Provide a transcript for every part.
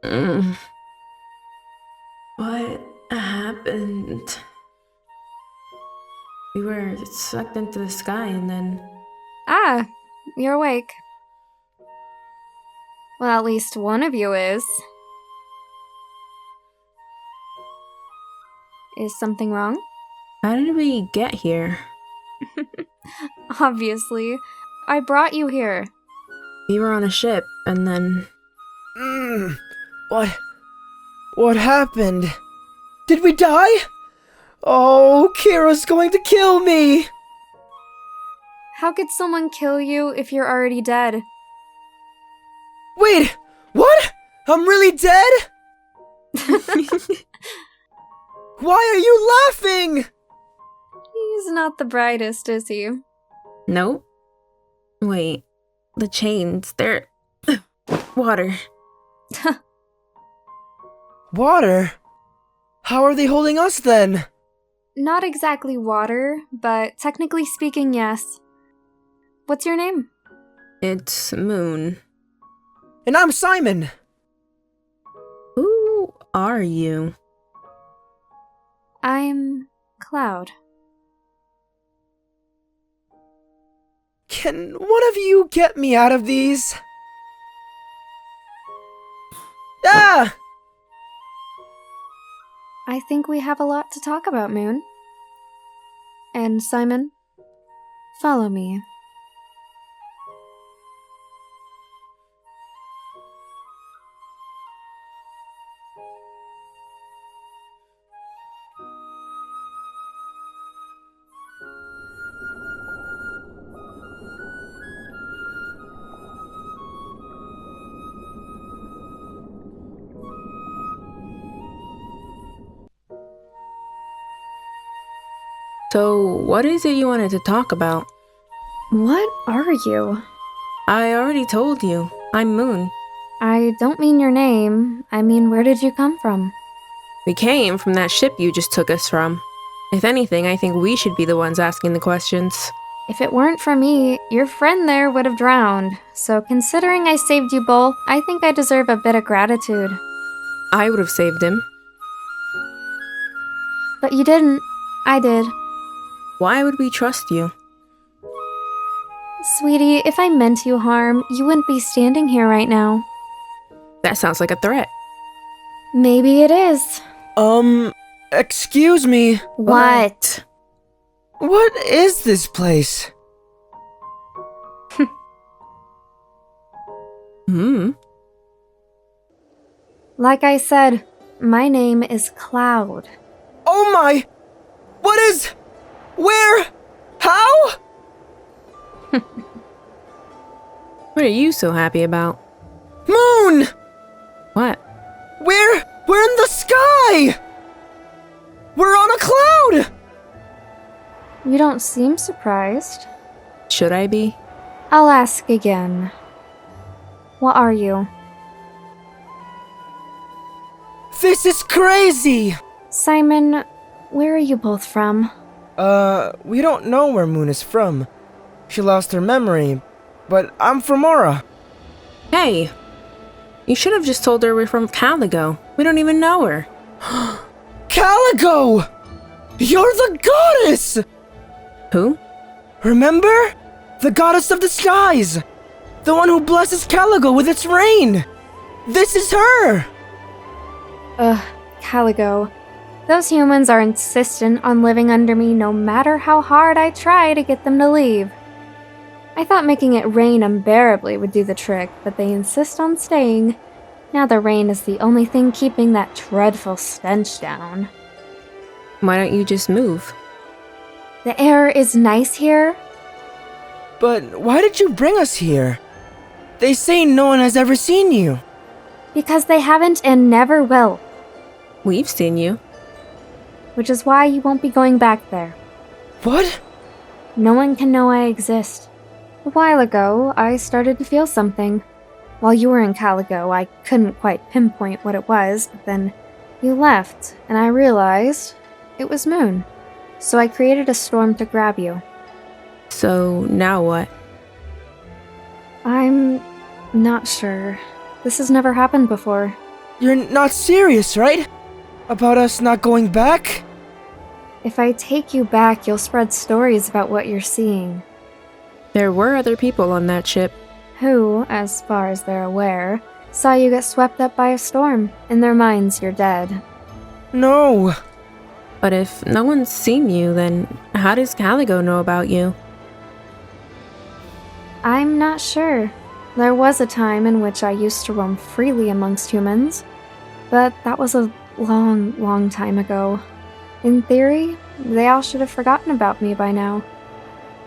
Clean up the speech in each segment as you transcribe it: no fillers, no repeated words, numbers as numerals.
Mm. What happened? We were sucked into the sky and then... Ah, you're awake. Well, at least one of you is. Is something wrong? How did we get here? Obviously. I brought you here. We were on a ship and then... What happened? Did we die? Oh, Kira's going to kill me! How could someone kill you if you're already dead? Wait, what? I'm really dead? Why are you laughing? He's not the brightest, is he? Nope. Wait, the chains, they're... water. Water? How are they holding us then? Not exactly water, but technically speaking, yes. What's your name? It's Moon. And I'm Simon. Who are you? I'm Cloud. Can one of you get me out of these? Ah! I think we have a lot to talk about, Moon. And Simon, follow me. So, what is it you wanted to talk about? What are you? I already told you. I'm Moon. I don't mean your name. I mean, where did you come from? We came from that ship you just took us from. If anything, I think we should be the ones asking the questions. If it weren't for me, your friend there would have drowned. So considering I saved you both, I think I deserve a bit of gratitude. I would have saved him. But you didn't. I did. Why would we trust you? Sweetie, if I meant you harm, you wouldn't be standing here right now. That sounds like a threat. Maybe it is. Excuse me. What? What is this place? Like I said, my name is Cloud. Oh my! What is... Where? How? What are you so happy about? Moon! What? We're in the sky! We're on a cloud! You don't seem surprised. Should I be? I'll ask again. What are you? This is crazy! Simon, where are you both from? We don't know where Moon is from. She lost her memory, but I'm from Aura. Hey! You should have just told her we're from Caligo. We don't even know her. Caligo! You're the goddess! Who? Remember? The goddess of the skies! The one who blesses Caligo with its rain! This is her! Caligo. Those humans are insistent on living under me no matter how hard I try to get them to leave. I thought making it rain unbearably would do the trick, but they insist on staying. Now the rain is the only thing keeping that dreadful stench down. Why don't you just move? The air is nice here. But why did you bring us here? They say no one has ever seen you. Because they haven't and never will. We've seen you. Which is why you won't be going back there. What? No one can know I exist. A while ago, I started to feel something. While you were in Caligo, I couldn't quite pinpoint what it was, but then you left, and I realized it was Moon. So I created a storm to grab you. So, now what? I'm not sure. This has never happened before. You're not serious, right? About us not going back? If I take you back, you'll spread stories about what you're seeing. There were other people on that ship. Who, as far as they're aware, saw you get swept up by a storm. In their minds, you're dead. No. But if no one's seen you, then how does Caligo know about you? I'm not sure. There was a time in which I used to roam freely amongst humans, but that was a long, long time ago. In theory, they all should have forgotten about me by now.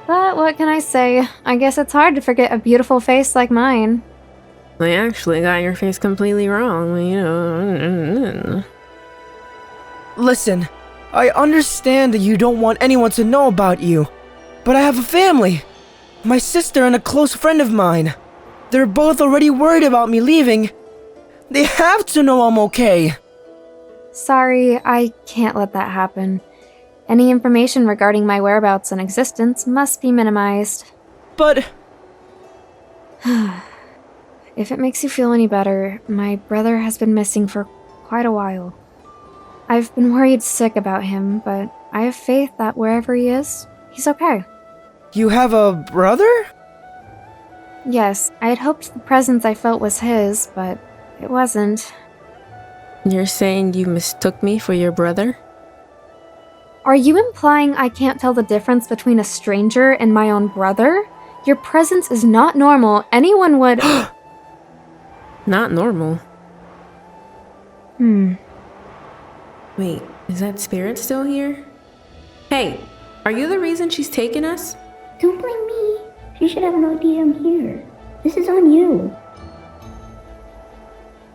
But what can I say? I guess it's hard to forget a beautiful face like mine. They actually got your face completely wrong, you know. Listen, I understand that you don't want anyone to know about you, but I have a family. My sister and a close friend of mine. They're both already worried about me leaving. They have to know I'm okay. Sorry, I can't let that happen. Any information regarding my whereabouts and existence must be minimized. But... If it makes you feel any better, my brother has been missing for quite a while. I've been worried sick about him, but I have faith that wherever he is, he's okay. You have a brother? Yes, I had hoped the presence I felt was his, but it wasn't. You're saying you mistook me for your brother? Are you implying I can't tell the difference between a stranger and my own brother? Your presence is not normal. Anyone would... Not normal. Wait, is that spirit still here? Hey, are you the reason she's taken us? Don't blame me. She should have no idea I'm here. This is on you.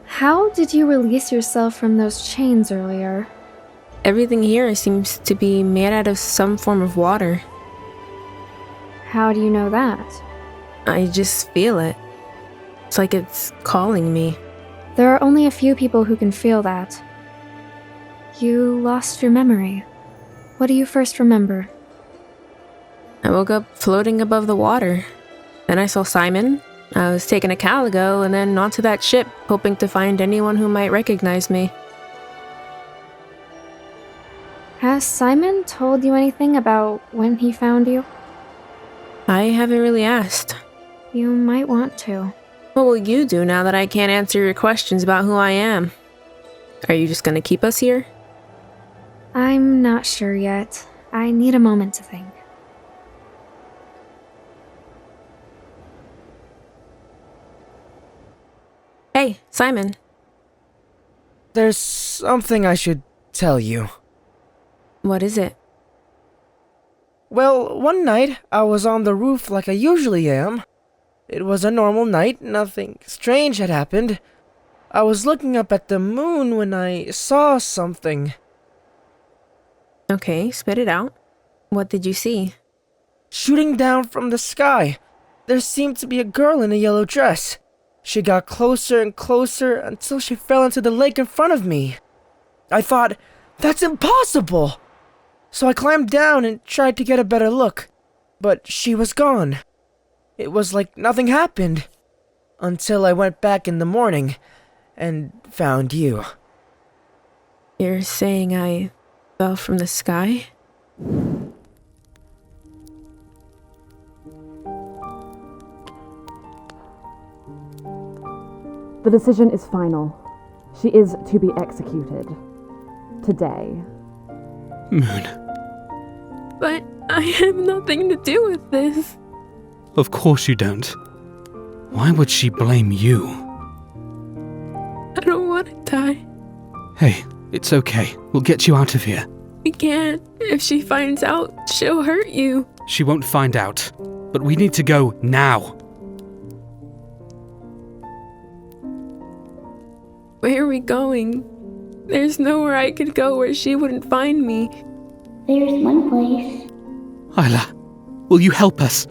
How did you release yourself from those chains earlier? Everything here seems to be made out of some form of water. How do you know that? I just feel it. It's like it's calling me. There are only a few people who can feel that. You lost your memory. What do you first remember? I woke up floating above the water. Then I saw Simon. I was taken to Caligo and then onto that ship, hoping to find anyone who might recognize me. Has Simon told you anything about when he found you? I haven't really asked. You might want to. What will you do now that I can't answer your questions about who I am? Are you just gonna keep us here? I'm not sure yet. I need a moment to think. Hey, Simon. There's something I should tell you. What is it? Well, one night, I was on the roof like I usually am. It was a normal night, nothing strange had happened. I was looking up at the moon when I saw something. Okay, spit it out. What did you see? Shooting down from the sky, there seemed to be a girl in a yellow dress. She got closer and closer until she fell into the lake in front of me. I thought, that's impossible! So I climbed down and tried to get a better look, but she was gone. It was like nothing happened, until I went back in the morning and found you. You're saying I fell from the sky? The decision is final. She is to be executed. Today. Moon. But I have nothing to do with this. Of course you don't. Why would she blame you? I don't want to die. Hey, it's okay. We'll get you out of here. We can't. If she finds out, she'll hurt you. She won't find out. But we need to go now. Where are we going? There's nowhere I could go where she wouldn't find me. There's one place. Isla, will you help us?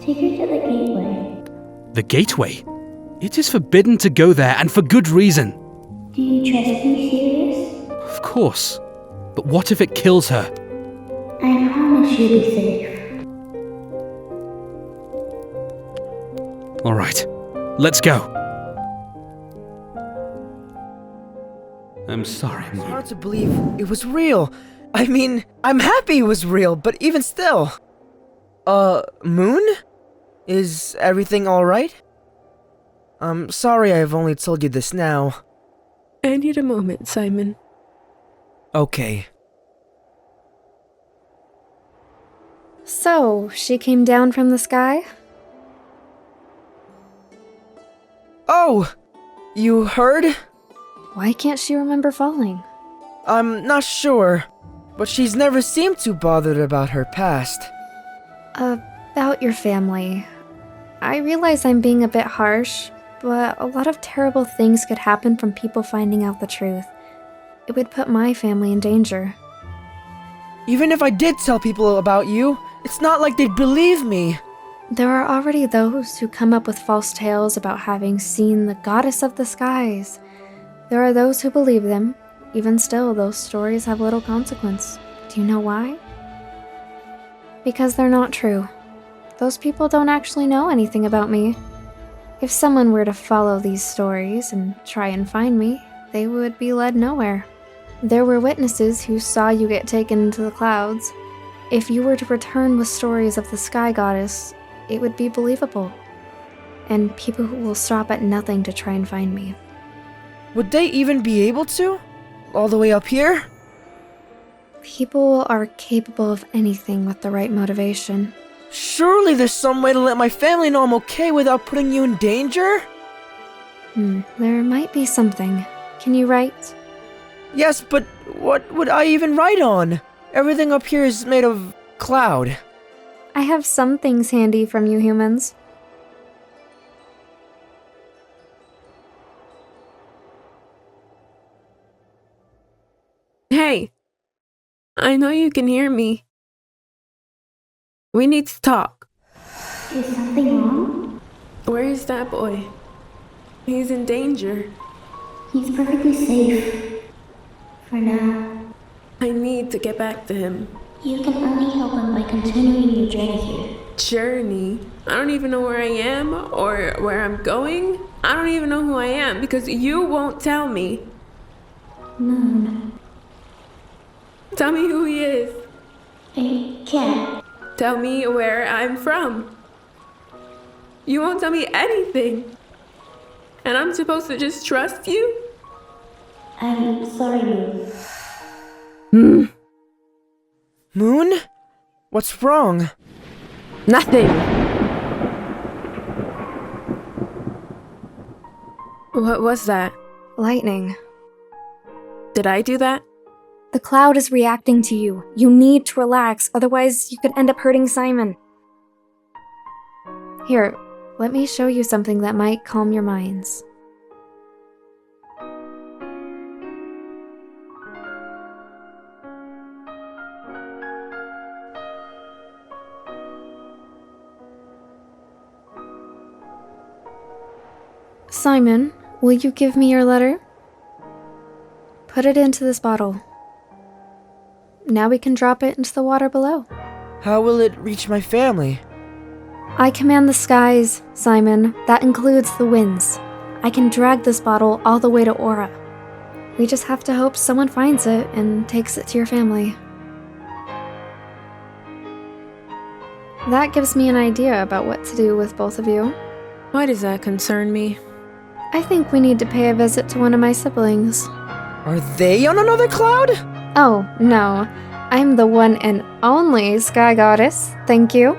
Take her to the gateway. The gateway? It is forbidden to go there, and for good reason. Do you trust me, Sirius? Of course. But what if it kills her? I promise you'll be safe. All right, let's go. I'm sorry, It's Moon. hard to believe it was real. I mean, I'm happy it was real, but even still. Moon? Is everything alright? I'm sorry I've only told you this now. I need a moment, Simon. Okay. So, she came down from the sky? Oh! You heard? Why can't she remember falling? I'm not sure, but she's never seemed too bothered about her past. About your family. I realize I'm being a bit harsh, but a lot of terrible things could happen from people finding out the truth. It would put my family in danger. Even if I did tell people about you, it's not like they'd believe me. There are already those who come up with false tales about having seen the goddess of the skies. There are those who believe them. Even still, those stories have little consequence. Do you know why? Because they're not true. Those people don't actually know anything about me. If someone were to follow these stories and try and find me, they would be led nowhere. There were witnesses who saw you get taken into the clouds. If you were to return with stories of the sky goddess, it would be believable. And people will stop at nothing to try and find me. Would they even be able to? All the way up here? People are capable of anything with the right motivation. Surely there's some way to let my family know I'm okay without putting you in danger? There might be something. Can you write? Yes, but what would I even write on? Everything up here is made of cloud. I have some things handy from you humans. Hey! I know you can hear me. We need to talk. Is something wrong? Where is that boy? He's in danger. He's perfectly safe. For now. I need to get back to him. You can only help him by continuing your journey here. Journey? I don't even know where I am or where I'm going. I don't even know who I am because you won't tell me. Moon. Tell me who he is. A cat. Tell me where I'm from. You won't tell me anything. And I'm supposed to just trust you? I'm sorry, Moon. Moon? What's wrong? Nothing. What was that? Lightning. Did I do that? The cloud is reacting to you. You need to relax, otherwise you could end up hurting Simon. Here, let me show you something that might calm your minds. Simon, will you give me your letter? Put it into this bottle. Now we can drop it into the water below. How will it reach my family? I command the skies, Simon. That includes the winds. I can drag this bottle all the way to Aura. We just have to hope someone finds it and takes it to your family. That gives me an idea about what to do with both of you. Why does that concern me? I think we need to pay a visit to one of my siblings. Are they on another cloud? Oh, no. I'm the one and only Sky Goddess, thank you.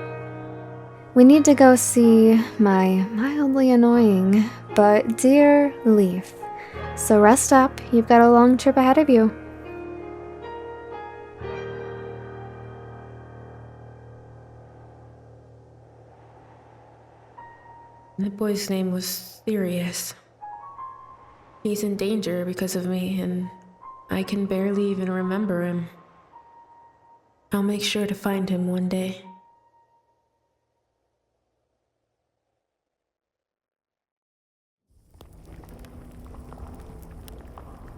We need to go see my mildly annoying but dear Leaf. So rest up, you've got a long trip ahead of you. That boy's name was Sirius. He's in danger because of me, and I can barely even remember him. I'll make sure to find him one day.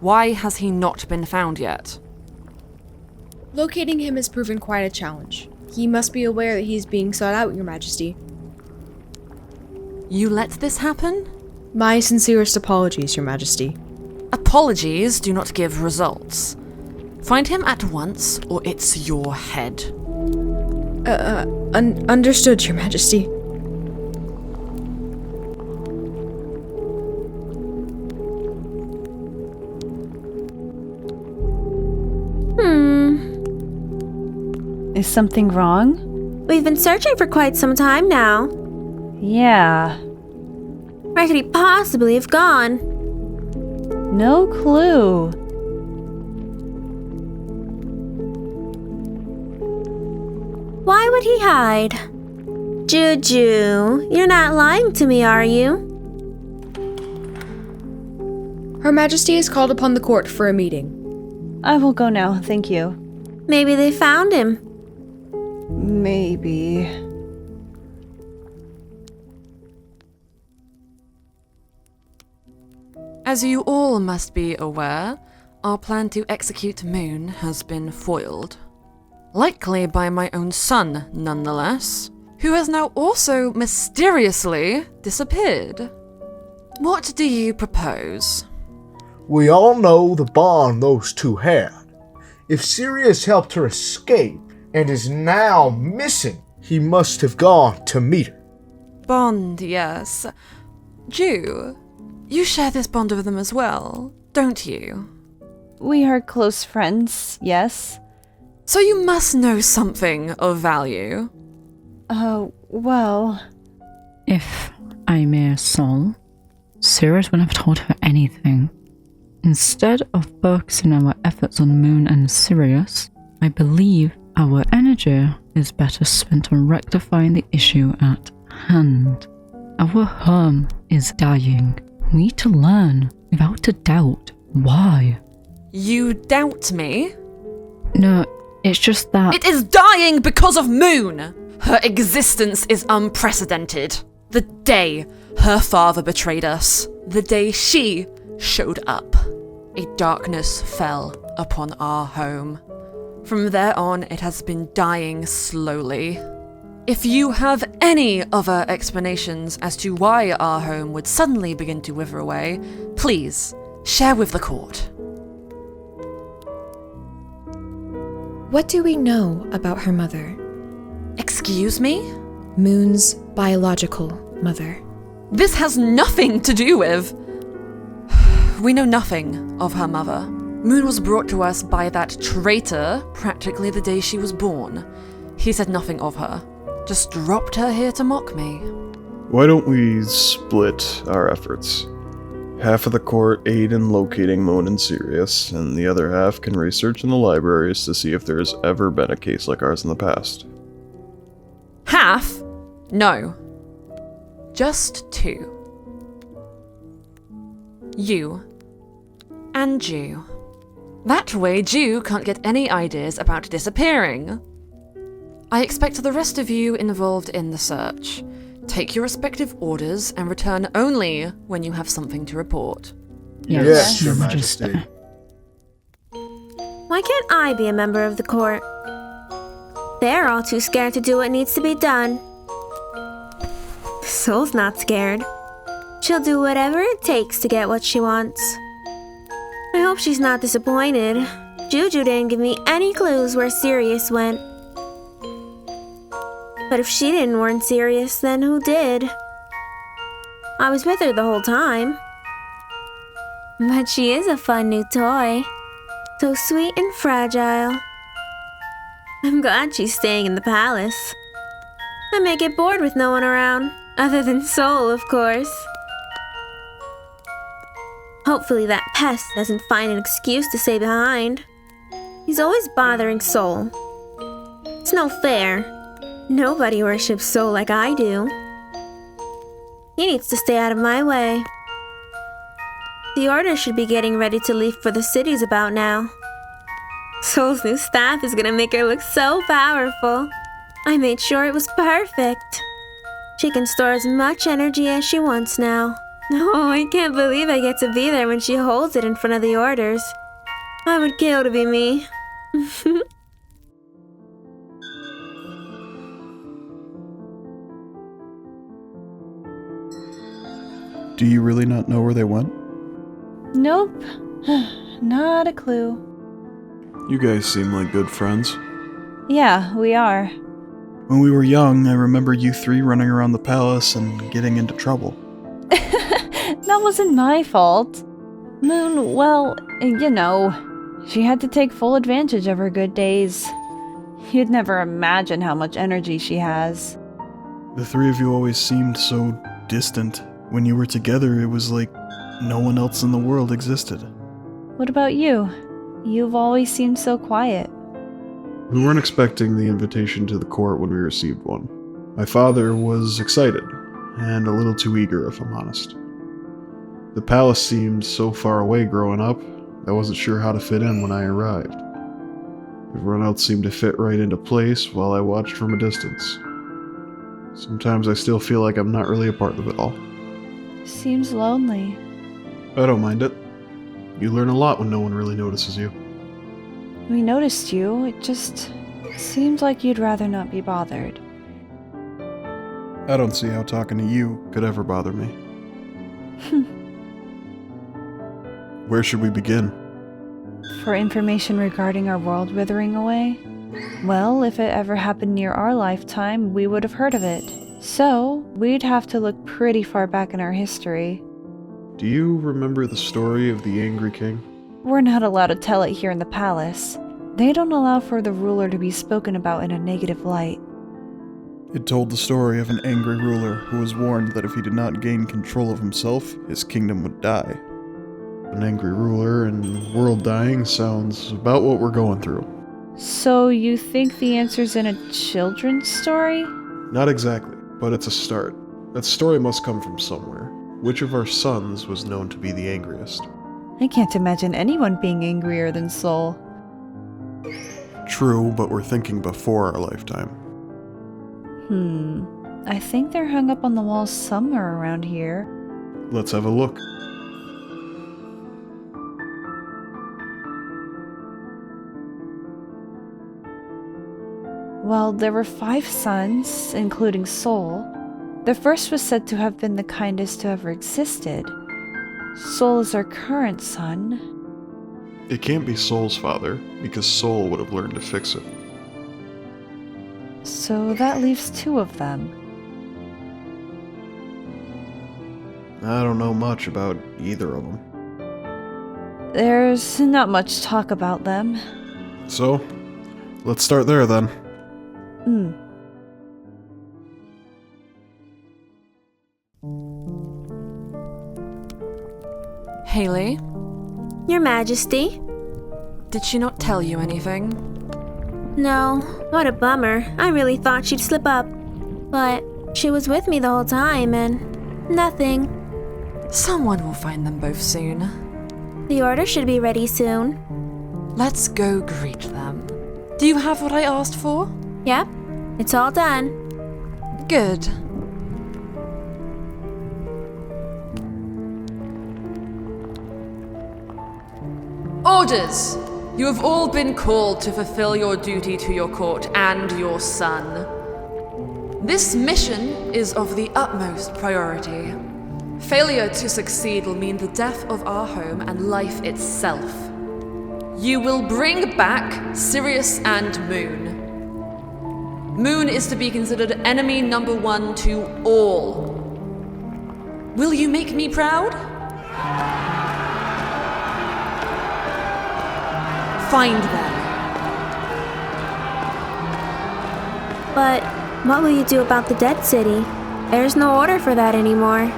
Why has he not been found yet? Locating him has proven quite a challenge. He must be aware that he is being sought out, Your Majesty. You let this happen? My sincerest apologies, Your Majesty. Apologies do not give results. Find him at once, or it's your head. Understood, Your Majesty. Is something wrong? We've been searching for quite some time now. Yeah. Where could he possibly have gone? No clue. Why would he hide? Juju, you're not lying to me, are you? Her Majesty has called upon the court for a meeting. I will go now, thank you. Maybe they found him. Maybe. As you all must be aware, our plan to execute Moon has been foiled. Likely by my own son, nonetheless, who has now also mysteriously disappeared. What do you propose? We all know the bond those two had. If Sirius helped her escape and is now missing, he must have gone to meet her. Bond, yes. Jew, you share this bond with them as well, don't you? We are close friends, yes. So you must know something of value. Well... If I may assault, Sirius wouldn't have told her anything. Instead of focusing our efforts on Moon and Sirius, I believe our energy is better spent on rectifying the issue at hand. Our home is dying. We need to learn, without a doubt, why. You doubt me? No, it's just that... It is dying because of Moon! Her existence is unprecedented. The day her father betrayed us. The day she showed up. A darkness fell upon our home. From there on, it has been dying slowly. If you have any other explanations as to why our home would suddenly begin to wither away, please share with the court. What do we know about her mother? Excuse me? Moon's biological mother. This has nothing to do with... We know nothing of her mother. Moon was brought to us by that traitor practically the day she was born. He said nothing of her. Just dropped her here to mock me. Why don't we split our efforts? Half of the court aid in locating Moon and Sirius, and the other half can research in the libraries to see if there has ever been a case like ours in the past. Half? No. Just 2. You. And Jew. That way Jew can't get any ideas about disappearing. I expect the rest of you involved in the search. Take your respective orders and return only when you have something to report. Yes, Your Majesty. Why can't I be a member of the court? They're all too scared to do what needs to be done. Soul's not scared. She'll do whatever it takes to get what she wants. I hope she's not disappointed. Juju didn't give me any clues where Sirius went. But if she didn't warn Sirius, then who did? I was with her the whole time. But she is a fun new toy. So sweet and fragile. I'm glad she's staying in the palace. I may get bored with no one around, other than Soul, of course. Hopefully that pest doesn't find an excuse to stay behind. He's always bothering Soul. It's no fair. Nobody worships Soul like I do. He needs to stay out of my way. The Order should be getting ready to leave for the cities about now. Soul's new staff is gonna make her look so powerful. I made sure it was perfect. She can store as much energy as she wants now. Oh, I can't believe I get to be there when she holds it in front of the Orders. I would kill to be me. Do you really not know where they went? Nope. Not a clue. You guys seem like good friends. Yeah, we are. When we were young, I remember you three running around the palace and getting into trouble. That wasn't my fault. Moon, well, you know, she had to take full advantage of her good days. You'd never imagine how much energy she has. The three of you always seemed so distant. When you were together, it was like no one else in the world existed. What about you? You've always seemed so quiet. We weren't expecting the invitation to the court when we received one. My father was excited, and a little too eager, if I'm honest. The palace seemed so far away growing up, I wasn't sure how to fit in when I arrived. Everyone else seemed to fit right into place while I watched from a distance. Sometimes I still feel like I'm not really a part of it all. Seems lonely. I don't mind it. You learn a lot when no one really notices you. We noticed you, it just seemed like you'd rather not be bothered. I don't see how talking to you could ever bother me. Where should we begin? For information regarding our world withering away? Well, if it ever happened near our lifetime, we would have heard of it. So, we'd have to look pretty far back in our history. Do you remember the story of the Angry King? We're not allowed to tell it here in the palace. They don't allow for the ruler to be spoken about in a negative light. It told the story of an angry ruler who was warned that if he did not gain control of himself, his kingdom would die. An angry ruler and world dying sounds about what we're going through. So you think the answer's in a children's story? Not exactly, but it's a start. That story must come from somewhere. Which of our sons was known to be the angriest? I can't imagine anyone being angrier than Sol. True, but we're thinking before our lifetime. I think they're hung up on the walls somewhere around here. Let's have a look. Well, there were 5 sons, including Sol. The first was said to have been the kindest to ever existed. Sol is our current son. It can't be Sol's father, because Sol would have learned to fix it. So that leaves 2 of them. I don't know much about either of them. There's not much talk about them. So, let's start there then. Haley? Your Majesty? Did she not tell you anything? No, what a bummer. I really thought she'd slip up. But she was with me the whole time and nothing. Someone will find them both soon. The order should be ready soon. Let's go greet them. Do you have what I asked for? Yep, it's all done. Good. Orders! You have all been called to fulfill your duty to your court and your son. This mission is of the utmost priority. Failure to succeed will mean the death of our home and life itself. You will bring back Sirius and Moon. Moon is to be considered enemy number 1 to all. Will you make me proud? Find them. But what will you do about the dead city? There's no order for that anymore.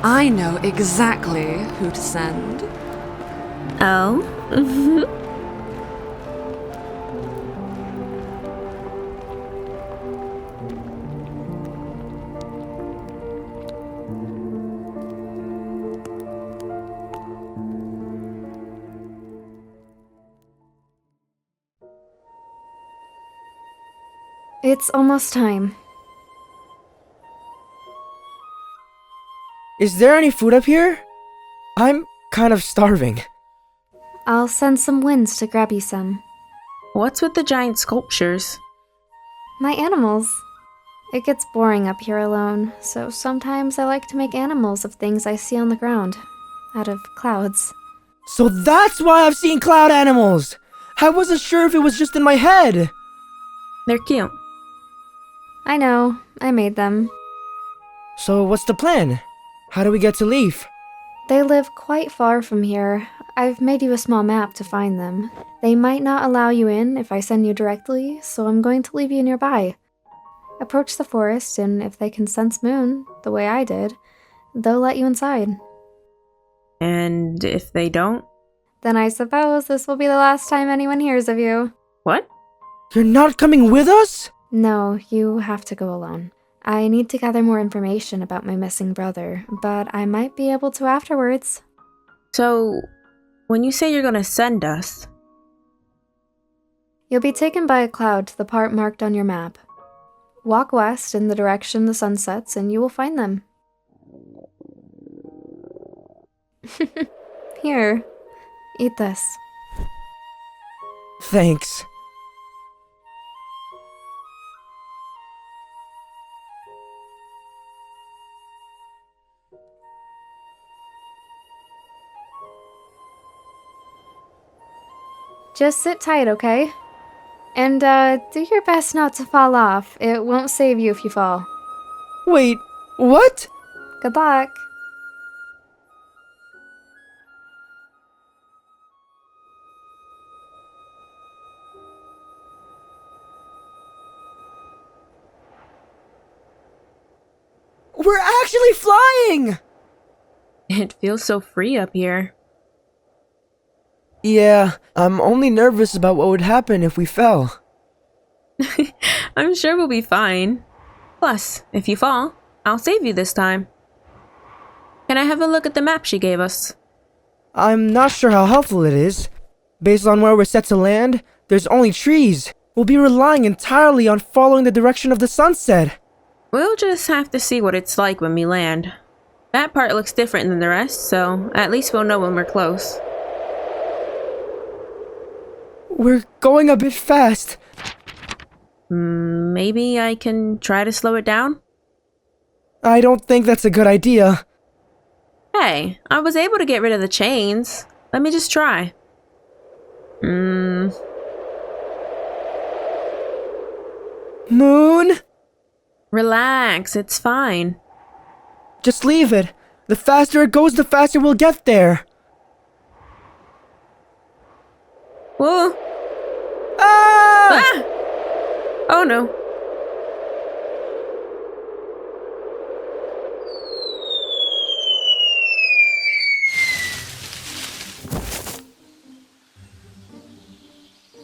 I know exactly who to send. Oh? It's almost time. Is there any food up here? I'm kind of starving. I'll send some winds to grab you some. What's with the giant sculptures? My animals. It gets boring up here alone, so sometimes I like to make animals of things I see on the ground. out of clouds. So that's why I've seen cloud animals! I wasn't sure if it was just in my head! They're cute. I know, I made them. So what's the plan? How do we get to Leaf? They live quite far from here. I've made you a small map to find them. They might not allow you in if I send you directly, so I'm going to leave you nearby. Approach the forest, and if they can sense Moon, the way I did, they'll let you inside. And if they don't? Then I suppose this will be the last time anyone hears of you. What? You're not coming with us? No, you have to go alone. I need to gather more information about my missing brother, but I might be able to afterwards. So, when you say you're gonna send us... You'll be taken by a cloud to the part marked on your map. Walk west in the direction the sun sets and you will find them. Here, eat this. Thanks. Just sit tight, okay? And, do your best not to fall off. It won't save you if you fall. Wait, what? Good luck. We're actually flying! It feels so free up here. Yeah, I'm only nervous about what would happen if we fell. I'm sure we'll be fine. Plus, if you fall, I'll save you this time. Can I have a look at the map she gave us? I'm not sure how helpful it is. Based on where we're set to land, there's only trees. We'll be relying entirely on following the direction of the sunset. We'll just have to see what it's like when we land. That part looks different than the rest, so at least we'll know when we're close. We're going a bit fast. Maybe I can try to slow it down? I don't think that's a good idea. Hey, I was able to get rid of the chains. Let me just try. Moon? Relax, it's fine. Just leave it. The faster it goes, the faster we'll get there. Whoa! Ah! Ah! Oh no.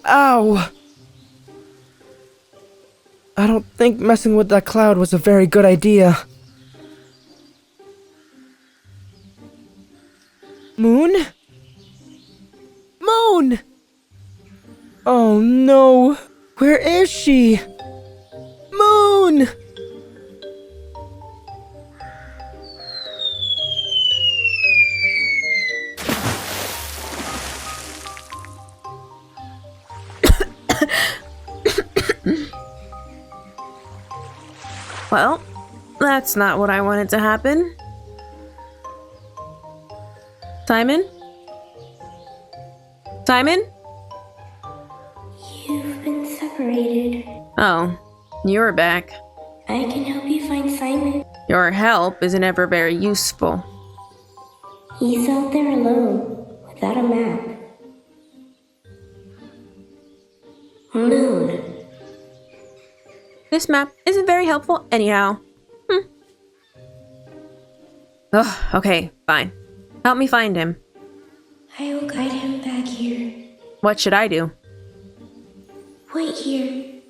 Ow! I don't think messing with that cloud was a very good idea. Moon? Moon! Oh no! Where is she? Moon! Well, that's not what I wanted to happen. Simon? Simon? You've been separated. Oh, you're back. I can help you find Simon. Your help isn't ever very useful. He's out there alone, without a map. Moon. This map isn't very helpful anyhow. Ugh, okay, fine. Help me find him. I will guide him back here. What should I do? Wait here.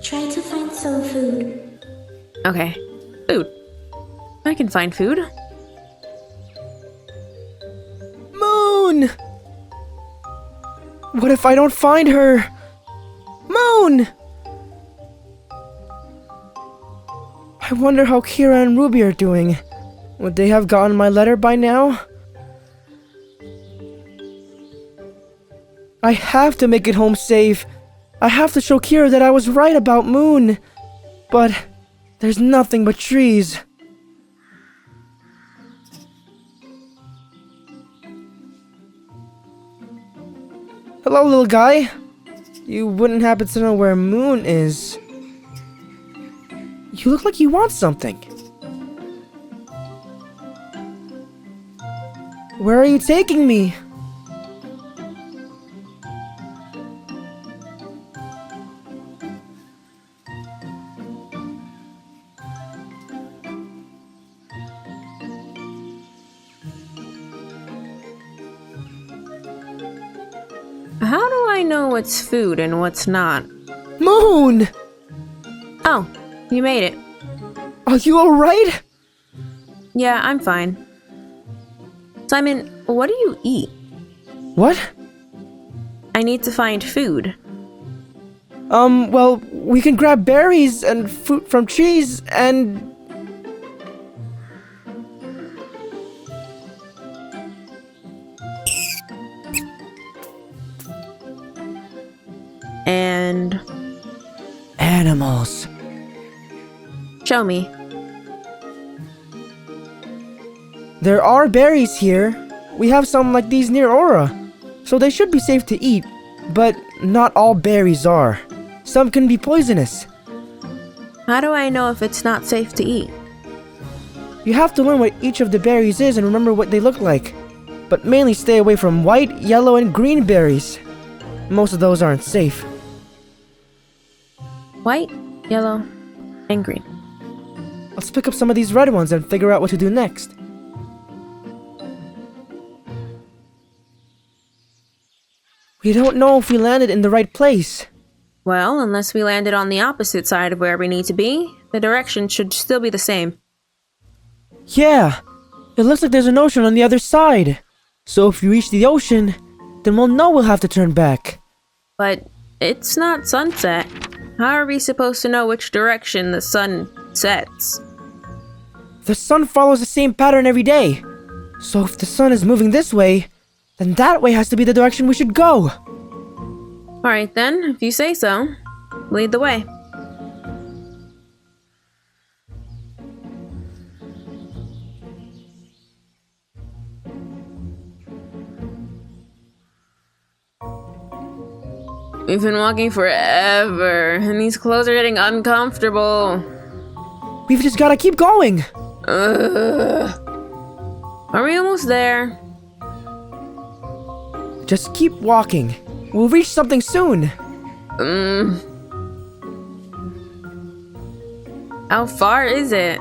Try to find some food. Okay. Food. I can find food. Moon! What if I don't find her? Moon! I wonder how Kira and Ruby are doing. Would they have gotten my letter by now? I have to make it home safe. I have to show Kira that I was right about Moon. But there's nothing but trees. Hello, little guy. You wouldn't happen to know where Moon is. You look like you want something. Where are you taking me? How do I know what's food and what's not? Moon! Oh, you made it. Are you alright? Yeah, I'm fine. Simon, what do you eat? What? I need to find food. Well, we can grab berries and fruit from trees and... And... animals. Show me. There are berries here. We have some like these near Aura, so they should be safe to eat. But not all berries are. Some can be poisonous. How do I know if it's not safe to eat? You have to learn what each of the berries is and remember what they look like. But mainly stay away from white, yellow, and green berries. Most of those aren't safe. White, yellow, and green. Let's pick up some of these red ones and figure out what to do next. We don't know if we landed in the right place. Well, unless we landed on the opposite side of where we need to be, the direction should still be the same. Yeah, it looks like there's an ocean on the other side. So if we reach the ocean, then we'll know we'll have to turn back. But it's not sunset. How are we supposed to know which direction the sun sets? The sun follows the same pattern every day. So if the sun is moving this way, then that way has to be the direction we should go. Alright then, if you say so. Lead the way. We've been walking forever, and these clothes are getting uncomfortable. We've just gotta keep going. Ugh. Are we almost there? Just keep walking. We'll reach something soon. How far is it?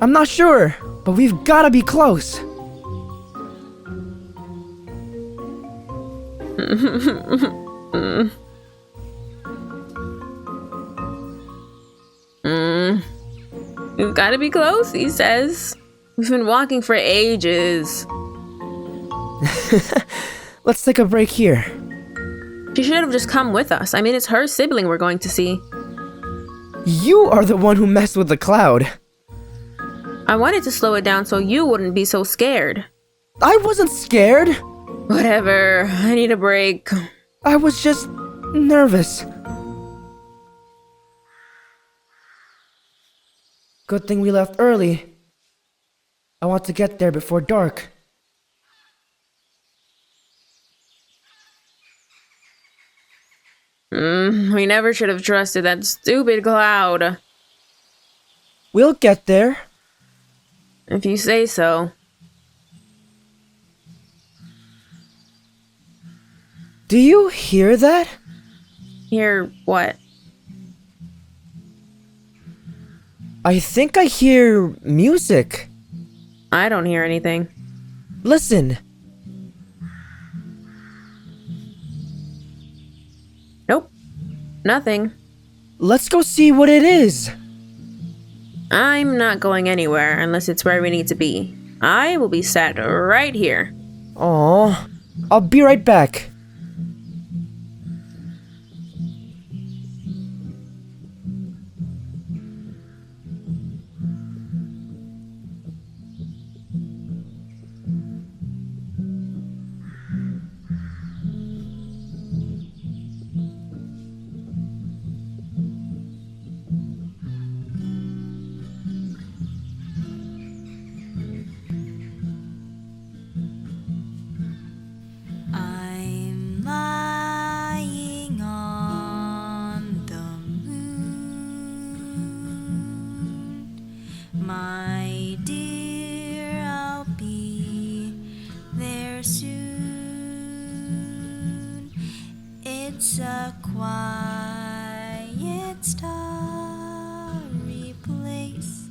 I'm not sure, but we've gotta be close. We've gotta be close, he says. We've been walking for ages. Let's take a break here. She should have just come with us. I mean, it's her sibling we're going to see. You are the one who messed with the cloud. I wanted to slow it down so you wouldn't be so scared. I wasn't scared. Whatever. I need a break. I was just nervous. Good thing we left early. I want to get there before dark. We never should have trusted that stupid cloud. We'll get there. If you say so. Do you hear that? Hear what? I think I hear music. I don't hear anything. Listen. Nope. Nothing. Let's go see what it is. I'm not going anywhere unless it's where we need to be. I will be sat right here. Aw, I'll be right back. I'm soon. It's a quiet, starry place,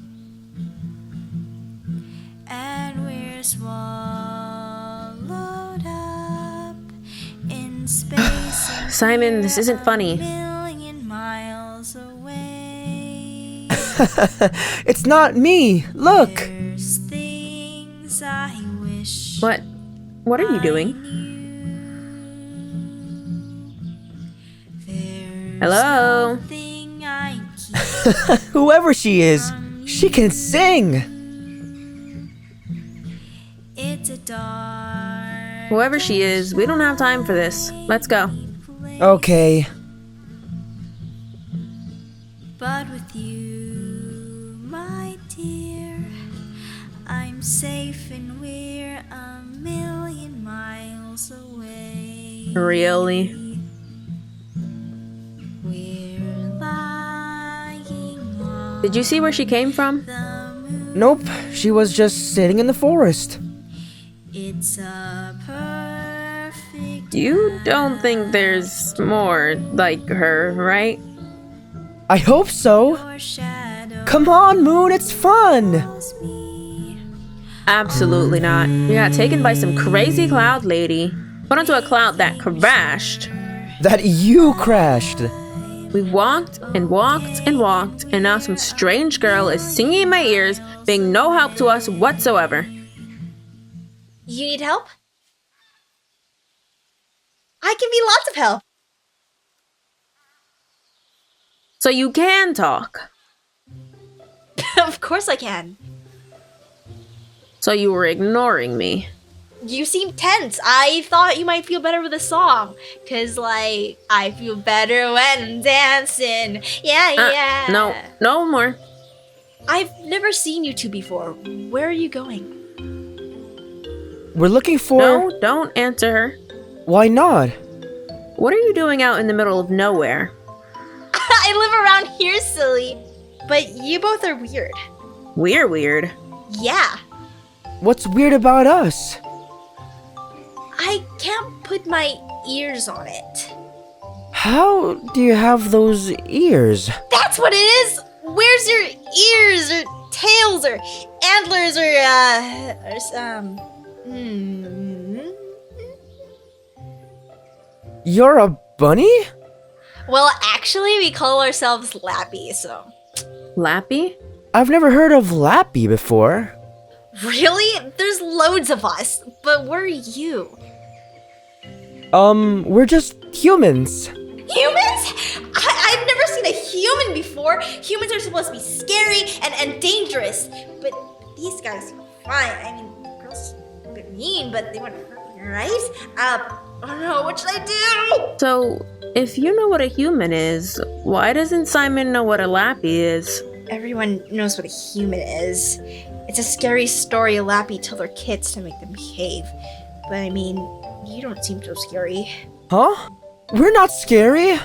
and we're swallowed up in space. Simon, this isn't funny. Million miles away. It's not me. Look. There's things I wish. What are you doing? Hello? Whoever she is, she can sing. It's a dark. Whoever she is, we don't have time for this. Let's go. Okay. But with you, my dear, I'm safe and we're a million miles away. Really? We're lying on. Did you see where she came from? Nope, she was just sitting in the forest. It's a perfect. You don't think there's more like her, right? I hope so. Come on, Moon, it's fun. Absolutely not. You got taken by some crazy cloud lady. Put onto a cloud that crashed. That you crashed. We walked and walked and walked, and now some strange girl is singing in my ears, being no help to us whatsoever. You need help? I can be lots of help. So you can talk. Of course I can. So you were ignoring me. You seem tense. I thought you might feel better with a song. Cause I feel better when I'm dancing. Yeah. No more. I've never seen you two before. Where are you going? We're looking for... No, don't answer her. Why not? What are you doing out in the middle of nowhere? I live around here, silly. But you both are weird. We're weird. Yeah. What's weird about us? I can't put my ears on it. How do you have those ears? That's what it is! Where's your ears or tails or antlers or You're a bunny? Well, actually, we call ourselves Lapi, so. Lapi? I've never heard of Lapi before. Really? There's loads of us, but what are you? We're just humans. Humans? I've never seen a human before. Humans are supposed to be scary and dangerous, but these guys are fine. I mean, the girls are a bit mean, but they wouldn't hurt me, right? I don't know, what should I do? So, if you know what a human is, why doesn't Simon know what a Lapi is? Everyone knows what a human is. It's a scary story a Lapi tell their kids to make them behave. But I mean, you don't seem so scary. Huh? We're not scary.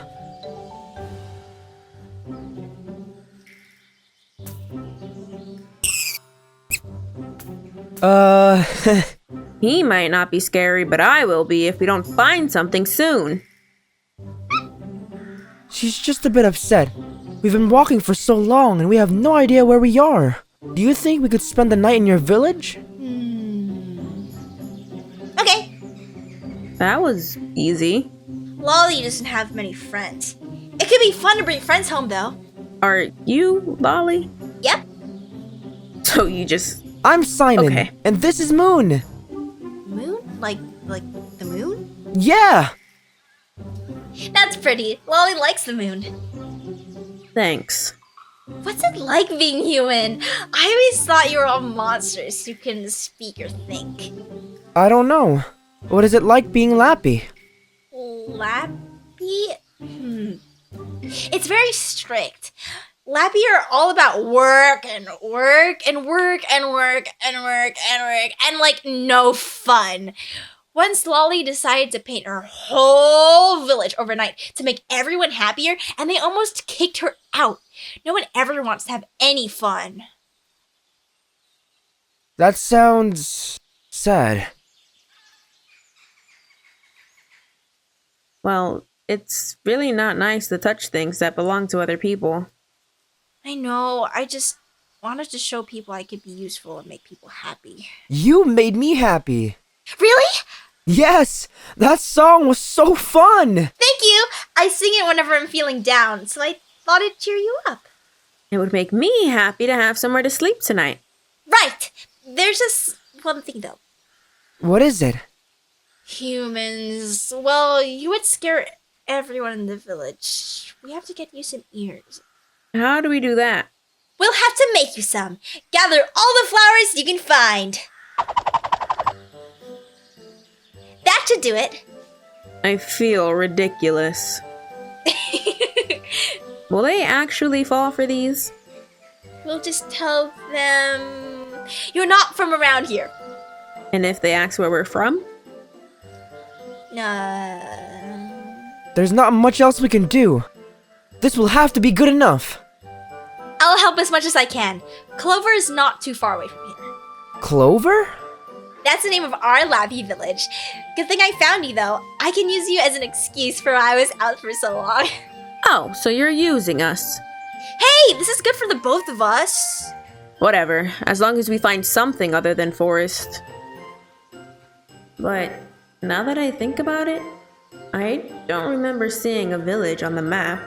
He might not be scary, but I will be if we don't find something soon. She's just a bit upset. We've been walking for so long and we have no idea where we are. Do you think we could spend the night in your village? Okay. That was easy. Lolli doesn't have many friends. It could be fun to bring friends home, though. Are you Lolli? Yep. So you just... I'm Simon, okay. And this is Moon. Moon? Like the moon? Yeah! That's pretty. Lolli likes the moon. Thanks. What's it like being human? I always thought you were all monsters who couldn't speak or think. I don't know. What is it like being Lapi? Lapi? It's very strict. Lapi are all about work and work and work and work and work and work and like no fun. Once Lolli decided to paint her whole village overnight to make everyone happier, and they almost kicked her out. No one ever wants to have any fun. That sounds sad. Well, it's really not nice to touch things that belong to other people. I know, I just wanted to show people I could be useful and make people happy. You made me happy. Really? Yes! That song was so fun! Thank you! I sing it whenever I'm feeling down, so I thought it'd cheer you up. It would make me happy to have somewhere to sleep tonight. Right! There's just one thing though. What is it? Humans. Well, you would scare everyone in the village. We have to get you some ears. How do we do that? We'll have to make you some. Gather all the flowers you can find. That should do it. I feel ridiculous. Will they actually fall for these? We'll just tell them you're not from around here. And if they ask where we're from? There's not much else we can do. This will have to be good enough. I'll help as much as I can. Clover is not too far away from here. Clover? That's the name of our Lapi village. Good thing I found you, though. I can use you as an excuse for why I was out for so long. Oh, so you're using us. Hey, this is good for the both of us. Whatever, as long as we find something other than forest. But now that I think about it, I don't remember seeing a village on the map.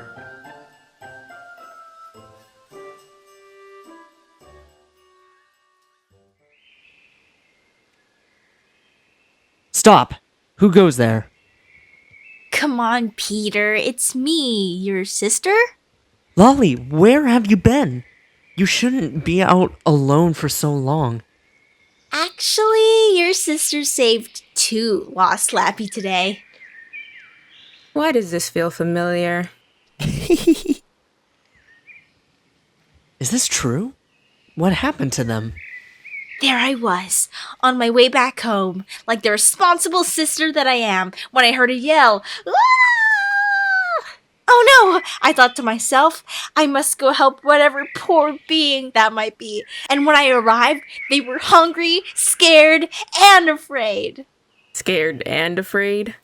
Stop! Who goes there? Come on, Peter. It's me, your sister? Lolli, where have you been? You shouldn't be out alone for so long. Actually, your sister saved 2 lost Lapi today. Why does this feel familiar? Is this true? What happened to them? There I was, on my way back home, like the responsible sister that I am, when I heard a yell. Ah! Oh no! I thought to myself, I must go help whatever poor being that might be. And when I arrived, they were hungry, scared, and afraid. Scared and afraid?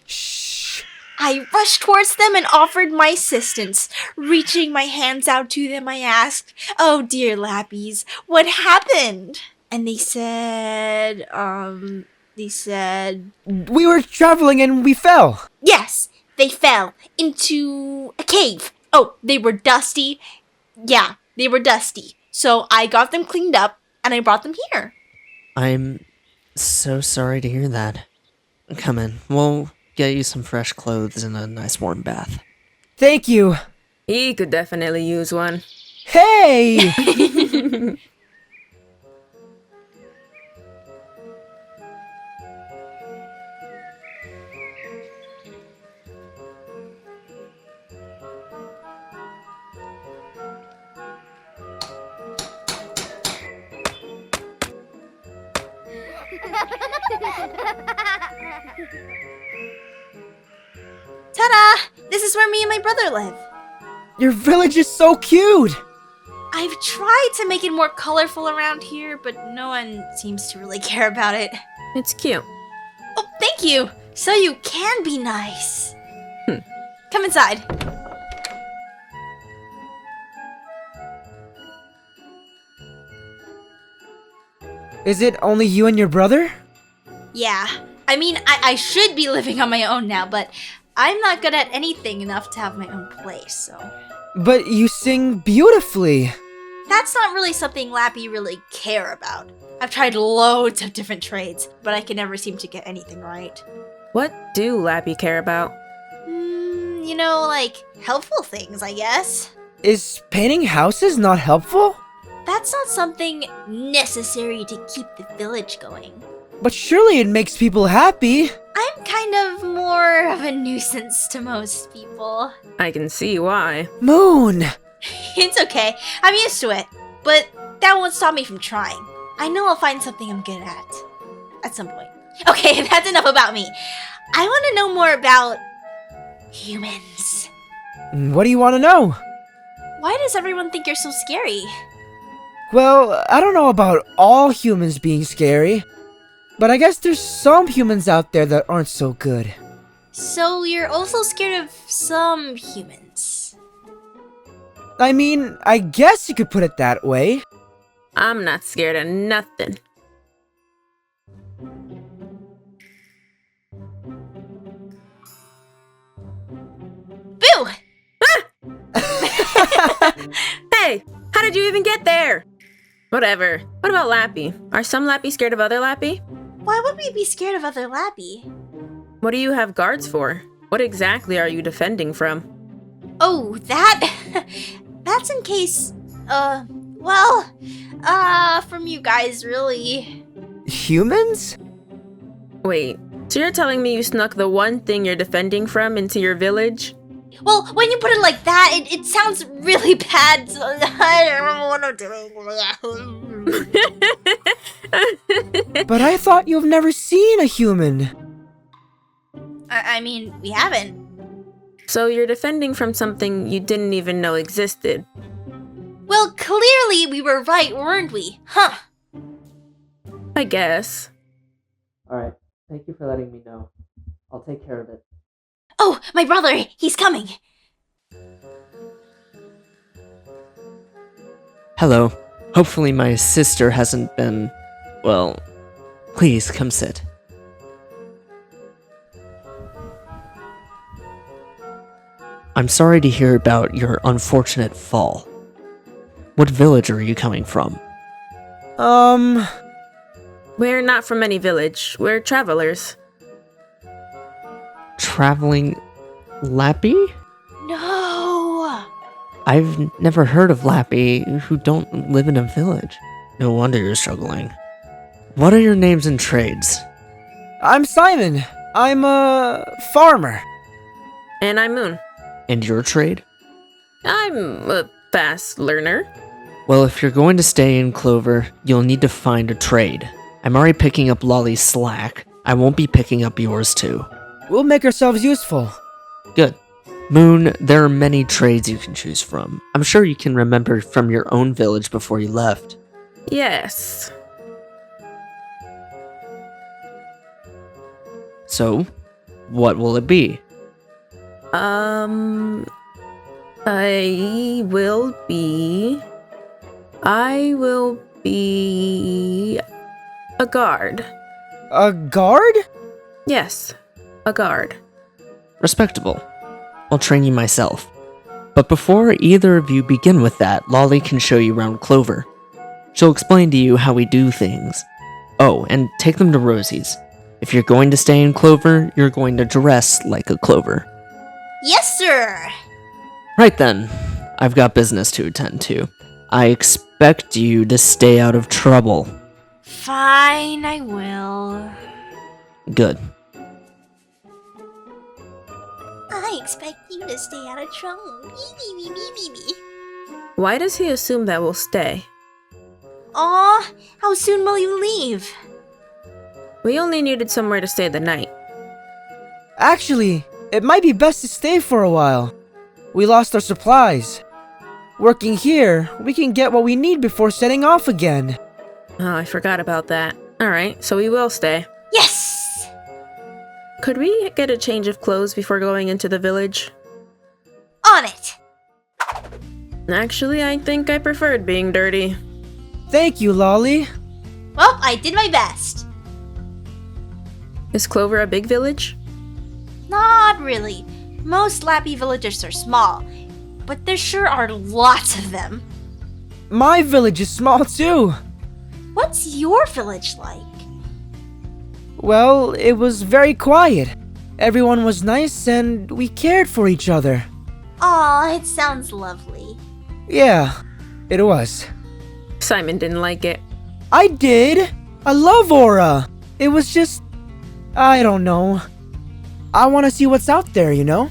Shh. I rushed towards them and offered my assistance. Reaching my hands out to them, I asked, "Oh dear Lappies, what happened?" And they said, We were traveling and we fell. Yes, they fell into a cave. Oh, they were dusty. Yeah, they were dusty. So I got them cleaned up and I brought them here. I'm so sorry to hear that. Come in. We'll get you some fresh clothes and a nice warm bath. Thank you. He could definitely use one. Hey! Ta-da! This is where me and my brother live. Your village is so cute! I've tried to make it more colorful around here, but no one seems to really care about it. It's cute. Oh, thank you! So you can be nice. Come inside. Is it only you and your brother? Yeah. I mean, I should be living on my own now, but I'm not good at anything enough to have my own place, so... But you sing beautifully. That's not really something Lapi really care about. I've tried loads of different trades, but I can never seem to get anything right. What do Lapi care about? You know, like, helpful things, I guess. Is painting houses not helpful? That's not something necessary to keep the village going. But surely it makes people happy. I'm kind of more of a nuisance to most people. I can see why. Moon! It's okay, I'm used to it. But that won't stop me from trying. I know I'll find something I'm good at some point. Okay, that's enough about me. I want to know more about humans. What do you want to know? Why does everyone think you're so scary? Well, I don't know about all humans being scary, but I guess there's some humans out there that aren't so good. So you're also scared of some humans. I mean, I guess you could put it that way. I'm not scared of nothing. Boo! Hey, how did you even get there? Whatever. What about Lapi? Are some Lapi scared of other Lapi? Why would we be scared of other Lapi? What do you have guards for? What exactly are you defending from? Oh, that? That's in case, from you guys, really. Humans? Wait, so you're telling me you snuck the one thing you're defending from into your village? Well, when you put it like that, it sounds really bad. So I don't know what I'm doing. But I thought you've never seen a human. I mean, we haven't. So you're defending from something you didn't even know existed. Well, clearly we were right, weren't we? Huh. I guess. Alright, thank you for letting me know. I'll take care of it. Oh, my brother, he's coming. Hello. Hopefully my sister hasn't been... well... Please, come sit. I'm sorry to hear about your unfortunate fall. What village are you coming from? We're not from any village. We're travelers. Traveling... Lapi? No! I've never heard of Lapi who don't live in a village. No wonder you're struggling. What are your names and trades? I'm Simon. I'm a farmer. And I'm Moon. And your trade? I'm a fast learner. Well, if you're going to stay in Clover, you'll need to find a trade. I'm already picking up Lolli's slack. I won't be picking up yours too. We'll make ourselves useful. Good. Moon, there are many trades you can choose from. I'm sure you can remember from your own village before you left. Yes. So, what will it be? I will be a guard. A guard? Yes, a guard. Respectable. I'll train you myself. But before either of you begin with that, Lolli can show you around Clover. She'll explain to you how we do things. Oh, and take them to Rosie's. If you're going to stay in Clover, you're going to dress like a Clover. Yes, sir! Right then, I've got business to attend to. I expect you to stay out of trouble. Fine, I will. Good. I expect you to stay out of trouble. Why does he assume that we'll stay? Aw, how soon will you leave? We only needed somewhere to stay the night. Actually, it might be best to stay for a while. We lost our supplies. Working here, we can get what we need before setting off again. Oh, I forgot about that. Alright, so we will stay. Yes! Could we get a change of clothes before going into the village? On it! Actually, I think I preferred being dirty. Thank you, Lolli. Well, I did my best. Is Clover a big village? Not really. Most Lapi villages are small, but there sure are lots of them. My village is small too. What's your village like? Well, it was very quiet. Everyone was nice and we cared for each other. Aw, it sounds lovely. Yeah, it was. Simon didn't like it. I did. I love Aura. It was just... I don't know. I want to see what's out there, you know?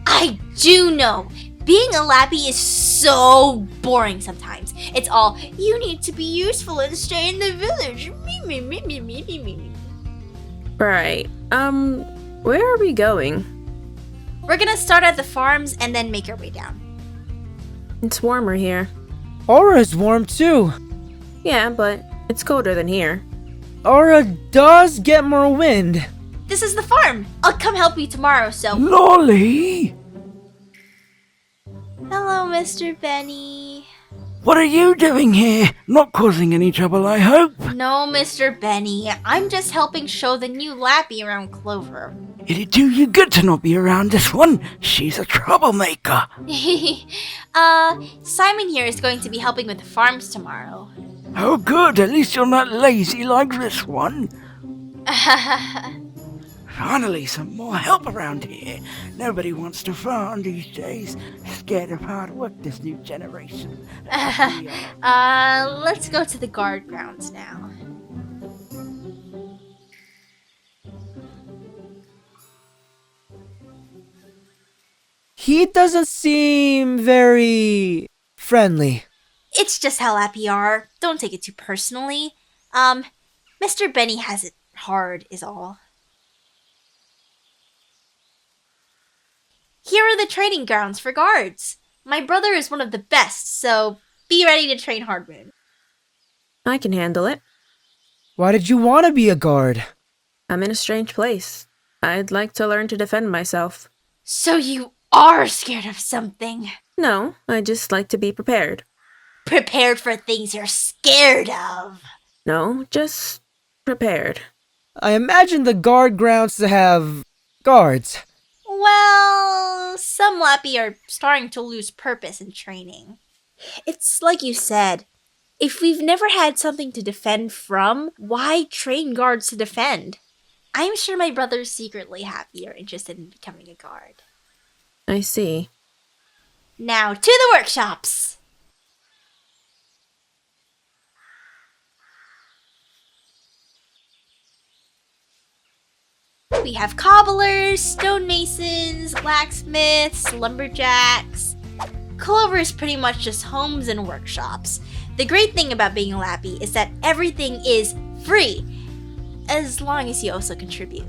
I do know. Being a Lapi is so boring sometimes. It's all, you need to be useful and stay in the village. Me. Right. Where are we going? We're gonna start at the farms and then make our way down. It's warmer here. Aura's warm too. Yeah, but it's colder than here. Aura does get more wind. this is the farm. I'll come help you tomorrow, so... Lolli! Hello, Mr. Benny. What are you doing here? Not causing any trouble, I hope. No, Mr. Benny. I'm just helping show the new Lapi around Clover. It'd do you good to not be around this one. She's a troublemaker. Simon here is going to be helping with the farms tomorrow. Oh good, at least you're not lazy like this one. Finally, some more help around here. Nobody wants to farm these days. Scared of hard work, this new generation. Let's go to the guard grounds now. He doesn't seem very friendly. It's just how Lapi are. Don't take it too personally. Mr. Benny has it hard is all. Here are the training grounds for guards. My brother is one of the best, so be ready to train hard, Moon. I can handle it. Why did you want to be a guard? I'm in a strange place. I'd like to learn to defend myself. So you are scared of something? No, I just like to be prepared. Prepared for things you're scared of? No, just prepared. I imagine the guard grounds to have guards. Well, some Lapi are starting to lose purpose in training. It's like you said, if we've never had something to defend from, why train guards to defend? I'm sure my brother's secretly happy or interested in becoming a guard. I see. Now, to the workshops! We have cobblers, stonemasons, blacksmiths, lumberjacks. Clover is pretty much just homes and workshops. The great thing about being a Lapi is that everything is free, as long as you also contribute.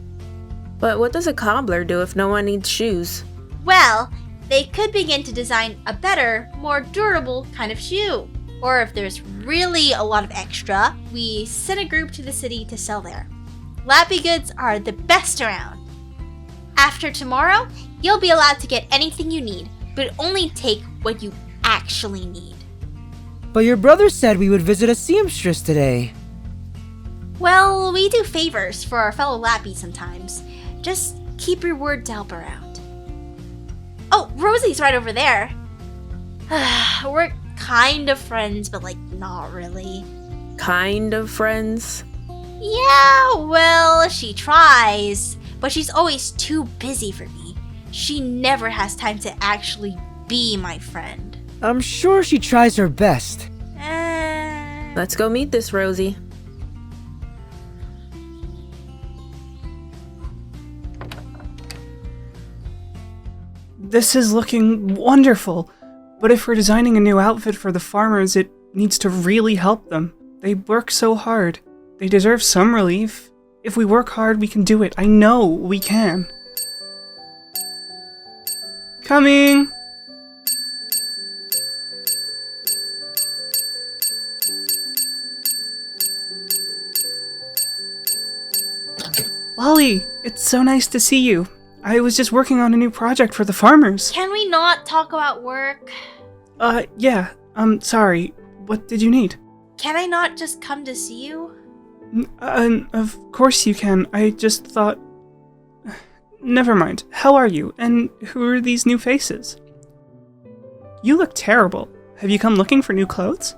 But what does a cobbler do if no one needs shoes? Well, they could begin to design a better, more durable kind of shoe. Or if there's really a lot of extra, we send a group to the city to sell there. Lapi goods are the best around. After tomorrow, you'll be allowed to get anything you need, but only take what you actually need. But your brother said we would visit a seamstress today. Well, we do favors for our fellow Lapi sometimes. Just keep your word to help around. Oh, Rosie's right over there. We're kind of friends, but like not really. Kind of friends? Yeah, well, she tries, but she's always too busy for me. She never has time to actually be my friend. I'm sure she tries her best. Let's go meet this Rosie. This is looking wonderful, but if we're designing a new outfit for the farmers, it needs to really help them. They work so hard. They deserve some relief. If we work hard, we can do it. I know we can. Coming! Lolli, it's so nice to see you. I was just working on a new project for the farmers. Can we not talk about work? Yeah. Sorry. What did you need? Can I not just come to see you? Of course you can. I just thought... Never mind. How are you? And who are these new faces? You look terrible. Have you come looking for new clothes?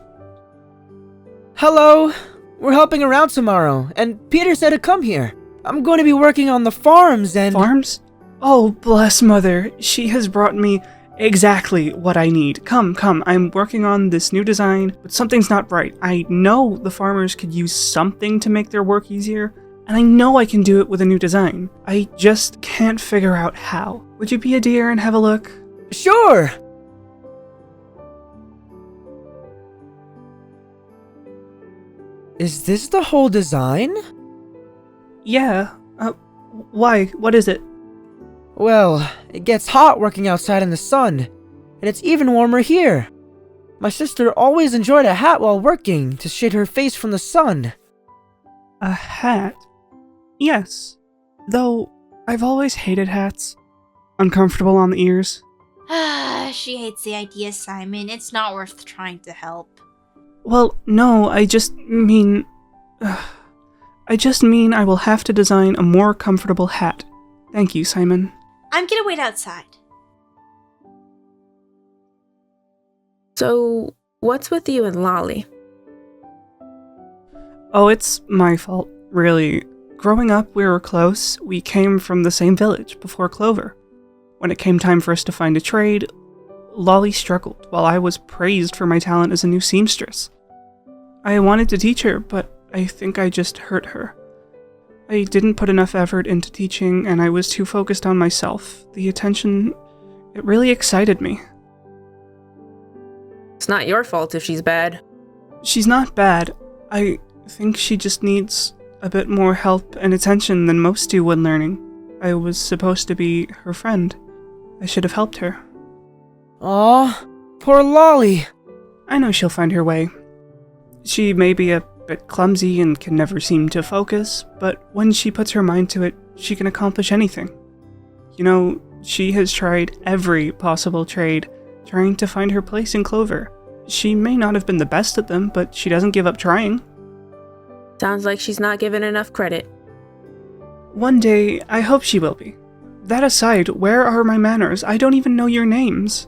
Hello! We're helping around tomorrow, and Peter said to come here. I'm going to be working on the farms and... Farms? Oh, bless Mother. She has brought me exactly what I need. Come. I'm working on this new design, but something's not right. I know the farmers could use something to make their work easier, and I know I can do it with a new design. I just can't figure out how. Would you be a dear and have a look? Sure! Is this the whole design? Yeah. Why? What is it? Well, it gets hot working outside in the sun, and it's even warmer here. My sister always enjoyed a hat while working to shade her face from the sun. A hat? Yes. Though, I've always hated hats. Uncomfortable on the ears. She hates the idea, Simon. It's not worth trying to help. Well, no, I just mean I will have to design a more comfortable hat. Thank you, Simon. I'm gonna wait outside. So, what's with you and Lolli? Oh, it's my fault, really. Growing up, we were close. We came from the same village before Clover. When it came time for us to find a trade, Lolli struggled while I was praised for my talent as a new seamstress. I wanted to teach her, but I think I just hurt her. I didn't put enough effort into teaching, and I was too focused on myself. The attention, it really excited me. It's not your fault if she's bad. She's not bad. I think she just needs a bit more help and attention than most do when learning. I was supposed to be her friend. I should have helped her. Aw, poor Lolli. I know she'll find her way. She may be a bit clumsy and can never seem to focus, but when she puts her mind to it, she can accomplish anything. You know, she has tried every possible trade, trying to find her place in Clover. She may not have been the best at them, but she doesn't give up trying. Sounds like she's not given enough credit. One day, I hope she will be. That aside, where are my manners? I don't even know your names.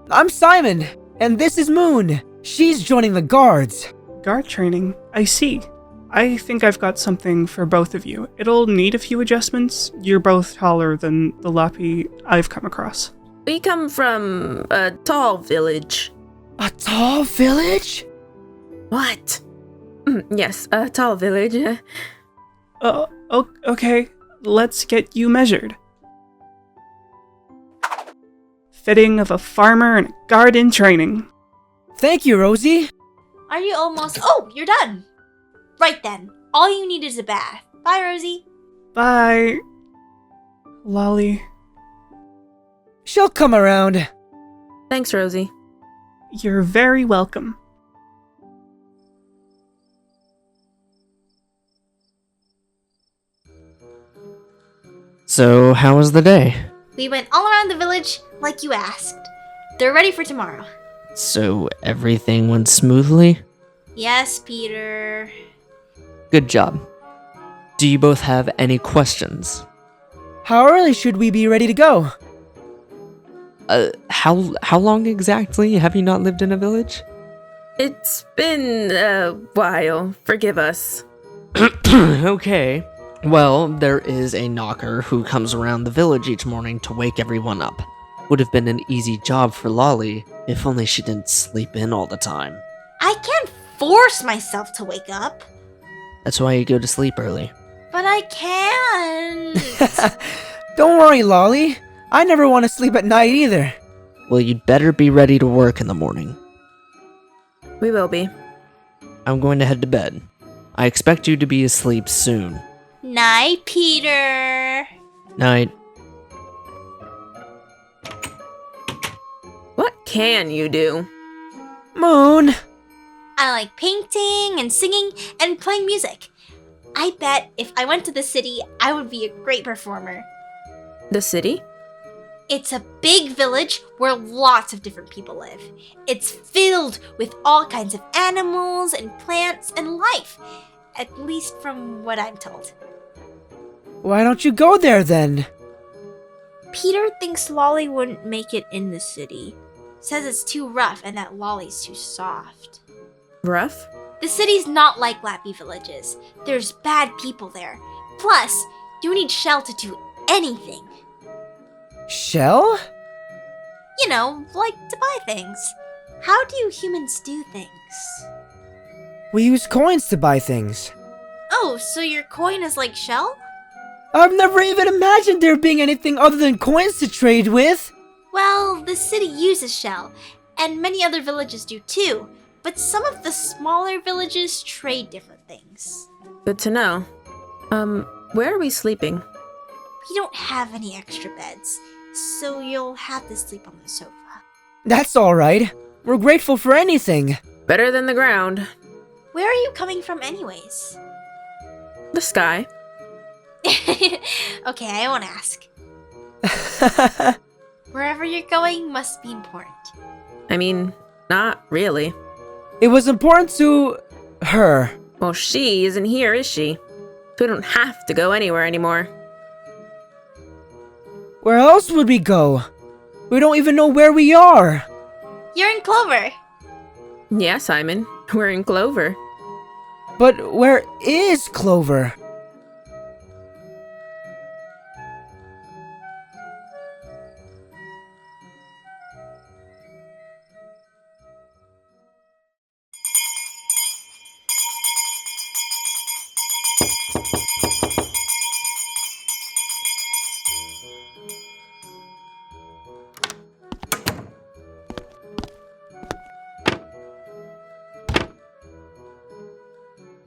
I'm Simon, and this is Moon. She's joining the guards. Guard training? I see. I think I've got something for both of you. It'll need a few adjustments. You're both taller than the Lapi I've come across. We come from a tall village. A tall village? What? Yes, a tall village. Okay. Let's get you measured. Fitting of a farmer and a guard in training. Thank you, Rosie. Are you almost... Oh, you're done. Right then. All you need is a bath. Bye, Rosie. Bye. Lolli. She'll come around. Thanks, Rosie. You're very welcome. So, how was the day? We went all around the village like you asked. They're ready for tomorrow. So, everything went smoothly? Yes, Peter. Good job. Do you both have any questions? How early should we be ready to go? How long exactly have you not lived in a village? It's been a while. Forgive us. Okay. Well, there is a knocker who comes around the village each morning to wake everyone up. Would have been an easy job for Lolli, if only she didn't sleep in all the time. I can't force myself to wake up. That's why you go to sleep early. But I can't. Don't worry, Lolli. I never want to sleep at night either. Well, you'd better be ready to work in the morning. We will be. I'm going to head to bed. I expect you to be asleep soon. Night, Peter. Night. What can you do? Moon. I like painting and singing and playing music. I bet if I went to the city, I would be a great performer. The city? It's a big village where lots of different people live. It's filled with all kinds of animals and plants and life. At least from what I'm told. Why don't you go there then? Peter thinks Lolli wouldn't make it in the city. Says it's too rough and that Lolli's too soft. Rough? The city's not like Lapi villages. There's bad people there. Plus, you need Shell to do anything. Shell? You know, like to buy things. How do humans do things? We use coins to buy things. Oh, so your coin is like Shell? I've never even imagined there being anything other than coins to trade with. Well, the city uses Shell, and many other villages do too. But some of the smaller villages trade different things. Good to know. Where are we sleeping? We don't have any extra beds, so you'll have to sleep on the sofa. That's alright. We're grateful for anything. Better than the ground. Where are you coming from anyways? The sky. Okay, I won't ask. Wherever you're going must be important. I mean, not really. It was important to her. Well, she isn't here, is she? We don't have to go anywhere anymore. Where else would we go? We don't even know where we are. You're in Clover. Yeah, Simon. We're in Clover. But where is Clover?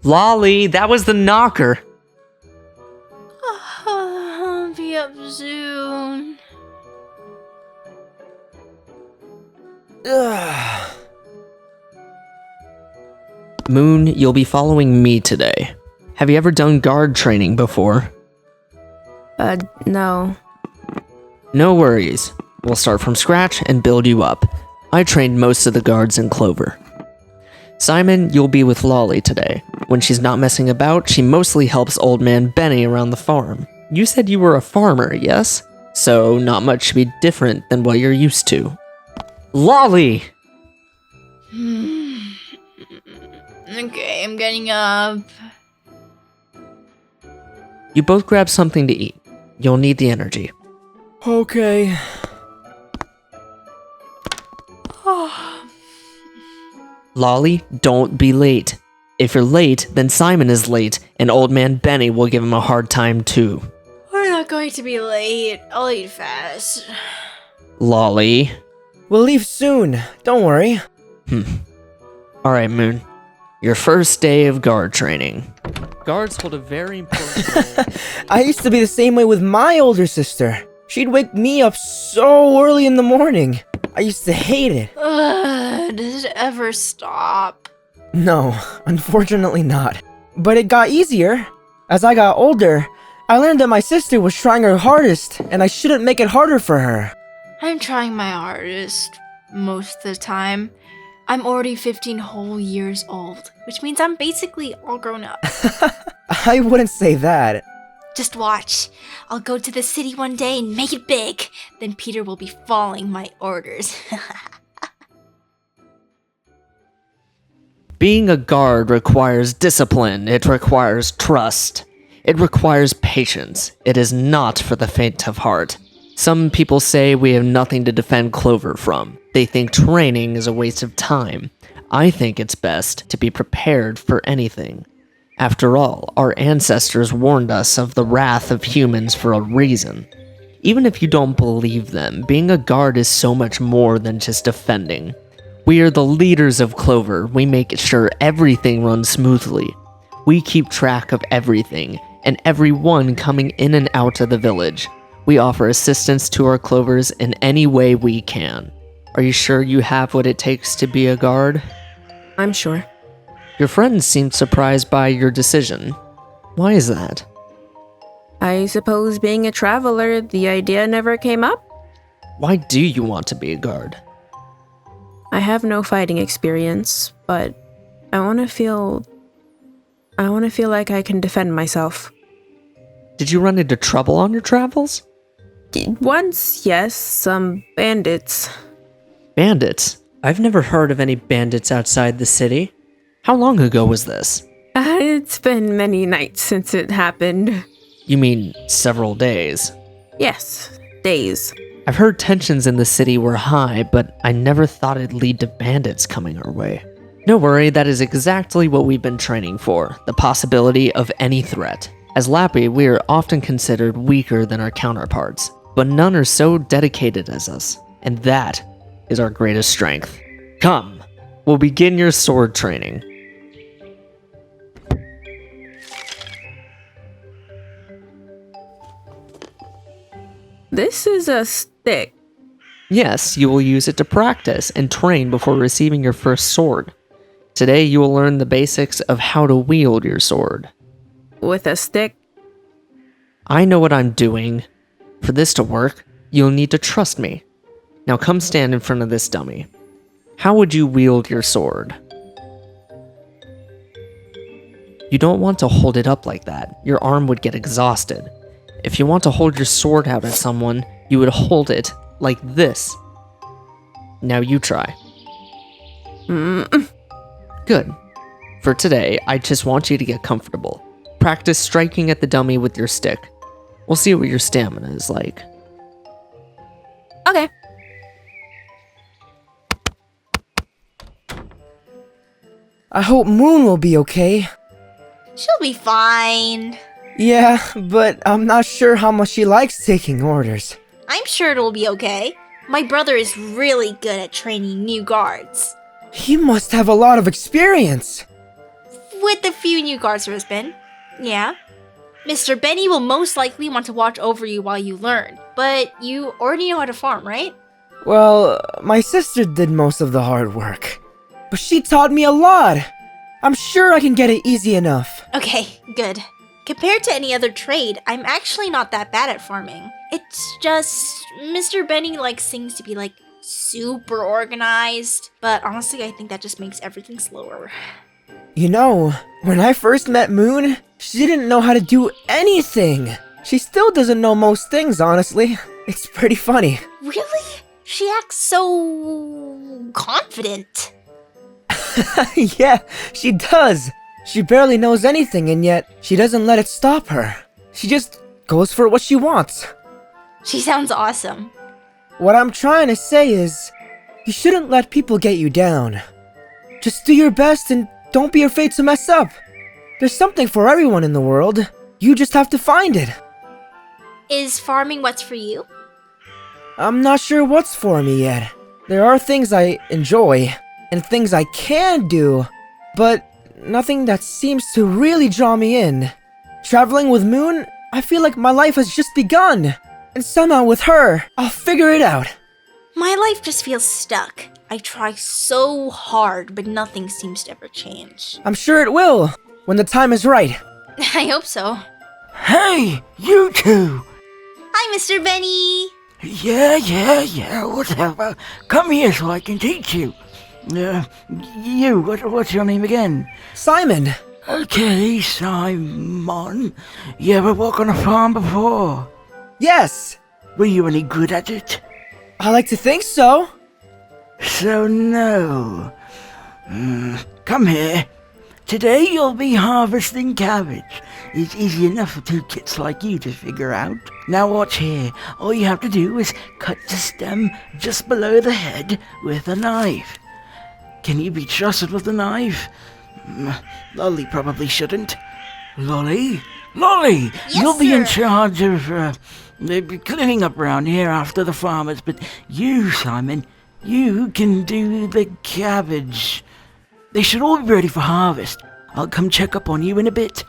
Lolli, that was the knocker. I'll be up soon. Moon, you'll be following me today. Have you ever done guard training before? No. No worries. We'll start from scratch and build you up. I trained most of the guards in Clover. Simon, you'll be with Lolli today. When she's not messing about, she mostly helps old man Benny around the farm. You said you were a farmer, yes? So not much should be different than what you're used to. Lolli! Okay, I'm getting up. You both grab something to eat. You'll need the energy. Okay. Lolli, don't be late. If you're late, then Simon is late, and old man Benny will give him a hard time too. We're not going to be late. I'll eat fast. Lolli. We'll leave soon. Don't worry. Alright, Moon. Your first day of guard training. Guards hold a very important role. I used to be the same way with my older sister. She'd wake me up so early in the morning. I used to hate it. Does it ever stop? No, unfortunately not. But it got easier. As I got older, I learned that my sister was trying her hardest, and I shouldn't make it harder for her. I'm trying my hardest most of the time. I'm already 15 whole years old, which means I'm basically all grown up. I wouldn't say that. Just watch. I'll go to the city one day and make it big. Then Peter will be following my orders. Being a guard requires discipline. It requires trust. It requires patience. It is not for the faint of heart. Some people say we have nothing to defend Clover from. They think training is a waste of time. I think it's best to be prepared for anything. After all, our ancestors warned us of the wrath of humans for a reason. Even if you don't believe them, being a guard is so much more than just defending. We are the leaders of Clover. We make sure everything runs smoothly. We keep track of everything, and everyone coming in and out of the village. We offer assistance to our Clovers in any way we can. Are you sure you have what it takes to be a guard? I'm sure. Your friends seemed surprised by your decision. Why is that? I suppose being a traveler, the idea never came up. Why do you want to be a guard? I have no fighting experience, but I want to feel like I can defend myself. Did you run into trouble on your travels? Once, yes, some bandits. Bandits? I've never heard of any bandits outside the city. How long ago was this? It's been many nights since it happened. You mean several days? Yes, days. I've heard tensions in the city were high, but I never thought it'd lead to bandits coming our way. No worry, that is exactly what we've been training for, the possibility of any threat. As Lapi, we are often considered weaker than our counterparts, but none are so dedicated as us, and that is our greatest strength. Come, we'll begin your sword training. This is a stick. Yes, you will use it to practice and train before receiving your first sword. Today you will learn the basics of how to wield your sword. With a stick? I know what I'm doing. For this to work, you'll need to trust me. Now come stand in front of this dummy. How would you wield your sword? You don't want to hold it up like that. Your arm would get exhausted. If you want to hold your sword out at someone, you would hold it like this. Now you try. Good. For today, I just want you to get comfortable. Practice striking at the dummy with your stick. We'll see what your stamina is like. Okay. I hope Moon will be okay. She'll be fine. Yeah, but I'm not sure how much she likes taking orders. I'm sure it'll be okay. My brother is really good at training new guards. He must have a lot of experience. With a few new guards there has been. Yeah. Mr. Benny will most likely want to watch over you while you learn. But you already know how to farm, right? Well, my sister did most of the hard work. But she taught me a lot. I'm sure I can get it easy enough. Okay, good. Compared to any other trade, I'm actually not that bad at farming. It's just Mr. Benny likes things to be like super organized, but honestly I think that just makes everything slower. You know, when I first met Moon, she didn't know how to do anything. She still doesn't know most things, honestly. It's pretty funny. Really? She acts so confident. Yeah, she does. She barely knows anything, and yet she doesn't let it stop her. She just goes for what she wants. She sounds awesome. What I'm trying to say is, you shouldn't let people get you down. Just do your best and don't be afraid to mess up. There's something for everyone in the world. You just have to find it. Is farming what's for you? I'm not sure what's for me yet. There are things I enjoy, and things I can do, but nothing that seems to really draw me in. Traveling with Moon, I feel like my life has just begun, and somehow with her, I'll figure it out. My life just feels stuck. I try so hard, but nothing seems to ever change. I'm sure it will, when the time is right. I hope so. Hey, you two! Hi, Mr. Benny! Yeah, whatever. Come here so I can teach you. What's your name again? Simon. Okay, Simon. You ever walk on a farm before? Yes. Were you any good at it? I like to think so. So no. Come here. Today you'll be harvesting cabbage. It's easy enough for two kids like you to figure out. Now watch here. All you have to do is cut the stem just below the head with a knife. Can you be trusted with the knife? Lolli probably shouldn't. Lolli? Yes, You'll be sir. in charge of cleaning up around here after the farmers, but you, Simon, you can do the cabbage. They should all be ready for harvest. I'll come check up on you in a bit.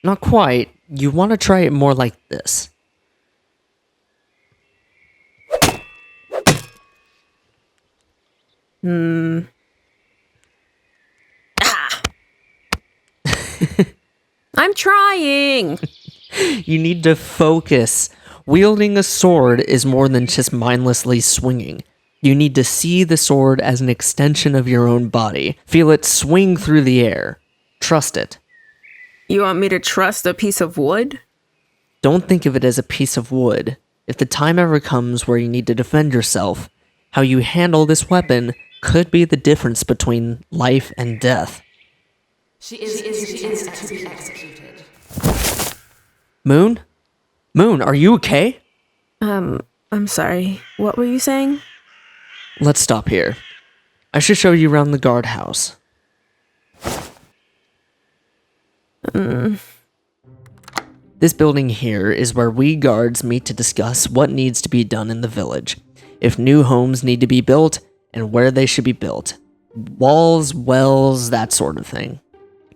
Not quite. You want to try it more like this. I'm trying! You need to focus. Wielding a sword is more than just mindlessly swinging. You need to see the sword as an extension of your own body. Feel it swing through the air. Trust it. You want me to trust a piece of wood? Don't think of it as a piece of wood. If the time ever comes where you need to defend yourself, how you handle this weapon could be the difference between life and death. She is to be executed. Moon? Moon, are you okay? I'm sorry. What were you saying? Let's stop here. I should show you around the guardhouse. This building here is where we guards meet to discuss what needs to be done in the village, if new homes need to be built, and where they should be built. Walls, wells, that sort of thing.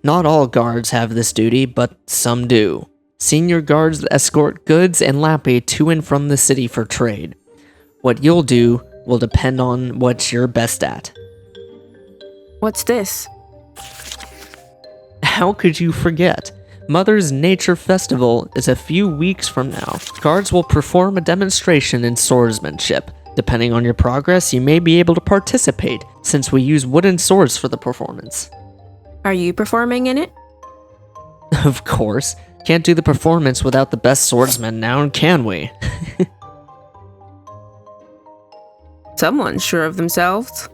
Not all guards have this duty, but some do. Senior guards escort goods and Lapi to and from the city for trade. What you'll do will depend on what you're best at. What's this? How could you forget? Mother's Nature Festival is a few weeks from now. Guards will perform a demonstration in swordsmanship. Depending on your progress, you may be able to participate, since we use wooden swords for the performance. Are you performing in it? Of course. Can't do the performance without the best swordsman now, can we? Someone's sure of themselves.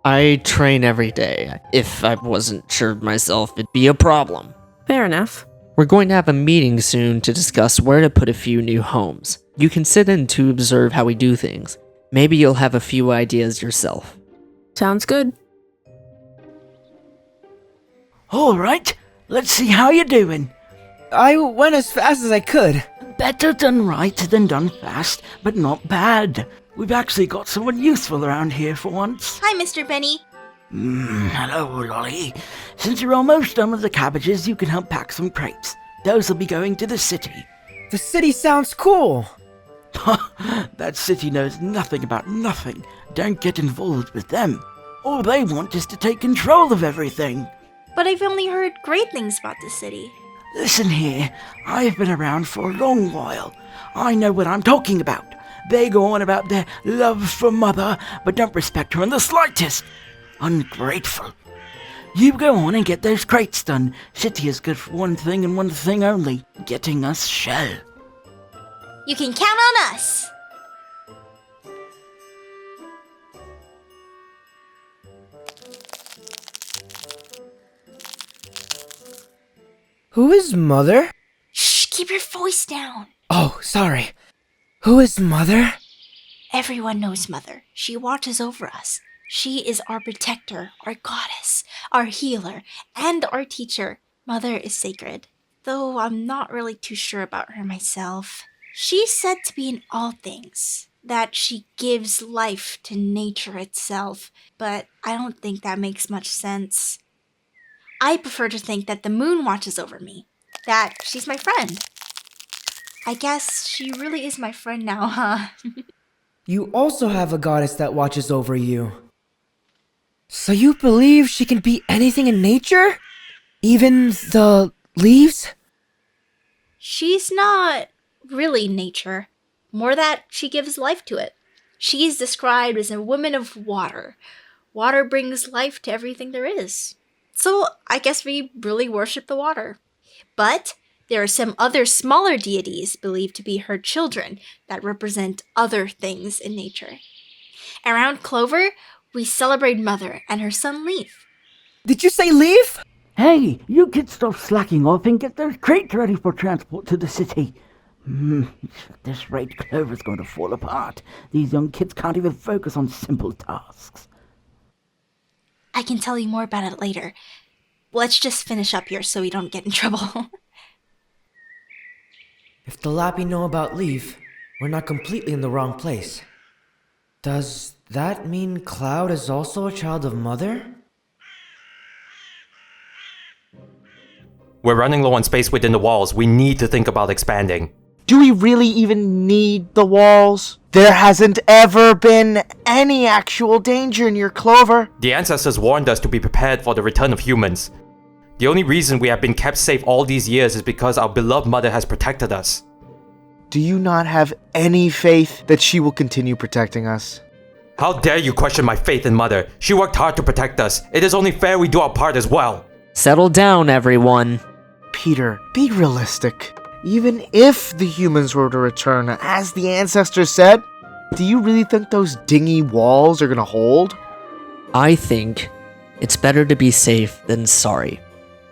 I train every day. If I wasn't sure of myself, it'd be a problem. Fair enough. We're going to have a meeting soon to discuss where to put a few new homes. You can sit in to observe how we do things. Maybe you'll have a few ideas yourself. Sounds good. All right, let's see how you're doing. I went as fast as I could. Better done right than done fast, but not bad. We've actually got someone useful around here for once. Hi, Mr. Benny. Hello, Lolli. Since you're almost done with the cabbages, you can help pack some crates. Those will be going to the city. The city sounds cool. That city knows nothing about nothing. Don't get involved with them. All they want is to take control of everything. But I've only heard great things about the city. Listen here, I've been around for a long while. I know what I'm talking about. They go on about their love for Mother, but don't respect her in the slightest. Ungrateful. You go on and get those crates done. City is good for one thing and one thing only, getting us shell. You can count on us. Who is Mother? Shh, keep your voice down. Oh, sorry. Who is Mother? Everyone knows Mother. She watches over us. She is our protector, our goddess, our healer, and our teacher. Mother is sacred, though I'm not really too sure about her myself. She's said to be in all things, that she gives life to nature itself, but I don't think that makes much sense. I prefer to think that the moon watches over me, that she's my friend. I guess she really is my friend now, huh? You also have a goddess that watches over you. So you believe she can beat anything in nature? Even the leaves? She's not really nature, more that she gives life to it. She is described as a woman of water. Water brings life to everything there is. So I guess we really worship the water. But there are some other smaller deities believed to be her children that represent other things in nature. Around Clover, we celebrate Mother and her son Leaf. Did you say Leaf? Hey, you kids stop slacking off and get those crates ready for transport to the city. At this rate, Clover's going to fall apart. These young kids can't even focus on simple tasks. I can tell you more about it later. Let's just finish up here so we don't get in trouble. If the Lapi know about Leaf, we're not completely in the wrong place. Does that mean Cloud is also a child of Mother? We're running low on space within the walls. We need to think about expanding. Do we really even need the walls? There hasn't ever been any actual danger near Clover. The ancestors warned us to be prepared for the return of humans. The only reason we have been kept safe all these years is because our beloved mother has protected us. Do you not have any faith that she will continue protecting us? How dare you question my faith in Mother? She worked hard to protect us. It is only fair we do our part as well. Settle down, everyone. Peter, be realistic. Even if the humans were to return, as the ancestors said, do you really think those dingy walls are gonna hold? I think it's better to be safe than sorry.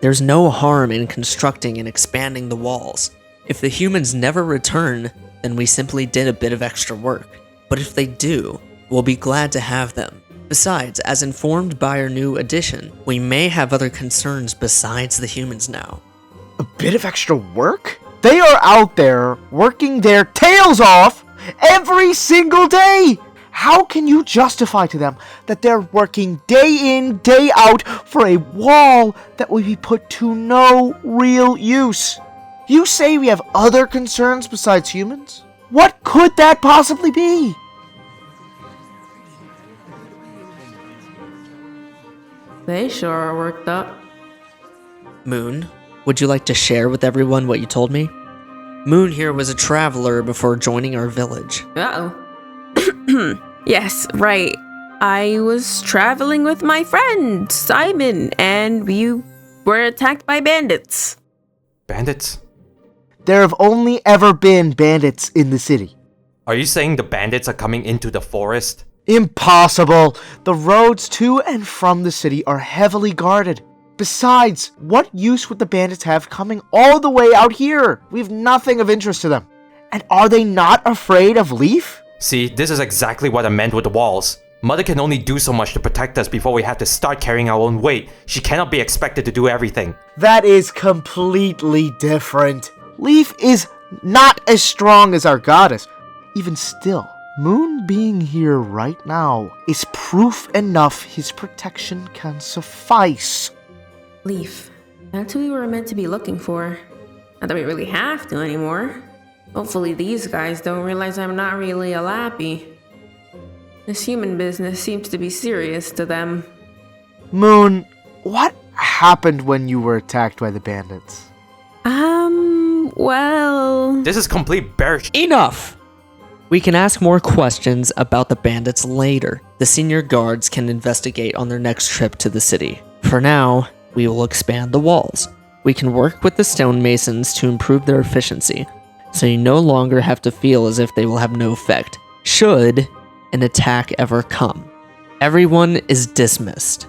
There's no harm in constructing and expanding the walls. If the humans never return, then we simply did a bit of extra work. But if they do, we'll be glad to have them. Besides, as informed by our new addition, we may have other concerns besides the humans now. A bit of extra work? They are out there working their tails off every single day! How can you justify to them that they're working day in, day out for a wall that will be put to no real use? You say we have other concerns besides humans? What could that possibly be? They sure are worked up. Moon, would you like to share with everyone what you told me? Moon here was a traveler before joining our village. Uh-oh. Yes, right. I was traveling with my friend, Simon, and we were attacked by bandits. Bandits? There have only ever been bandits in the city. Are you saying the bandits are coming into the forest? Impossible! The roads to and from the city are heavily guarded. Besides, what use would the bandits have coming all the way out here? We have nothing of interest to them. And are they not afraid of Leaf? See, this is exactly what I meant with the walls. Mother can only do so much to protect us before we have to start carrying our own weight. She cannot be expected to do everything. That is completely different. Leaf is not as strong as our goddess. Even still, Moon being here right now is proof enough his protection can suffice. Leaf, that's who we were meant to be looking for. Not that we really have to anymore. Hopefully these guys don't realize I'm not really a Lapi. This human business seems to be serious to them. Moon, what happened when you were attacked by the bandits? Well... This is complete bearish. Enough! We can ask more questions about the bandits later. The senior guards can investigate on their next trip to the city. For now, we will expand the walls. We can work with the stonemasons to improve their efficiency, so you no longer have to feel as if they will have no effect, should an attack ever come. Everyone is dismissed.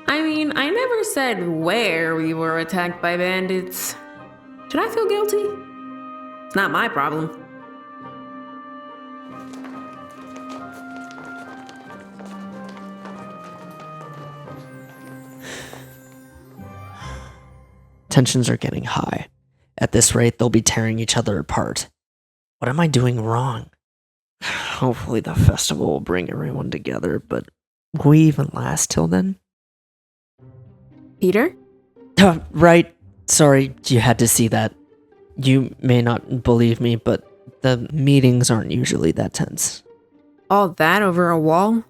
I mean, I never said where we were attacked by bandits. Should I feel guilty? It's not my problem. Tensions are getting high. At this rate, they'll be tearing each other apart. What am I doing wrong? Hopefully the festival will bring everyone together, but will we even last till then? Peter? Right. Sorry, you had to see that. You may not believe me, but the meetings aren't usually that tense. All that over a wall?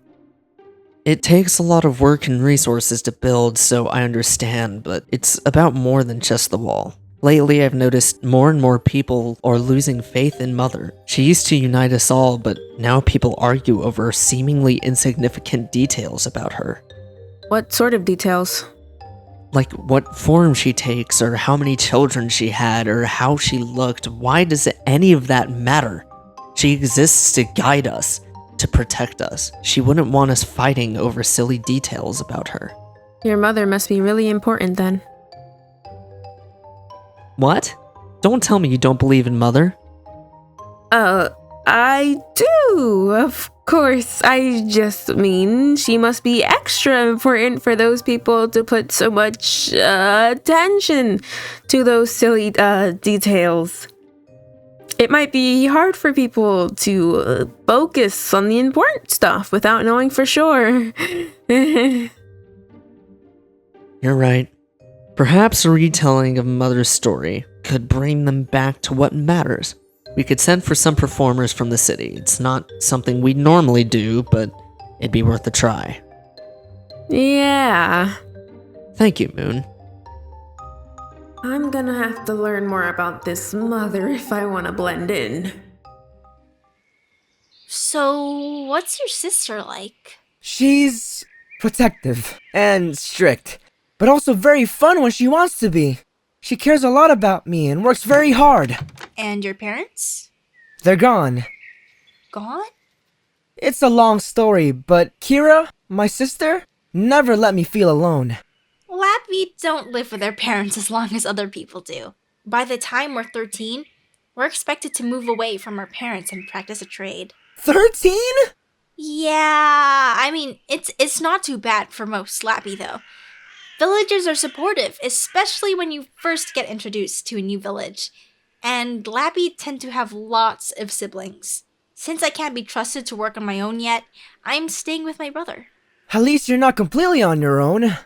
It takes a lot of work and resources to build, so I understand, but it's about more than just the wall. Lately, I've noticed more and more people are losing faith in Mother. She used to unite us all, but now people argue over seemingly insignificant details about her. What sort of details? Like what form she takes, or how many children she had, or how she looked. Why does any of that matter? She exists to guide us, to protect us. She wouldn't want us fighting over silly details about her. Your mother must be really important then. What? Don't tell me you don't believe in Mother. I do, of course. I just mean she must be extra important for those people to put so much attention to those silly details. It might be hard for people to focus on the important stuff without knowing for sure. You're right. Perhaps a retelling of Mother's story could bring them back to what matters. We could send for some performers from the city. It's not something we normally do, but it'd be worth a try. Yeah. Thank you, Moon. I'm gonna have to learn more about this Mother if I want to blend in. So, what's your sister like? She's protective and strict, but also very fun when she wants to be. She cares a lot about me and works very hard. And your parents? They're gone. Gone? It's a long story, but Kira, my sister, never let me feel alone. Lapi don't live with their parents as long as other people do. By the time we're 13, we're expected to move away from our parents and practice a trade. 13? Yeah, I mean, it's not too bad for most Lapi though. Villagers are supportive, especially when you first get introduced to a new village. And Lapi tend to have lots of siblings. Since I can't be trusted to work on my own yet, I'm staying with my brother. At least you're not completely on your own.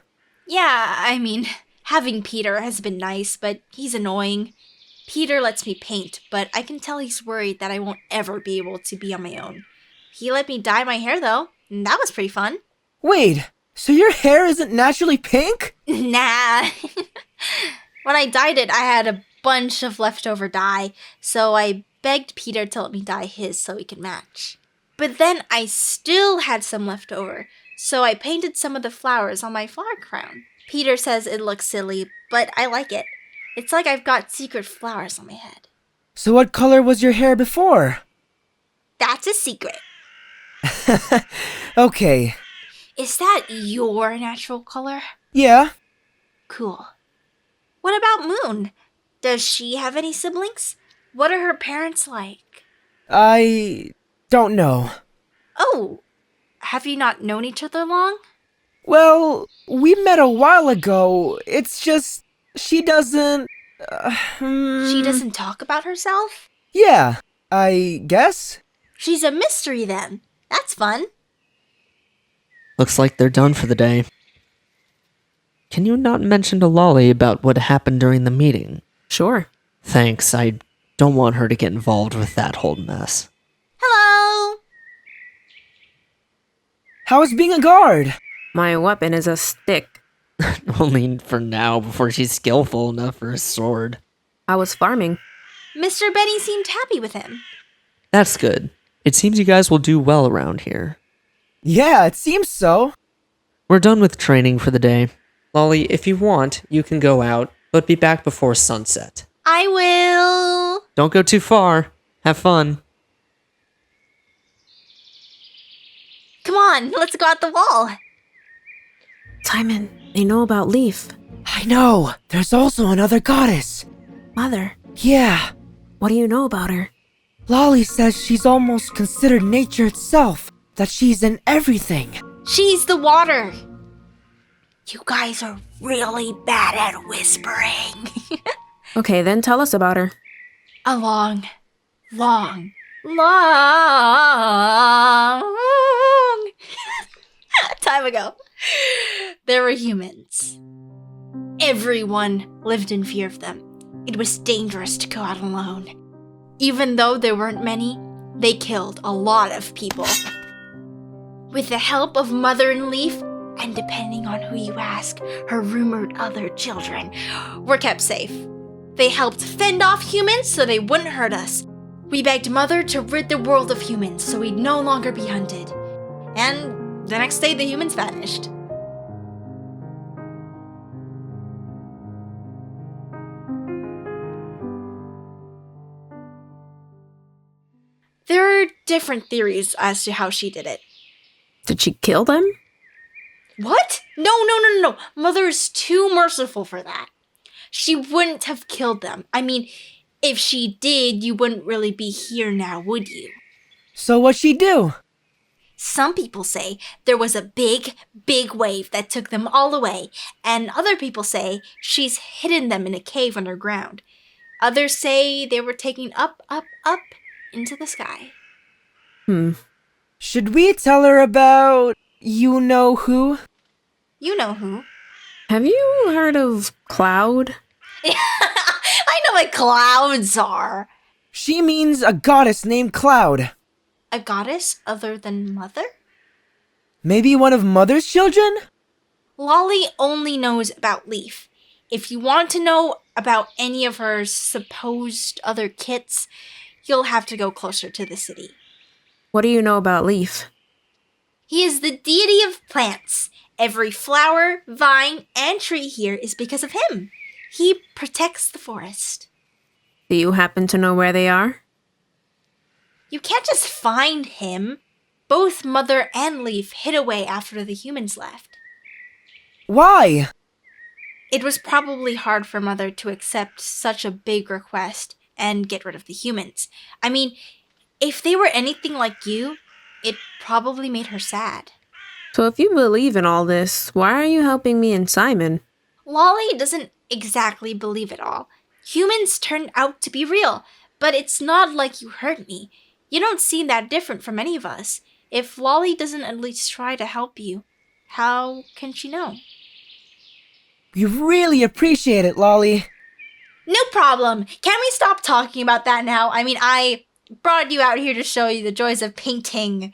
Yeah, I mean, having Peter has been nice, but he's annoying. Peter lets me paint, but I can tell he's worried that I won't ever be able to be on my own. He let me dye my hair though, and that was pretty fun. Wait, so your hair isn't naturally pink? Nah. When I dyed it, I had a bunch of leftover dye, so I begged Peter to let me dye his so we could match. But then I still had some left over, so I painted some of the flowers on my flower crown. Peter says it looks silly, but I like it. It's like I've got secret flowers on my head. So what color was your hair before? That's a secret. Okay. Is that your natural color? Yeah. Cool. What about Moon? Does she have any siblings? What are her parents like? I don't know. Oh, have you not known each other long? Well, we met a while ago. It's just, she doesn't... She doesn't talk about herself? Yeah, I guess. She's a mystery then. That's fun. Looks like they're done for the day. Can you not mention to Lolli about what happened during the meeting? Sure. Thanks, I don't want her to get involved with that whole mess. Hello! How is being a guard? My weapon is a stick. Only for now, before she's skillful enough for a sword. I was farming. Mr. Benny seemed happy with him. That's good. It seems you guys will do well around here. Yeah, it seems so. We're done with training for the day. Lolli, if you want, you can go out, but be back before sunset. I will. Don't go too far. Have fun. Come on, let's go out the wall. Simon, they know about Leaf. I know. There's also another goddess. Mother. Yeah. What do you know about her? Lolli says she's almost considered nature itself. That she's in everything. She's the water. You guys are really bad at whispering. Okay, then tell us about her. A long time ago, there were humans. Everyone lived in fear of them. It was dangerous to go out alone. Even though there weren't many, they killed a lot of people. With the help of Mother and Leaf, and depending on who you ask, her rumored other children, were kept safe. They helped fend off humans so they wouldn't hurt us. We begged Mother to rid the world of humans so we'd no longer be hunted. And the next day the humans vanished. There are different theories as to how she did it. Did she kill them? What? No. Mother is too merciful for that. She wouldn't have killed them. I mean, if she did, you wouldn't really be here now, would you? So what'd she do? Some people say there was a big wave that took them all away, and other people say she's hidden them in a cave underground. Others say they were taken up into the sky. Should we tell her about you know who? You know who? Have you heard of Cloud? I know what clouds are. She means a goddess named Cloud. A goddess other than Mother? Maybe one of Mother's children? Lolli only knows about Leaf. If you want to know about any of her supposed other kits, you'll have to go closer to the city. What do you know about Leaf? He is the deity of plants. Every flower, vine, and tree here is because of him. He protects the forest. Do you happen to know where they are? You can't just find him. Both Mother and Leaf hid away after the humans left. Why? It was probably hard for Mother to accept such a big request and get rid of the humans. I mean, if they were anything like you, it probably made her sad. So if you believe in all this, why are you helping me and Simon? Lolli doesn't exactly believe it all. Humans turned out to be real, but it's not like you hurt me. You don't seem that different from any of us. If Lolli doesn't at least try to help you, how can she know? We really appreciate it, Lolli. No problem. Can we stop talking about that now? I mean, I brought you out here to show you the joys of painting.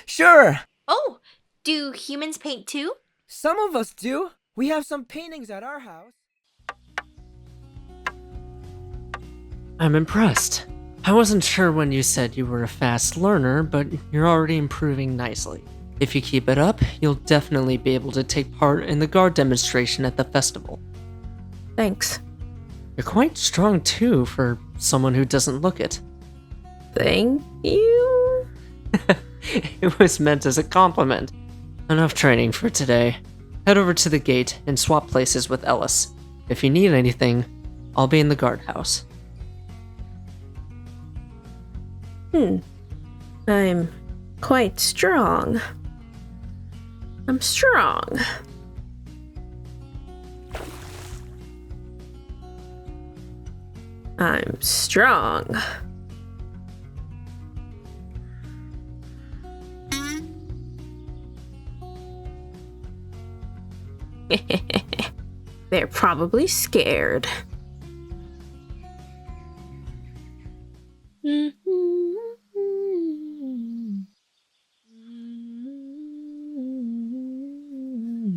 Sure. Oh, do humans paint too? Some of us do. We have some paintings at our house. I'm impressed. I wasn't sure when you said you were a fast learner, but you're already improving nicely. If you keep it up, you'll definitely be able to take part in the guard demonstration at the festival. Thanks. You're quite strong too for someone who doesn't look it. Thank you? It was meant as a compliment. Enough training for today. Head over to the gate and swap places with Ellis. If you need anything, I'll be in the guardhouse. I'm quite strong. I'm strong. I'm strong. They're probably scared.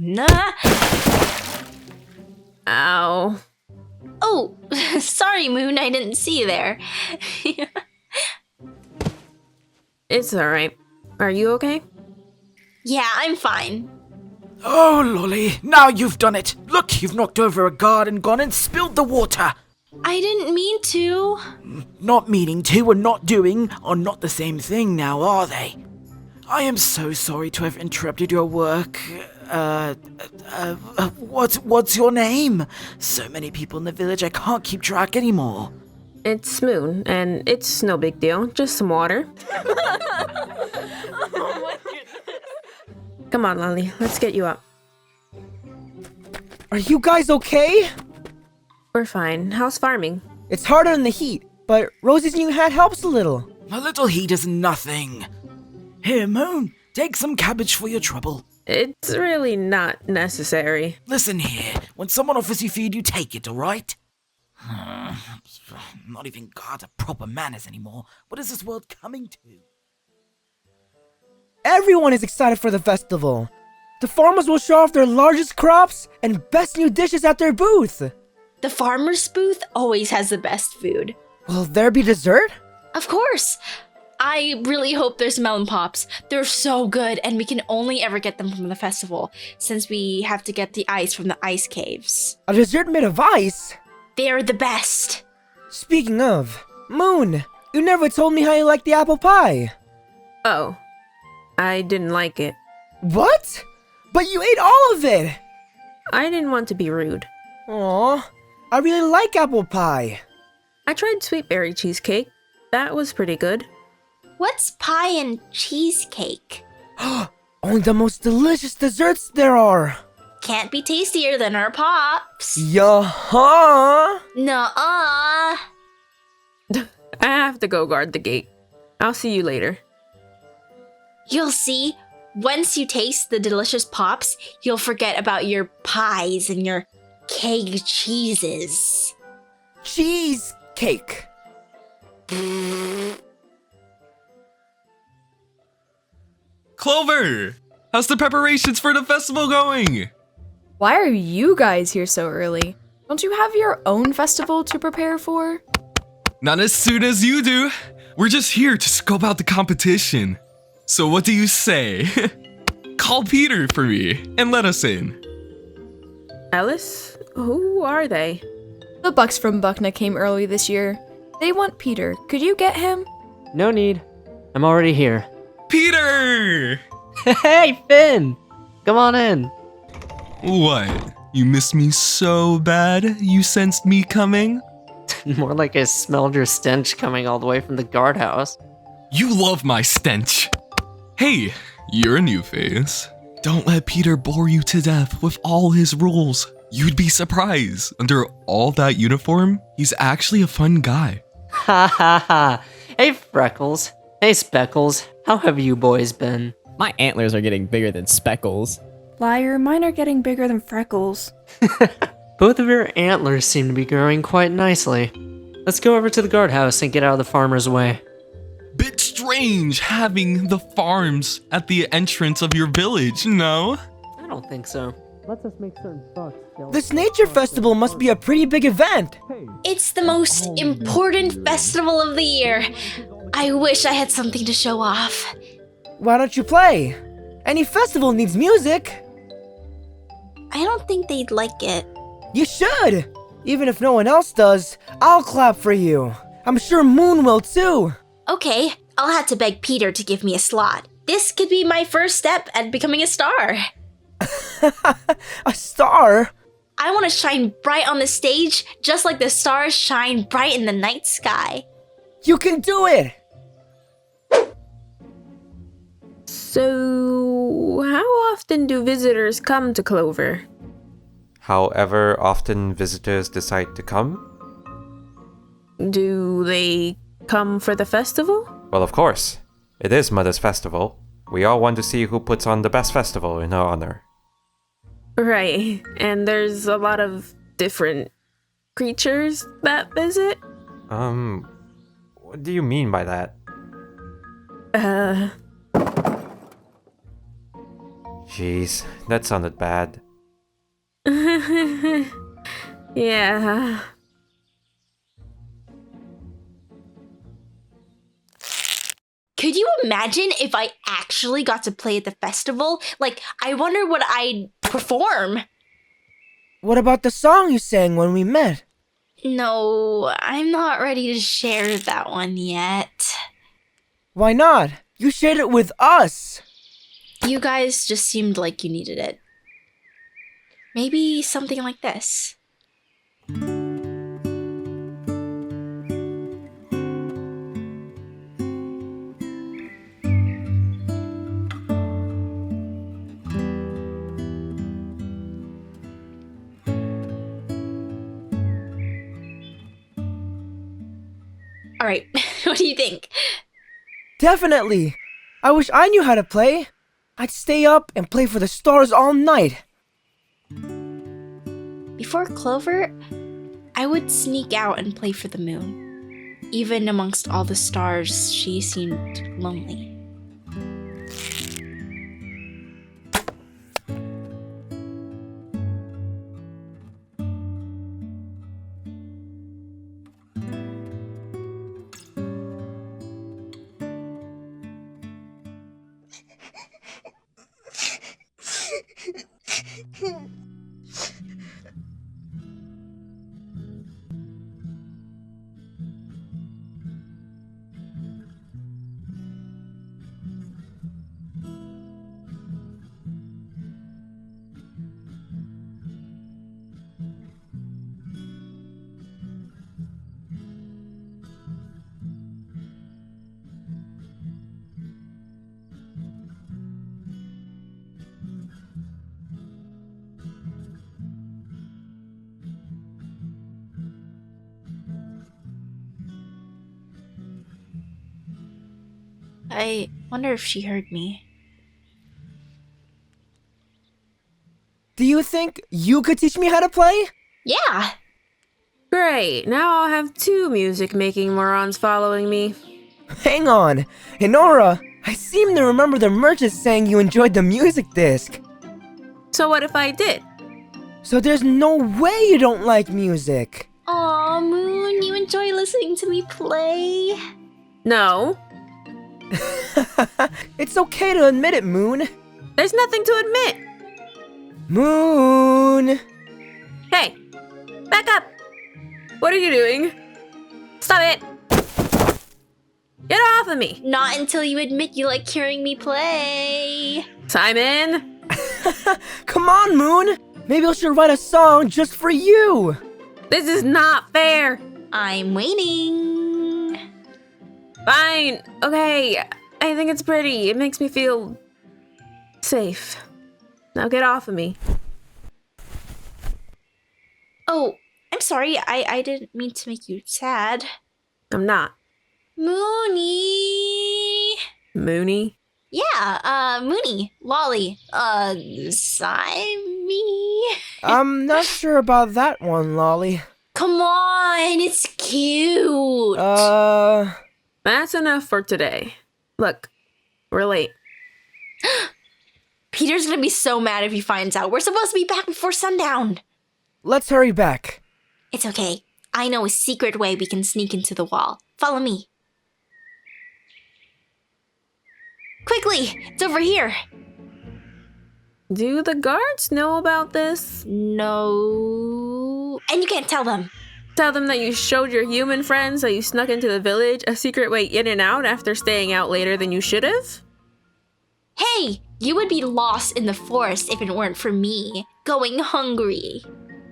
Nah. Ow. Oh, sorry, Moon. I didn't see you there. It's alright. Are you okay? Yeah, I'm fine. Oh, Lolli, now you've done it. Look, you've knocked over a guard and gone and spilled the water. I didn't mean to. Not meaning to and not doing are not the same thing now, are they? I am so sorry to have interrupted your work. What's your name? So many people in the village, I can't keep track anymore. It's Moon, and it's no big deal. Just some water. Oh my goodness. Come on, Lolli. Let's get you up. Are you guys okay? We're fine. How's farming? It's harder in the heat, but Rosie's new hat helps a little. A little heat is nothing. Here, Moon, take some cabbage for your trouble. It's really not necessary. Listen here, when someone offers you food, you take it, alright? Not even guards are proper manners anymore. What is this world coming to? Everyone is excited for the festival. The farmers will show off their largest crops and best new dishes at their booth. The farmer's booth always has the best food. Will there be dessert? Of course. I really hope there's melon pops. They're so good, and we can only ever get them from the festival, since we have to get the ice from the ice caves. A dessert made of ice? They're the best. Speaking of, Moon, you never told me how you like the apple pie. Oh, I didn't like it. What? But you ate all of it! I didn't want to be rude. Aw, I really like apple pie. I tried sweet berry cheesecake. That was pretty good. What's pie and cheesecake? Only the most delicious desserts there are. Can't be tastier than our pops. Yeah-huh. Nuh-uh. I have to go guard the gate. I'll see you later. You'll see, once you taste the delicious pops, you'll forget about your pies and your cake cheeses. Cheesecake. Clover! How's the preparations for the festival going? Why are you guys here so early? Don't you have your own festival to prepare for? Not as soon as you do. We're just here to scope out the competition. So what do you say? Call Peter for me and let us in. Ellis? Who are they? The Bucks from Buckna came early this year. They want Peter. Could you get him? No need. I'm already here. Peter! Hey, Finn! Come on in. What? You missed me so bad you sensed me coming? More like I smelled your stench coming all the way from the guardhouse. You love my stench. Hey, you're a new face. Don't let Peter bore you to death with all his rules. You'd be surprised. Under all that uniform, he's actually a fun guy. Ha ha ha. Hey, Freckles. Hey, Speckles. How have you boys been? My antlers are getting bigger than Speckles. Liar, mine are getting bigger than Freckles. Both of your antlers seem to be growing quite nicely. Let's go over to the guardhouse and get out of the farmer's way. Bit strange having the farms at the entrance of your village, no? I don't think so. Let's just make certain fucks. This nature festival must be a pretty big event. It's the most important festival of the year. I wish I had something to show off. Why don't you play? Any festival needs music. I don't think they'd like it. You should! Even if no one else does, I'll clap for you. I'm sure Moon will too. Okay, I'll have to beg Peter to give me a slot. This could be my first step at becoming a star. A star? I want to shine bright on the stage, just like the stars shine bright in the night sky. You can do it! So, how often do visitors come to Clover? However often visitors decide to come. Do they come for the festival? Well, of course. It is Mother's festival. We all want to see who puts on the best festival in her honor. Right, and there's a lot of different creatures that visit? What do you mean by that? Jeez, that sounded bad. Yeah. Could you imagine if I actually got to play at the festival? Like, I wonder what I'd perform. What about the song you sang when we met? No, I'm not ready to share that one yet. Why not? You shared it with us. You guys just seemed like you needed it. Maybe something like this. Alright, what do you think? Definitely. I wish I knew how to play. I'd stay up and play for the stars all night. Before Clover, I would sneak out and play for the moon. Even amongst all the stars, she seemed lonely. I wonder if she heard me. Do you think you could teach me how to play? Yeah! Great, now I'll have 2 music-making morons following me. Hang on. Enora, I seem to remember the merchant saying you enjoyed the music disc. So what if I did? So there's no way you don't like music. Aw, Moon, you enjoy listening to me play? No. It's okay to admit it, Moon. There's nothing to admit. Moon! Hey, back up. What are you doing? Stop it. Get off of me. Not until you admit you like hearing me play. Simon! Come on, Moon! Maybe I should write a song just for you! This is not fair. I'm waiting. Fine. Okay. I think it's pretty. It makes me feel safe. Now get off of me. Oh, I'm sorry. I didn't mean to make you sad. I'm not. Moony. Moony? Yeah, Moony. Lolli. Simey. I'm not sure about that one, Lolli. Come on, it's cute. That's enough for today. Look, we're late. Peter's gonna be so mad if he finds out. We're supposed to be back before sundown. Let's hurry back. It's okay. I know a secret way we can sneak into the wall. Follow me. Quickly! It's over here. Do the guards know about this? No. And you can't tell them. Tell them that you showed your human friends that you snuck into the village a secret way in and out after staying out later than you should have? Hey! You would be lost in the forest if it weren't for me. Going hungry.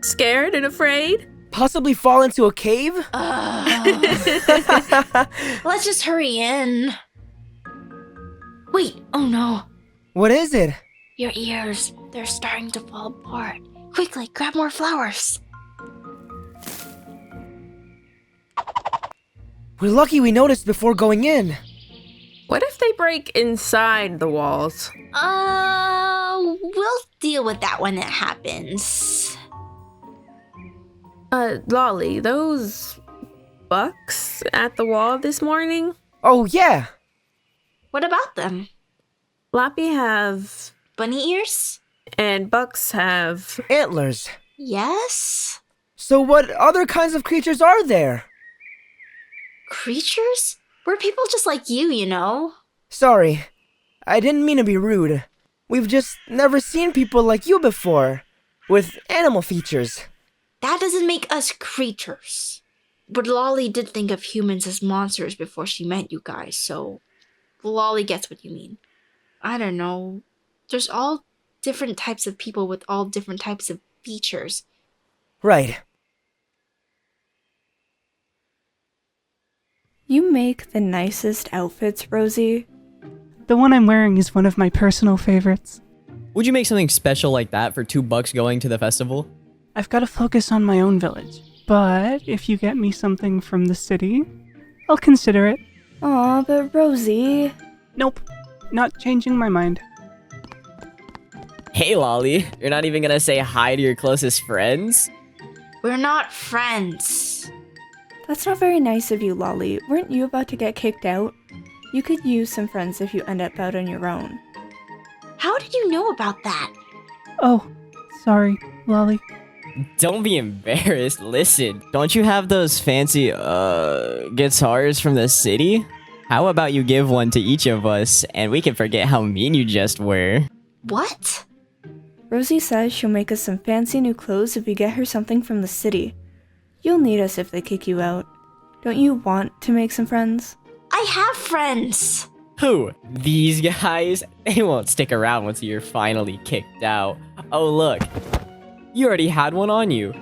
Scared and afraid? Possibly fall into a cave? Let's just hurry in. Wait, oh no. What is it? Your ears, they're starting to fall apart. Quickly, grab more flowers. We're lucky we noticed before going in. What if they break inside the walls? We'll deal with that when it happens. Lolli, those bucks at the wall this morning? Oh, yeah. What about them? Lapi have bunny ears? And bucks have antlers. Yes? So what other kinds of creatures are there? Creatures? We're people just like you know. Sorry. I didn't mean to be rude. We've just never seen people like you before, with animal features. That doesn't make us creatures. But Lolli did think of humans as monsters before she met you guys, so Lolli gets what you mean. I don't know. There's all different types of people with all different types of features. Right. You make the nicest outfits, Rosie. The one I'm wearing is one of my personal favorites. Would you make something special like that for $2 going to the festival? I've got to focus on my own village, but if you get me something from the city, I'll consider it. Aw, but Rosie... Nope, not changing my mind. Hey, Lolli, you're not even gonna say hi to your closest friends? We're not friends. That's not very nice of you, Lolli. Weren't you about to get kicked out? You could use some friends if you end up out on your own. How did you know about that? Oh, sorry, Lolli. Don't be embarrassed. Listen, don't you have those fancy, guitars from the city? How about you give one to each of us, and we can forget how mean you just were? What? Rosie says she'll make us some fancy new clothes if we get her something from the city. You'll need us if they kick you out. Don't you want to make some friends? I have friends. Who? These guys? They won't stick around once you're finally kicked out. Oh, look. You already had one on you.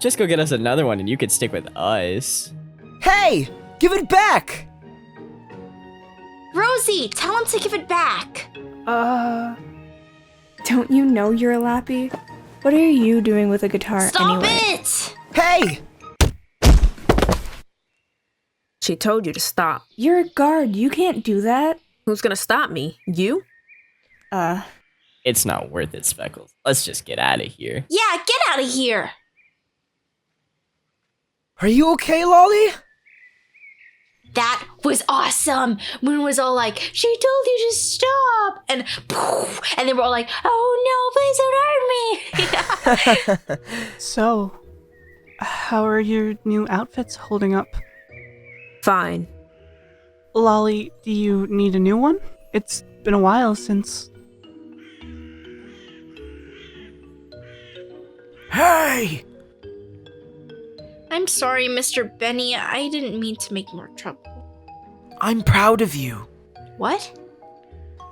Just go get us another one and you could stick with us. Hey! Give it back! Rosie, tell him to give it back. Don't you know you're a Lapi? What are you doing with a guitar Stop anyway? it! Hey! She told you to stop. You're a guard. You can't do that. Who's gonna stop me? You? It's not worth it, Speckles. Let's just get out of here. Yeah, get out of here. Are you okay, Lolli? That was awesome. Moon was all like, she told you to stop. And poof, and they were all like, oh no, please don't hurt me. So, how are your new outfits holding up? Fine. Lolli, do you need a new one? It's been a while since... Hey! I'm sorry, Mr. Benny. I didn't mean to make more trouble. I'm proud of you. What?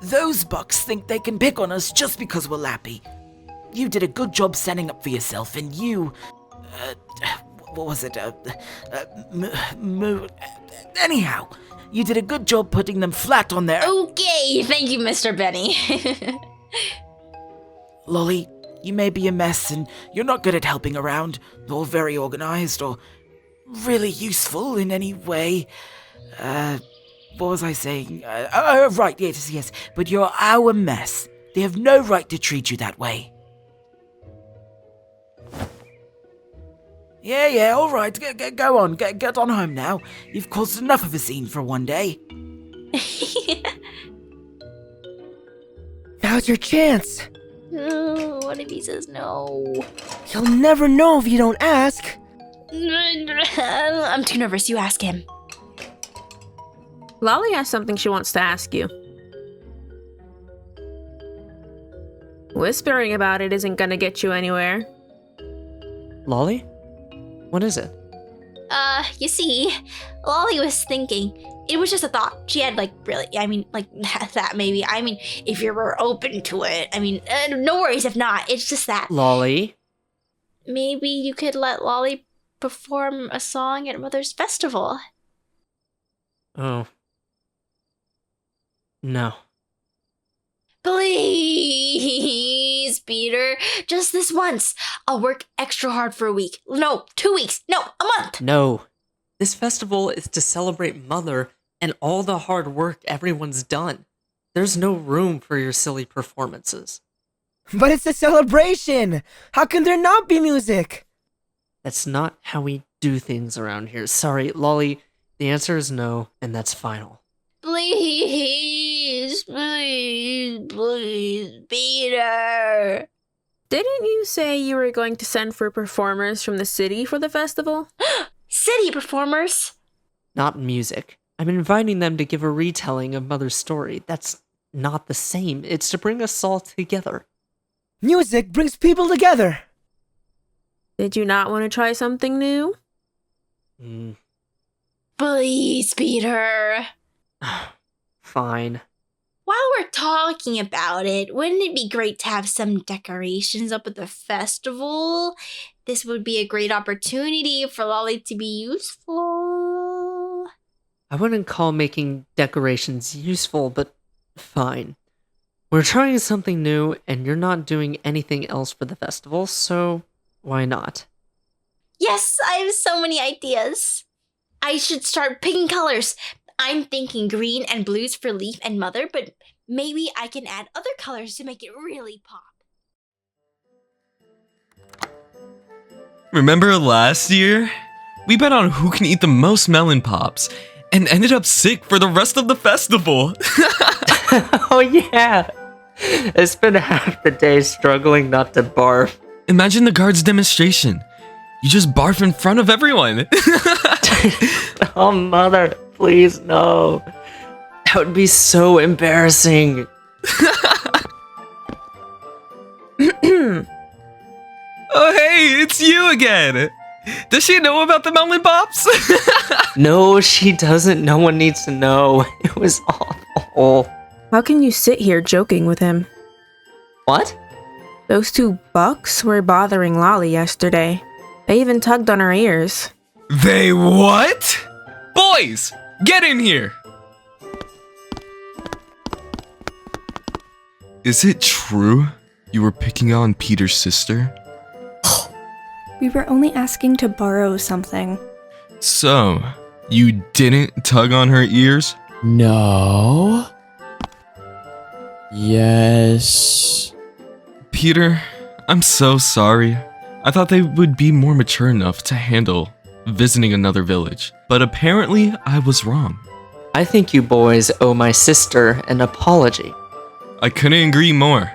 Those bucks think they can pick on us just because we're Lapi. You did a good job standing up for yourself, and you... what was it? Anyhow, You did a good job putting them flat on their... Okay, thank you, Mr. Benny. Lolli, you may be a mess and you're not good at helping around, or very organized, or really useful in any way. What was I saying? Right, yes. But you're our mess. They have no right to treat you that way. Yeah, all right. Go on. Get on home now. You've caused enough of a scene for one day. Now's your chance. What if he says no? You'll never know if you don't ask. I'm too nervous. You ask him. Lolli has something she wants to ask you. Whispering about it isn't gonna get you anywhere. Lolli? What is it? You see, Lolli was thinking. It was just a thought. She had, that maybe. If you were open to it. No worries if not. It's just that. Lolli? Maybe you could let Lolli perform a song at Mother's festival. Oh. No. Please, Peter. Just this once. I'll work extra hard for a week. No, 2 weeks. No, a month. No. This festival is to celebrate Mother and all the hard work everyone's done. There's no room for your silly performances. But it's a celebration! How can there not be music? That's not how we do things around here. Sorry, Lolli, the answer is no, and that's final. Please, Peter. Didn't you say you were going to send for performers from the city for the festival? City performers? Not music. I'm inviting them to give a retelling of Mother's story. That's not the same. It's to bring us all together. Music brings people together. Did you not want to try something new? Please, Peter. Fine. While we're talking about it, wouldn't it be great to have some decorations up at the festival? This would be a great opportunity for Lolli to be useful. I wouldn't call making decorations useful, but fine. We're trying something new, and you're not doing anything else for the festival, so why not? Yes, I have so many ideas. I should start picking colors. I'm thinking green and blues for Leaf and Mother, but maybe I can add other colors to make it really pop. Remember last year? We bet on who can eat the most melon pops, and ended up sick for the rest of the festival. Oh yeah! I spent half the day struggling not to barf. Imagine the guards' demonstration. You just barf in front of everyone. Oh, Mother, please, no. That would be so embarrassing. Oh, hey, it's you again. Does she know about the melon pops? No, she doesn't. No one needs to know. It was awful. How can you sit here joking with him? What? Those two bucks were bothering Lolli yesterday. They even tugged on her ears. They what? Boys, get in here. Is it true you were picking on Peter's sister? We were only asking to borrow something. So, you didn't tug on her ears? No. Yes. Peter, I'm so sorry. I thought they would be more mature enough to handle visiting another village, but apparently I was wrong. I think you boys owe my sister an apology. I couldn't agree more.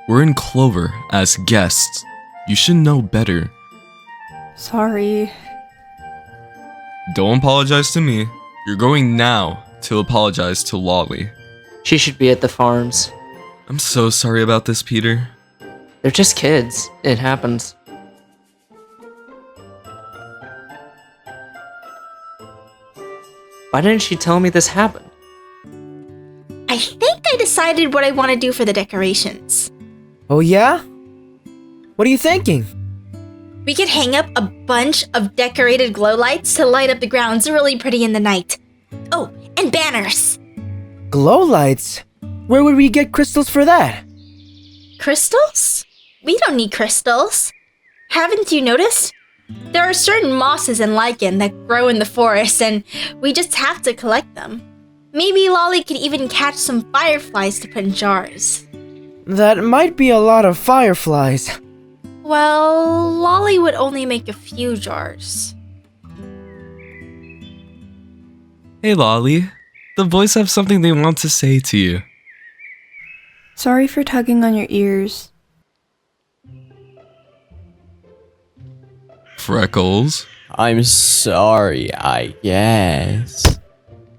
We're in Clover as guests. You should know better. Sorry. Don't apologize to me. You're going now to apologize to Lolli. She should be at the farms. I'm so sorry about this, Peter. They're just kids. It happens. Why didn't she tell me this happened? I think I decided what I want to do for the decorations. Oh yeah? What are you thinking? We could hang up a bunch of decorated glow lights to light up the grounds really pretty in the night. Oh, And banners. Glow lights? Where would we get crystals for that? Crystals? We don't need crystals. Haven't you noticed? There are certain mosses and lichen that grow in the forest, and we just have to collect them. Maybe Lolli could even catch some fireflies to put in jars. That might be a lot of fireflies. Well, Lolli would only make a few jars. Hey, Lolli. The boys have something they want to say to you. Sorry for tugging on your ears. Freckles? I'm sorry, I guess.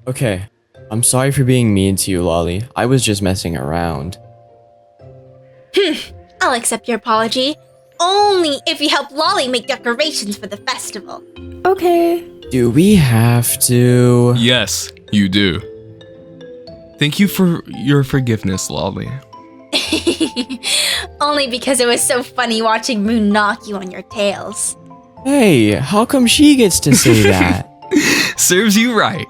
Okay, I'm sorry for being mean to you, Lolli. I was just messing around. I'll accept your apology. Only if you help Lolli make decorations for the festival. Okay. Do we have to? Yes, you do. Thank you for your forgiveness, Lolli. Only because it was so funny watching Moon knock you on your tails. Hey, how come she gets to say that? Serves you right.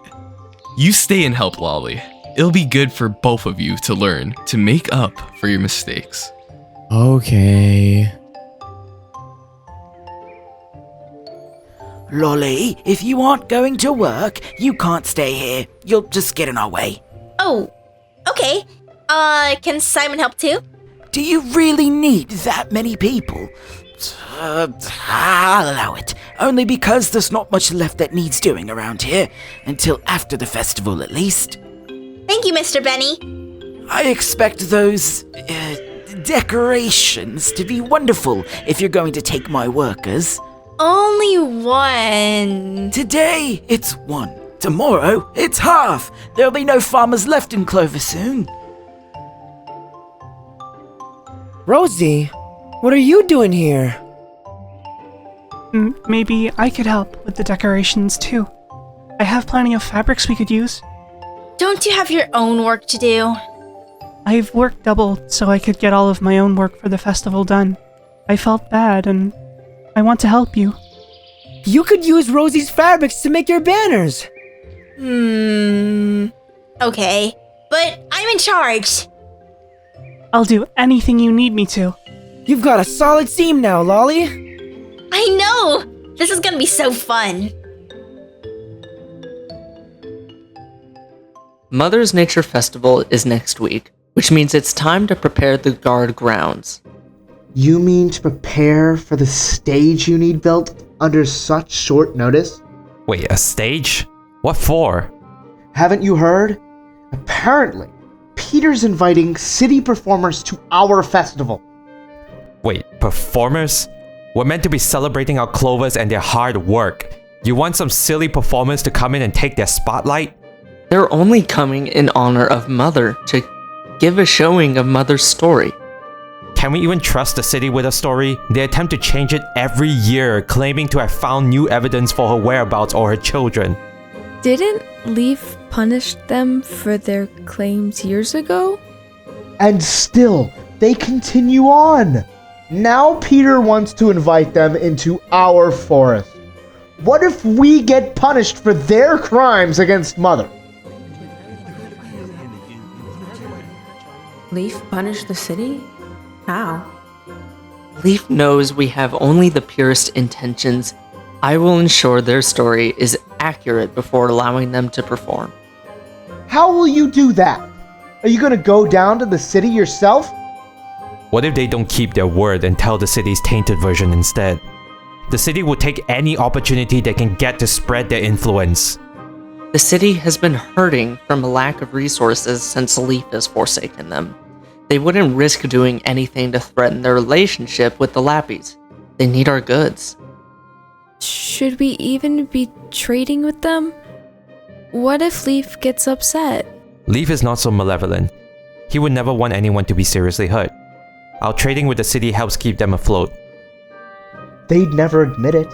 You stay and help Lolli. It'll be good for both of you to learn to make up for your mistakes. Okay. Lolli, if you aren't going to work, you can't stay here. You'll just get in our way. Oh, okay. Can Simon help too? Do you really need that many people? I'll allow it. Only because there's not much left that needs doing around here. Until after the festival, at least. Thank you, Mr. Benny. I expect those, decorations to be wonderful if you're going to take my workers. Only one. Today, it's one. Tomorrow, it's half. There'll be no farmers left in Clover soon. Rosie, what are you doing here? Maybe I could help with the decorations too. I have plenty of fabrics we could use. Don't you have your own work to do? I've worked double so I could get all of my own work for the festival done. I felt bad and I want to help you. You could use Rosie's fabrics to make your banners. Okay, but I'm in charge. I'll do anything you need me to. You've got a solid team now, Lolli. I know! This is gonna be so fun. Mother's Nature Festival is next week, which means it's time to prepare the guard grounds. You mean to prepare for the stage you need built under such short notice? Wait, a stage? What for? Haven't you heard? Apparently, Peter's inviting city performers to our festival. Wait, performers? We're meant to be celebrating our clovers and their hard work. You want some silly performers to come in and take their spotlight? They're only coming in honor of Mother to give a showing of Mother's story. Can we even trust the city with a story? They attempt to change it every year, claiming to have found new evidence for her whereabouts or her children. Didn't Leaf punish them for their claims years ago? And still, they continue on. Now Peter wants to invite them into our forest. What if we get punished for their crimes against Mother? Leaf punished the city? How? Leaf knows we have only the purest intentions. I will ensure their story is accurate before allowing them to perform. How will you do that? Are you gonna go down to the city yourself? What if they don't keep their word and tell the city's tainted version instead? The city will take any opportunity they can get to spread their influence. The city has been hurting from a lack of resources since Leaf has forsaken them. They wouldn't risk doing anything to threaten their relationship with the Lapis. They need our goods. Should we even be trading with them? What if Leaf gets upset? Leaf is not so malevolent. He would never want anyone to be seriously hurt. Our trading with the city helps keep them afloat. They'd never admit it.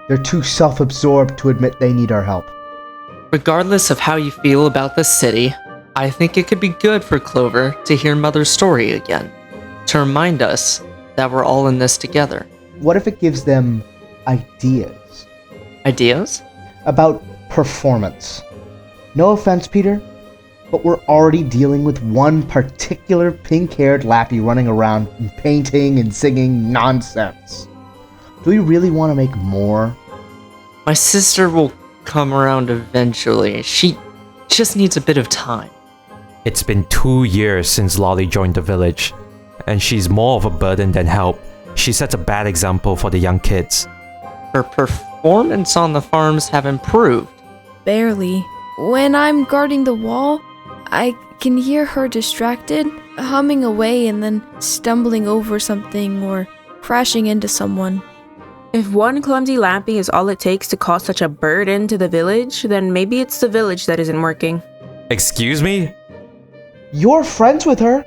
They're too self-absorbed to admit they need our help. Regardless of how you feel about the city, I think it could be good for Clover to hear Mother's story again, to remind us that we're all in this together. What if it gives them ideas? Ideas? About performance. No offense, Peter, but we're already dealing with one particular pink-haired Lapi running around and painting and singing nonsense. Do we really want to make more? My sister will come around eventually. She just needs a bit of time. It's been 2 years since Lolli joined the village, and she's more of a burden than help. She sets a bad example for the young kids. Her performance on the farms have improved. Barely. When I'm guarding the wall, I can hear her distracted, humming away and then stumbling over something or crashing into someone. If one clumsy Lapi is all it takes to cause such a burden to the village, then maybe it's the village that isn't working. Excuse me? You're friends with her?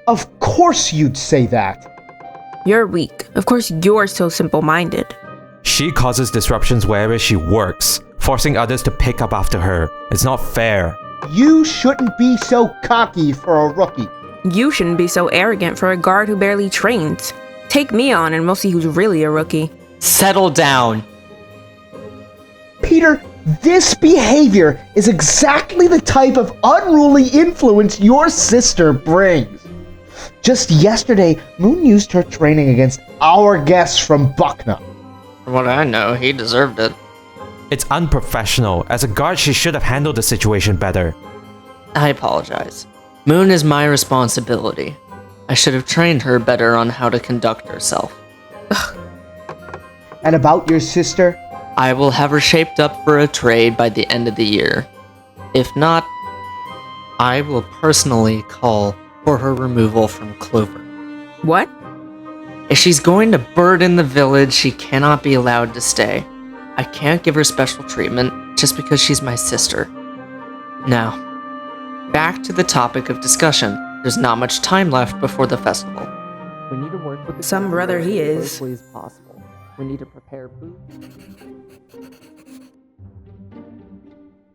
Of course you'd say that. You're weak. Of course you're so simple-minded. She causes disruptions wherever she works, forcing others to pick up after her. It's not fair. You shouldn't be so cocky for a rookie. You shouldn't be so arrogant for a guard who barely trains. Take me on and we'll see who's really a rookie. Settle down. Peter, this behavior is exactly the type of unruly influence your sister brings. Just yesterday, Moon used her training against our guests from Bucknell. From what I know, he deserved it. It's unprofessional. As a guard, she should have handled the situation better. I apologize. Moon is my responsibility. I should have trained her better on how to conduct herself. And about your sister? I will have her shaped up for a trade by the end of the year. If not, I will personally call for her removal from Clover. What? If she's going to burden the village, she cannot be allowed to stay. I can't give her special treatment just because she's my sister. Now, back to the topic of discussion. There's not much time left before the festival. We need to work with some brother he is. As quickly as possible. We need to prepare food.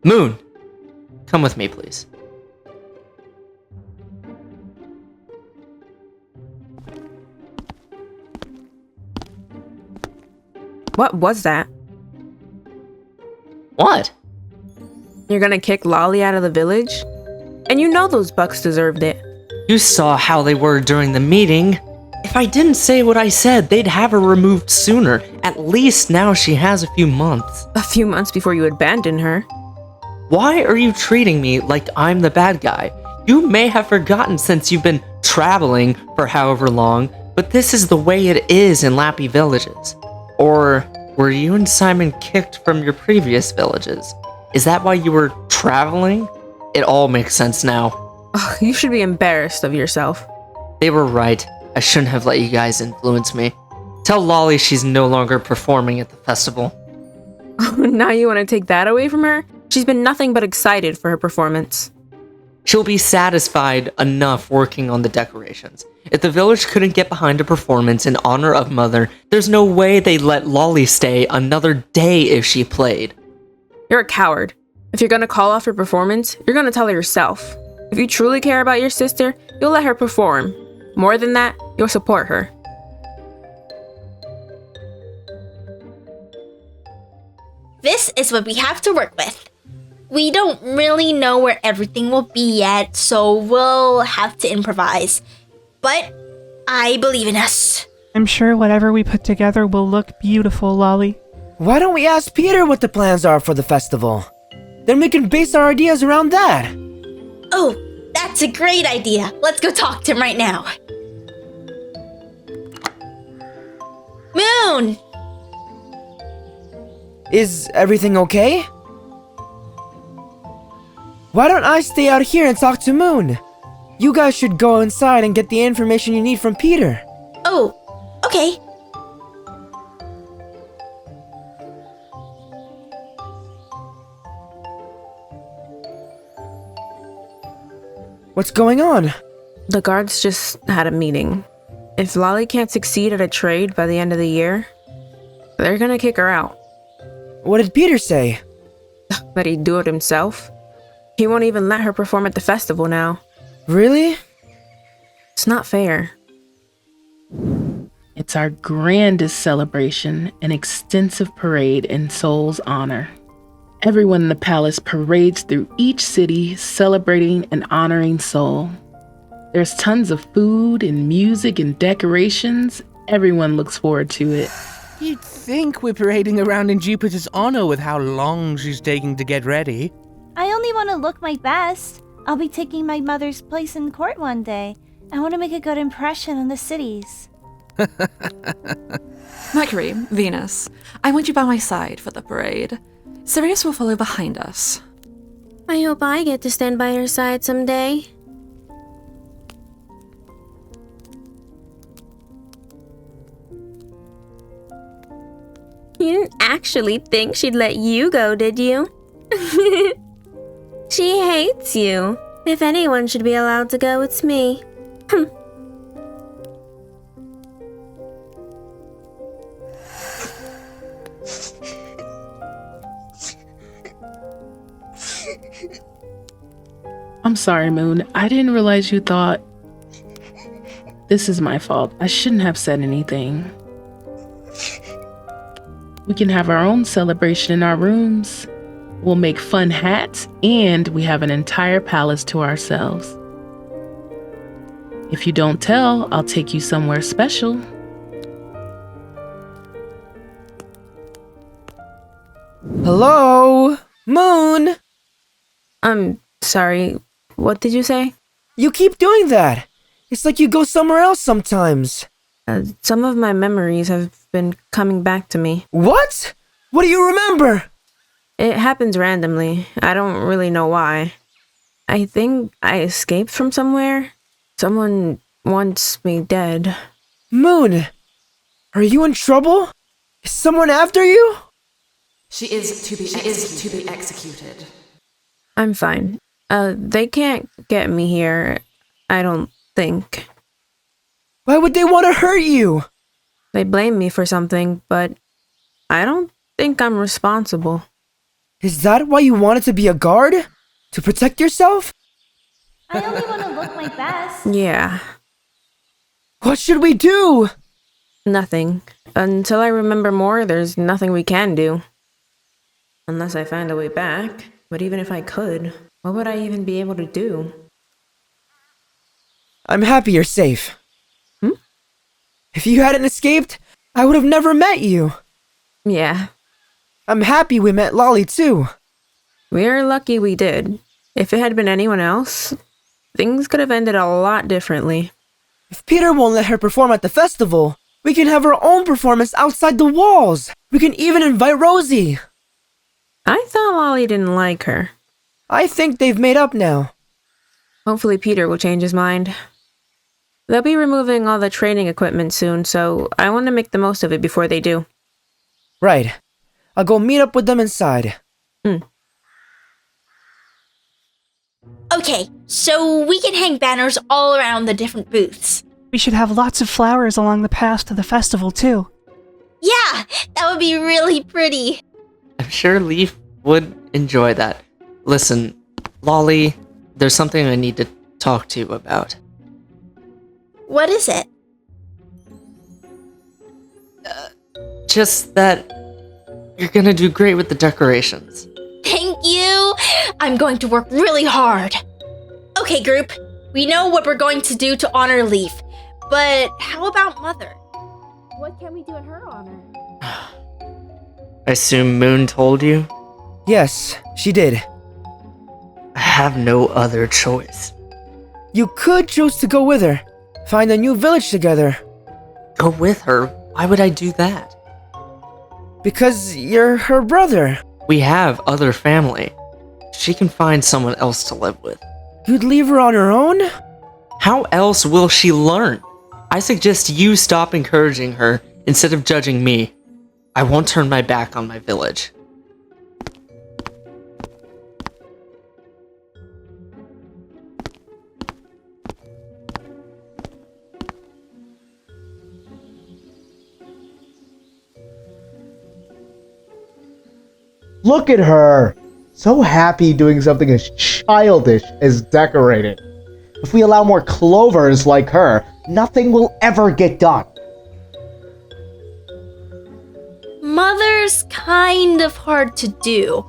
Moon, come with me, please. What was that? What? You're gonna kick Lolli out of the village? And you know those bucks deserved it. You saw how they were during the meeting. If I didn't say what I said, they'd have her removed sooner. At least now she has a few months. A few months before you abandoned her. Why are you treating me like I'm the bad guy? You may have forgotten since you've been traveling for however long, but this is the way it is in Lapi villages. Or were you and Simon kicked from your previous villages? Is that why you were traveling? It all makes sense now. Ugh, you should be embarrassed of yourself. They were right. I shouldn't have let you guys influence me. Tell Lolli she's no longer performing at the festival. Now you want to take that away from her? She's been nothing but excited for her performance. She'll be satisfied enough working on the decorations. If the village couldn't get behind a performance in honor of Mother, there's no way they'd let Lolli stay another day if she played. You're a coward. If you're gonna call off her performance, you're gonna tell her yourself. If you truly care about your sister, you'll let her perform. More than that, you'll support her. This is what we have to work with. We don't really know where everything will be yet, so we'll have to improvise. But I believe in us. I'm sure whatever we put together will look beautiful, Lolli. Why don't we ask Peter what the plans are for the festival? Then we can base our ideas around that. Oh, that's a great idea. Let's go talk to him right now. Moon! Is everything okay? Why don't I stay out here and talk to Moon? You guys should go inside and get the information you need from Peter. Oh, okay. What's going on? The guards just had a meeting. If Lolli can't succeed at a trade by the end of the year, they're gonna kick her out. What did Peter say? That he'd do it himself. He won't even let her perform at the festival now. Really? It's not fair. It's our grandest celebration, an extensive parade in Soul's honor. Everyone in the palace parades through each city, celebrating and honoring Soul. There's tons of food and music and decorations. Everyone looks forward to it. You'd think we're parading around in Jupiter's honor with how long she's taking to get ready. I only want to look my best. I'll be taking my mother's place in court one day. I want to make a good impression on the cities. Mercury, Venus, I want you by my side for the parade. Sirius will follow behind us. I hope I get to stand by her side someday. You didn't actually think she'd let you go, did you? She hates you. If anyone should be allowed to go, it's me. I'm sorry, Moon. I didn't realize you thought... This is my fault. I shouldn't have said anything. We can have our own celebration in our rooms. We'll make fun hats, and we have an entire palace to ourselves. If you don't tell, I'll take you somewhere special. Hello? Moon? I'm sorry, what did you say? You keep doing that. It's like you go somewhere else sometimes. Some of my memories have been coming back to me. What? What do you remember? It happens randomly. I don't really know why. I think I escaped from somewhere. Someone wants me dead. Moon, are you in trouble? Is someone after you? She is to be executed. I'm fine. They can't get me here, I don't think. Why would they want to hurt you? They blame me for something, but I don't think I'm responsible. Is that why you wanted to be a guard? To protect yourself? I only want to look my best. Yeah. What should we do? Nothing. Until I remember more, there's nothing we can do. Unless I find a way back. But even if I could, what would I even be able to do? I'm happy you're safe. If you hadn't escaped, I would have never met you. Yeah. I'm happy we met Lolli too. We're lucky we did. If it had been anyone else, things could have ended a lot differently. If Peter won't let her perform at the festival, we can have our own performance outside the walls. We can even invite Rosie. I thought Lolli didn't like her. I think they've made up now. Hopefully Peter will change his mind. They'll be removing all the training equipment soon, so I want to make the most of it before they do. Right. I'll go meet up with them inside. Okay, so we can hang banners all around the different booths. We should have lots of flowers along the path to the festival, too. Yeah, that would be really pretty. I'm sure Leaf would enjoy that. Listen, Lolli, there's something I need to talk to you about. What is it? Just that you're gonna do great with the decorations. Thank you. I'm going to work really hard. Okay, group. We know what we're going to do to honor Leaf. But how about Mother? What can we do in her honor? I assume Moon told you? Yes, she did. I have no other choice. You could choose to go with her. Find a new village together. Go with her? Why would I do that? Because you're her brother. We have other family. She can find someone else to live with. You'd leave her on her own? How else will she learn? I suggest you stop encouraging her instead of judging me. I won't turn my back on my village. Look at her! So happy doing something as childish as decorating. If we allow more Clovers like her, nothing will ever get done. Mother's kind of hard to do.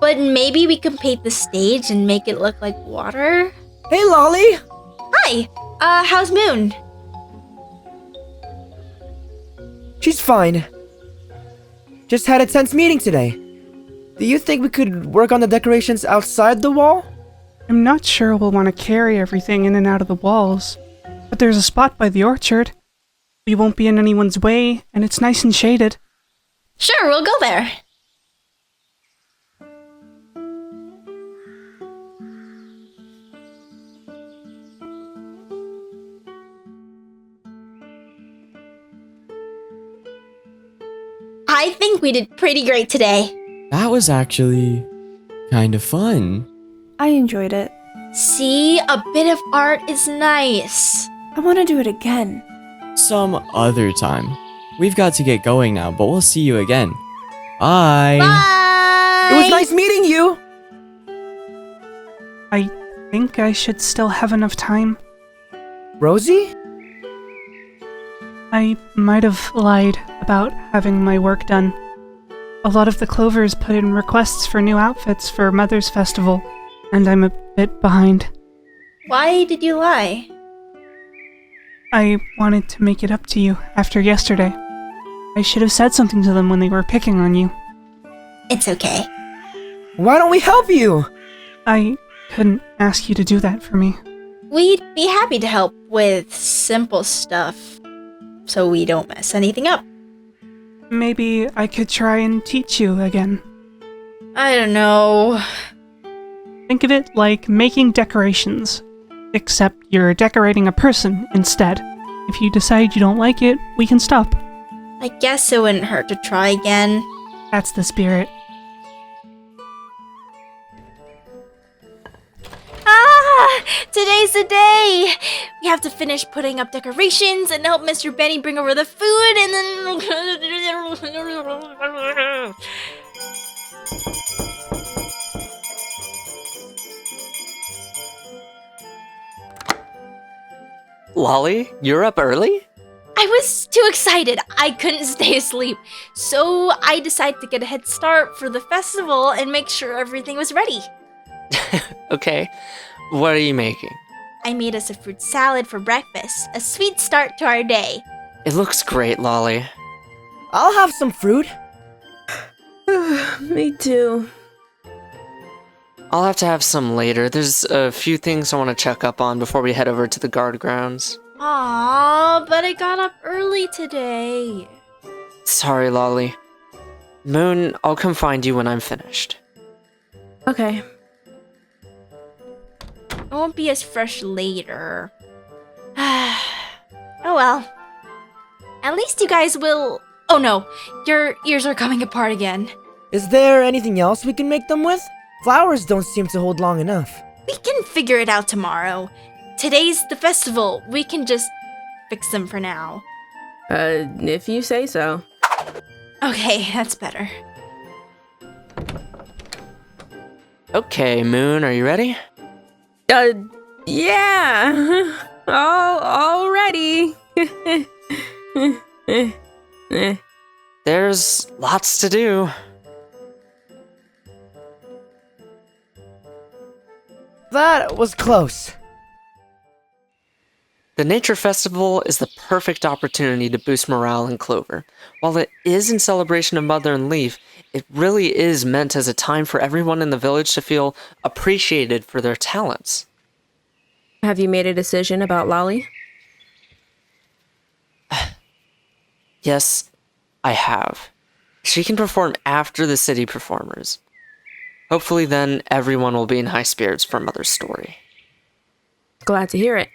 But maybe we can paint the stage and make it look like water? Hey, Lolli! Hi! How's Moon? She's fine. Just had a tense meeting today. Do you think we could work on the decorations outside the wall? I'm not sure we'll want to carry everything in and out of the walls, but there's a spot by the orchard. We won't be in anyone's way, and it's nice and shaded. Sure, we'll go there. I think we did pretty great today. That was actually kind of fun. I enjoyed it. See, a bit of art is nice. I want to do it again. Some other time. We've got to get going now, but we'll see you again. Bye! Bye! It was nice meeting you! I think I should still have enough time. Rosie? I might have lied about having my work done. A lot of the Clovers put in requests for new outfits for Mother's Festival, and I'm a bit behind. Why did you lie? I wanted to make it up to you after yesterday. I should have said something to them when they were picking on you. It's okay. Why don't we help you? I couldn't ask you to do that for me. We'd be happy to help with simple stuff, so we don't mess anything up. Maybe I could try and teach you again. I don't know. Think of it like making decorations, except you're decorating a person instead. If you decide you don't like it, we can stop. I guess it wouldn't hurt to try again. That's the spirit. Today's the day! We have to finish putting up decorations and help Mr. Benny bring over the food and then... Lolli, you're up early? I was too excited. I couldn't stay asleep. So I decided to get a head start for the festival and make sure everything was ready. Okay, what are you making? I made us a fruit salad for breakfast, a sweet start to our day. It looks great, Lolli. I'll have some fruit. Me too. I'll have to have some later. There's a few things I want to check up on before we head over to the guard grounds. Aww, but I got up early today. Sorry, Lolli. Moon, I'll come find you when I'm finished. Okay. I won't be as fresh later. Oh well. At least you guys will... Oh no, your ears are coming apart again. Is there anything else we can make them with? Flowers don't seem to hold long enough. We can figure it out tomorrow. Today's the festival. We can just fix them for now. If you say so. Okay, that's better. Okay, Moon, are you ready? Yeah. All ready. There's lots to do. That was close. The Nature Festival is the perfect opportunity to boost morale in Clover. While it is in celebration of Mother and Leaf, it really is meant as a time for everyone in the village to feel appreciated for their talents. Have you made a decision about Lolli? Yes, I have. She can perform after the city performers. Hopefully then everyone will be in high spirits for Mother's story. Glad to hear it.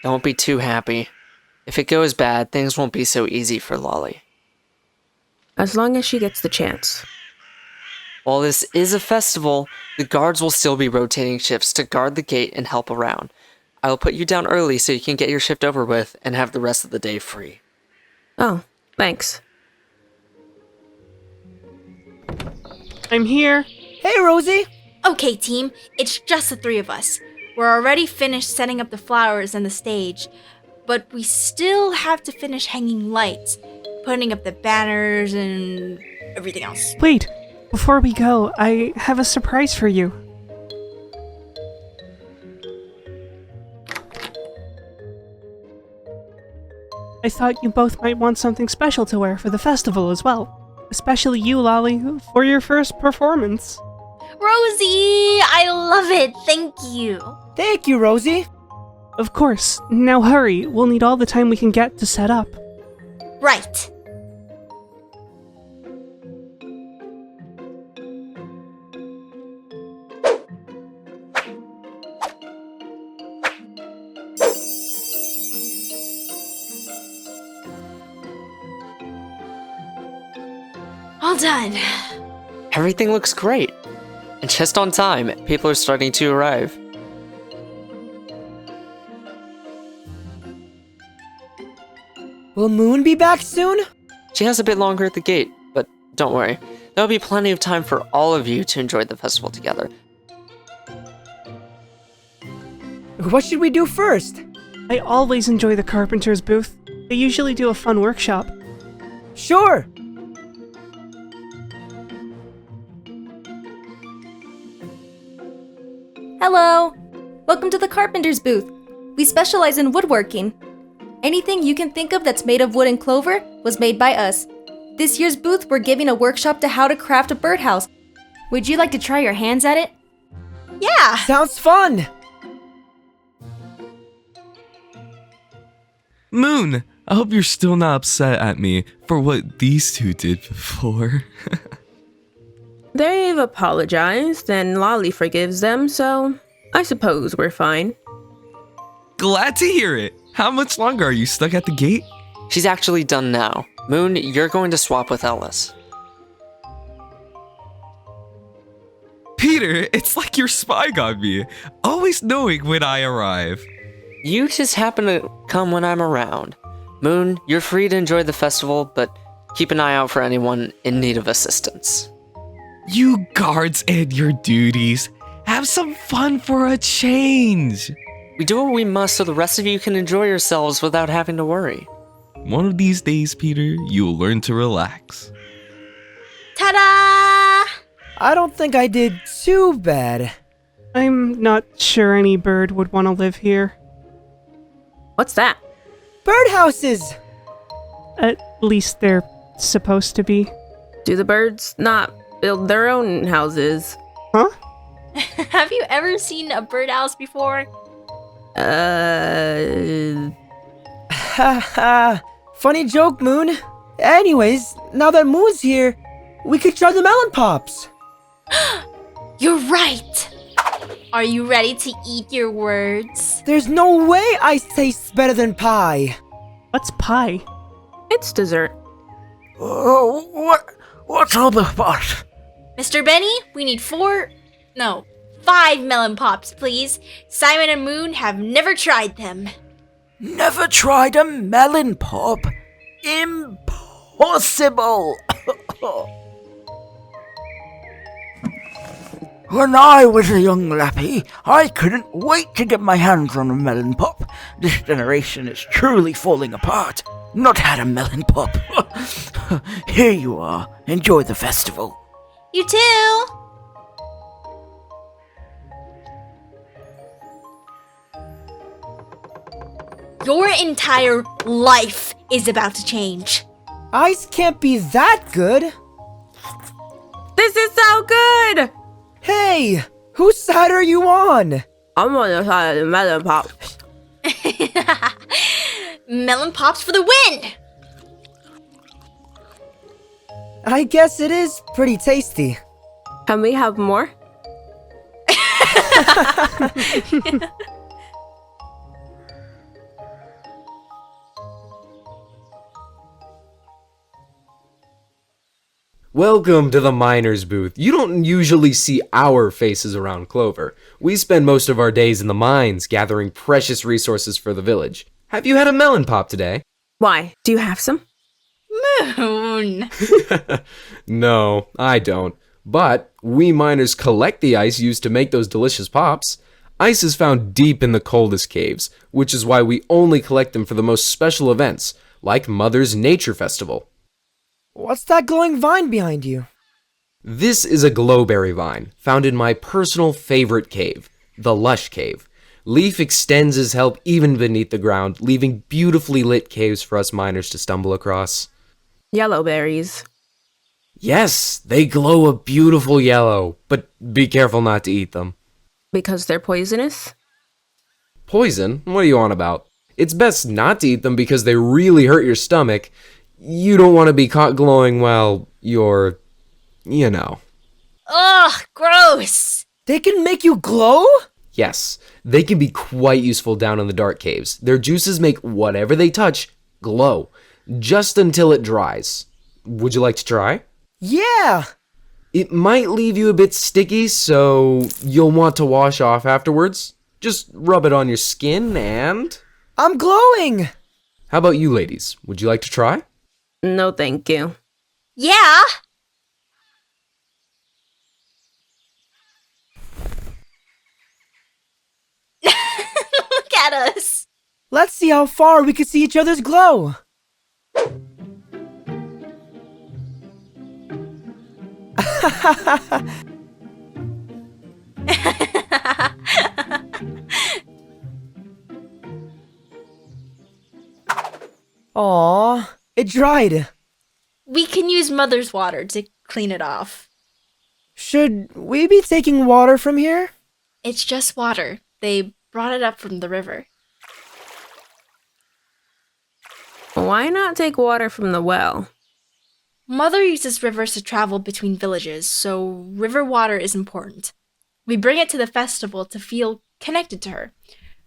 Don't be too happy. If it goes bad, things won't be so easy for Lolli. As long as she gets the chance. While this is a festival, the guards will still be rotating shifts to guard the gate and help around. I will put you down early so you can get your shift over with and have the rest of the day free. Oh, thanks. I'm here. Hey, Rosie. Okay, team. It's just the three of us. We're already finished setting up the flowers and the stage, but we still have to finish hanging lights, putting up the banners and everything else. Wait, Before we go, I have a surprise for you. I thought you both might want something special to wear for the festival as well. Especially you, Lolli, for your first performance. Rosie, I love it. Thank you. Thank you, Rosie. Of course. Now hurry. We'll need all the time we can get to set up. Right. All done. Everything looks great. And just on time, people are starting to arrive. Will Moon be back soon? She has a bit longer at the gate, but don't worry. There'll be plenty of time for all of you to enjoy the festival together. What should we do first? I always enjoy the Carpenter's booth. They usually do a fun workshop. Sure! Hello! Welcome to the Carpenter's booth. We specialize in woodworking. Anything you can think of that's made of wood and clover was made by us. This year's booth, we're giving a workshop to how to craft a birdhouse. Would you like to try your hands at it? Yeah! Sounds fun! Moon, I hope you're still not upset at me for what these two did before. They've apologized, and Lolli forgives them, so I suppose we're fine. Glad to hear it. How much longer are you stuck at the gate? She's actually done now. Moon, you're going to swap with Ellis. Peter, it's like you're spying on me, always knowing when I arrive. You just happen to come when I'm around. Moon, you're free to enjoy the festival, but keep an eye out for anyone in need of assistance. You guards and your duties. Have some fun for a change. We do what we must so the rest of you can enjoy yourselves without having to worry. One of these days, Peter, you'll learn to relax. Ta-da! I don't think I did too bad. I'm not sure any bird would want to live here. What's that? Birdhouses! At least they're supposed to be. Do the birds not build their own houses? Huh? Have you ever seen a birdhouse before? Haha. Funny joke, Moon. Anyways, now that Moon's here, we could try the melon pops. You're right. Are you ready to eat your words? There's no way ice tastes better than pie. What's pie? It's dessert. Oh, what's all the fuss? Mr. Benny, we need 5 melon pops, please. Simon and Moon have never tried them. Never tried a melon pop? Impossible! When I was a young Lapi, I couldn't wait to get my hands on a melon pop. This generation is truly falling apart. Not had a melon pop. Here you are. Enjoy the festival. You too. Your entire life is about to change. Ice can't be that good. This is so good! Hey, whose side are you on? I'm on the side of the melon pops. Melon pops for the win! I guess it is pretty tasty. Can we have more? Welcome to the Miners booth. You don't usually see our faces around Clover. We spend most of our days in the mines gathering precious resources for the village. Have you had a melon pop today? Why? Do you have some? Moon. No, I don't. But we miners collect the ice used to make those delicious pops. Ice is found deep in the coldest caves, which is why we only collect them for the most special events, like Mother's Nature Festival. What's that glowing vine behind you? This is a glowberry vine, found in my personal favorite cave, the Lush Cave. Leaf extends his help even beneath the ground, leaving beautifully lit caves for us miners to stumble across. Yellow berries. Yes, they glow a beautiful yellow, but be careful not to eat them. Because they're poisonous? Poison? What are you on about? It's best not to eat them because they really hurt your stomach. You don't want to be caught glowing while you're, you know. Ugh, gross! They can make you glow? Yes, they can be quite useful down in the dark caves. Their juices make whatever they touch glow, just until it dries. Would you like to try? Yeah! It might leave you a bit sticky, so you'll want to wash off afterwards. Just rub it on your skin and... I'm glowing! How about you ladies? Would you like to try? No, thank you. Yeah! Look at us! Let's see how far we can see each other's glow. Aww, it dried. We can use Mother's water to clean it off. Should we be taking water from here? It's just water. They brought it up from the river. Why not take water from the well? Mother uses rivers to travel between villages, so river water is important. We bring it to the festival to feel connected to her.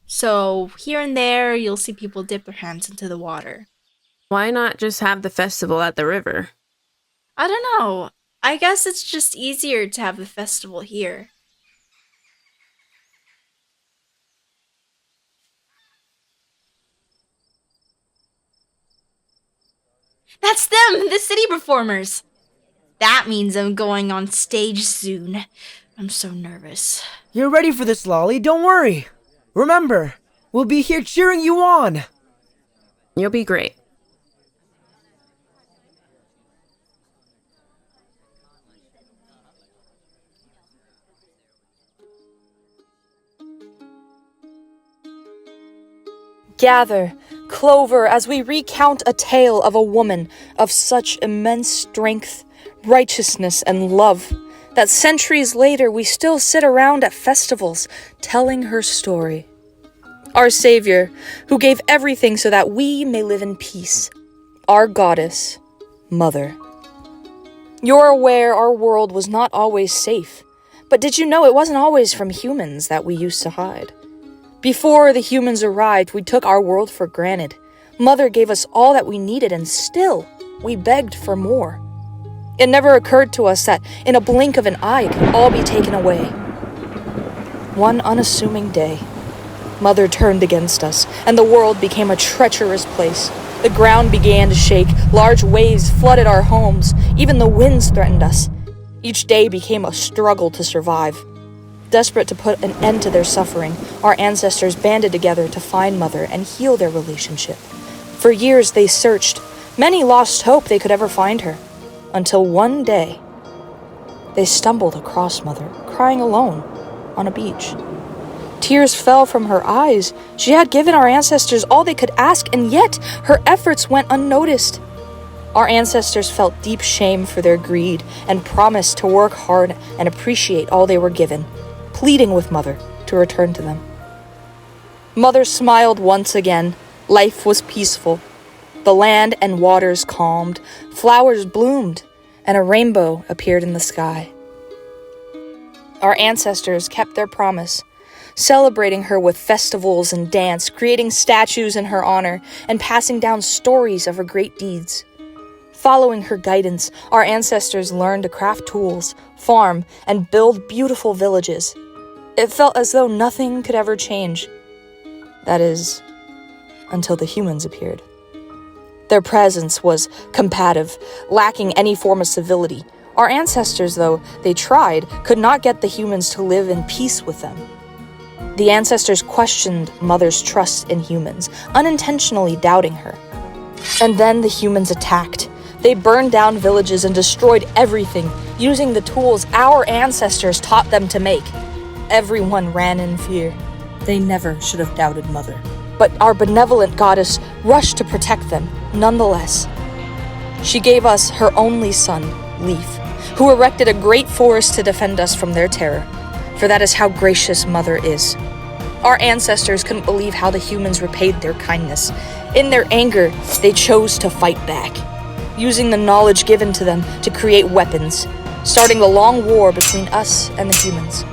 So here and there, you'll see people dip their hands into the water. Why not just have the festival at the river? I don't know. I guess it's just easier to have the festival here. That's them, the city performers. That means I'm going on stage soon. I'm so nervous. You're ready for this, Lolli. Don't worry. Remember, we'll be here cheering you on. You'll be great. Gather, Clover, as we recount a tale of a woman of such immense strength, righteousness, and love, that centuries later we still sit around at festivals telling her story. Our Savior, who gave everything so that we may live in peace. Our Goddess, Mother. You're aware our world was not always safe, but did you know it wasn't always from humans that we used to hide? Before the humans arrived, we took our world for granted. Mother gave us all that we needed, and still, we begged for more. It never occurred to us that in a blink of an eye it could all be taken away. One unassuming day, Mother turned against us, and the world became a treacherous place. The ground began to shake, large waves flooded our homes, even the winds threatened us. Each day became a struggle to survive. Desperate to put an end to their suffering, our ancestors banded together to find Mother and heal their relationship. For years they searched. Many lost hope they could ever find her. Until one day, they stumbled across Mother, crying alone on a beach. Tears fell from her eyes. She had given our ancestors all they could ask, and yet her efforts went unnoticed. Our ancestors felt deep shame for their greed and promised to work hard and appreciate all they were given, pleading with Mother to return to them. Mother smiled once again. Life was peaceful. The land and waters calmed, flowers bloomed, and a rainbow appeared in the sky. Our ancestors kept their promise, celebrating her with festivals and dance, creating statues in her honor, and passing down stories of her great deeds. Following her guidance, our ancestors learned to craft tools, farm, and build beautiful villages. It felt as though nothing could ever change. That is, until the humans appeared. Their presence was combative, lacking any form of civility. Our ancestors, though they tried, could not get the humans to live in peace with them. The ancestors questioned Mother's trust in humans, unintentionally doubting her. And then the humans attacked. They burned down villages and destroyed everything, using the tools our ancestors taught them to make. Everyone ran in fear. They never should have doubted Mother. But our benevolent goddess rushed to protect them, nonetheless. She gave us her only son, Leaf, who erected a great forest to defend us from their terror, for that is how gracious Mother is. Our ancestors couldn't believe how the humans repaid their kindness. In their anger, they chose to fight back, using the knowledge given to them to create weapons, starting the long war between us and the humans.